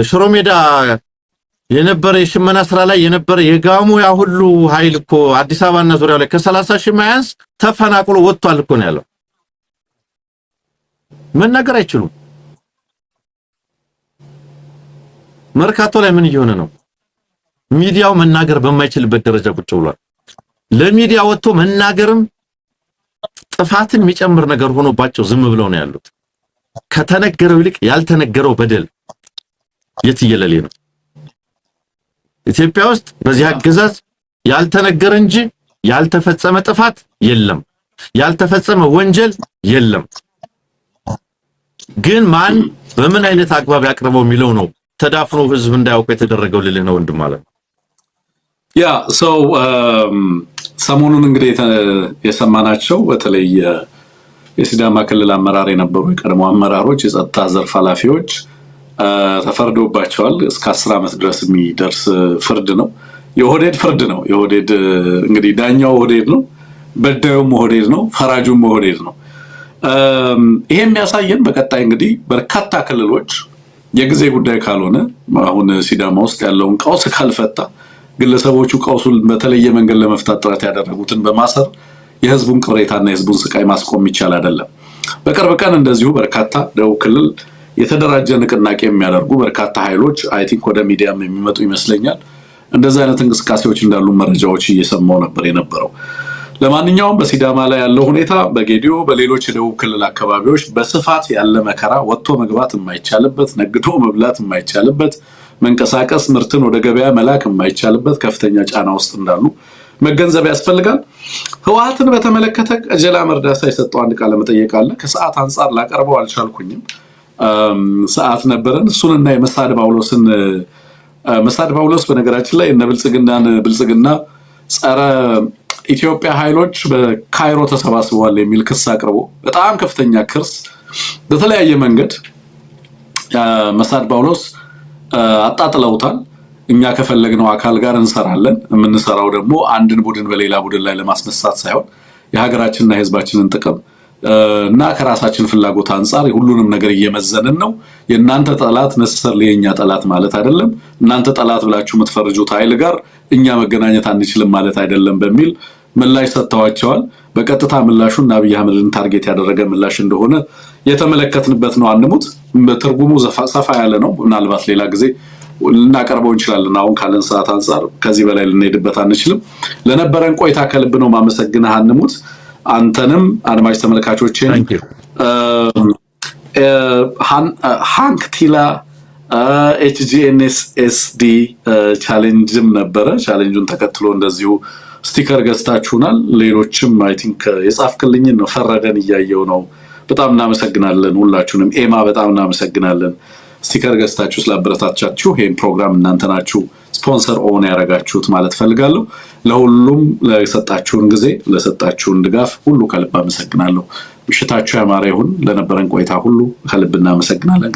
ሽሮ ሜዳ የነበረ የሽመና ስራ ላይ የነበረ የጋሙ ያ ሁሉ ኃይል እኮ አዲስ አበባና ዙሪያው ላይ ከ30 ሺህ ማያንስ ተፈናቅሎ ወጥቷል እኮ ነው ያለው። መናገር አይችሉም። መርካቶ ላይ ምን እየሆነ ነው? ሚዲያው መናገር በማይችልበት ደረጃ ቁጭ ብሏል። ለሚዲያ ወጥቶ መናገርም ጥፋትን የሚጨምር ነገር ሆኖባቸው ዝም ብለው ነው ያሉት። ከተነገረው ይልቅ ያልተነገረው በደል የትየለሌ ነው። ኢትዮጵያ ውስጥ በዚህ አገዛዝ ያልተነገረ እንጂ ያልተፈጸመ ጥፋት የለም፣ ያልተፈጸመ ወንጀል የለም። ግን ማን በምን አይነት አግባብ ያቀርበው የሚለው ነው ተዳፍኖ ህዝብ እንዳያውቅ የተደረገው ልልህ ነው ወንድም ማለት ነው። ያ ሰሞኑን እንግዲህ የሰማናቸው በተለይ የሲዳማ ክልል አመራር የነበሩ የቀድሞ አመራሮች የጸጥታ ዘርፍ ኃላፊዎች ተፈርዶባቸዋል። እስከ 10 ዓመት ድረስ የሚደርስ ፍርድ ነው። የኦህዴድ ፍርድ ነው። የኦህዴድ እንግዲህ ዳኛው ኦህዴድ ነው፣ በዳዩም ኦህዴድ ነው፣ ፈራጁም ኦህዴድ ነው። ይሄ የሚያሳየን በቀጣይ እንግዲህ በርካታ ክልሎች የጊዜ ጉዳይ ካልሆነ አሁን ሲዳማ ውስጥ ያለውን ቀውስ ካልፈታ ግለሰቦቹ ቀውሱን በተለየ መንገድ ለመፍታት ጥረት ያደረጉትን በማሰር የህዝቡን ቅሬታና የህዝቡን ስቃይ ማስቆም ይቻል አይደለም። በቅርብ ቀን እንደዚሁ በርካታ ደቡብ ክልል የተደራጀ ንቅናቄ የሚያደርጉ በርካታ ኃይሎች አይ ቲንክ ወደ ሚዲያም የሚመጡ ይመስለኛል። እንደዚህ አይነት እንቅስቃሴዎች እንዳሉ መረጃዎች እየሰማው ነበር የነበረው። ለማንኛውም በሲዳማ ላይ ያለው ሁኔታ በጌዲዮ በሌሎች የደቡብ ክልል አካባቢዎች በስፋት ያለ መከራ፣ ወጥቶ መግባት የማይቻልበት፣ ነግዶ መብላት የማይቻልበት፣ መንቀሳቀስ ምርትን ወደ ገበያ መላክ የማይቻልበት ከፍተኛ ጫና ውስጥ እንዳሉ መገንዘብ ያስፈልጋል። ህወሓትን በተመለከተ ቀጀላ መርዳሳ የሰጠው አንድ ቃለ መጠይቅ አለ። ከሰዓት አንፃር ላቀርበው አልቻልኩኝም። ሰዓት ነበረን። እሱንና የመሳድ ጳውሎስ በነገራችን ላይ እነ ብልጽግና ጸረ ኢትዮጵያ ኃይሎች በካይሮ ተሰባስበዋል የሚል ክስ አቅርቦ በጣም ከፍተኛ ክስ በተለያየ መንገድ መሳድ ጳውሎስ አጣጥለውታል። እኛ ከፈለግነው አካል ጋር እንሰራለን። የምንሰራው ደግሞ አንድን ቡድን በሌላ ቡድን ላይ ለማስነሳት ሳይሆን የሀገራችንና የህዝባችንን ጥቅም እና ከራሳችን ፍላጎት አንፃር ሁሉንም ነገር እየመዘንን ነው። የእናንተ ጠላት ነሰሰርሊ የኛ ጠላት ማለት አይደለም። እናንተ ጠላት ብላችሁ የምትፈርጁት ኃይል ጋር እኛ መገናኘት አንችልም ማለት አይደለም በሚል ምላሽ ሰጥተዋቸዋል። በቀጥታ ምላሹን አብይ አህመድን ታርጌት ያደረገ ምላሽ እንደሆነ የተመለከትንበት ነው። አንሙት በትርጉሙ ሰፋ ያለ ነው። ምናልባት ሌላ ጊዜ ልናቀርበው እንችላለን። አሁን ካለን ሰዓት አንፃር ከዚህ በላይ ልንሄድበት አንችልም። ለነበረን ቆይታ ከልብ ነው ማመሰግንህ አንሙት። አንተንም አድማጭ ተመልካቾችን ሃንክ ቲላ HGNSSD ቻሌንጅም ነበረ። ቻሌንጁን ተከትሎ እንደዚሁ ስቲከር ገዝታችሁናል። ሌሎችም አይ ቲንክ የጻፍክልኝን ነው ፈረደን እያየው ነው። በጣም እናመሰግናለን ሁላችሁንም። ኤማ በጣም እናመሰግናለን። ስቲከር ገዝታችሁ ስላበረታቻችሁ ይሄን ፕሮግራም እናንተ ናችሁ ስፖንሰር ኦን ያደረጋችሁት ማለት ፈልጋለሁ። ለሁሉም ለሰጣችሁን ጊዜ ለሰጣችሁን ድጋፍ ሁሉ ከልብ አመሰግናለሁ። ምሽታችሁ ያማረ ይሁን። ለነበረን ቆይታ ሁሉ ከልብ እናመሰግናለን።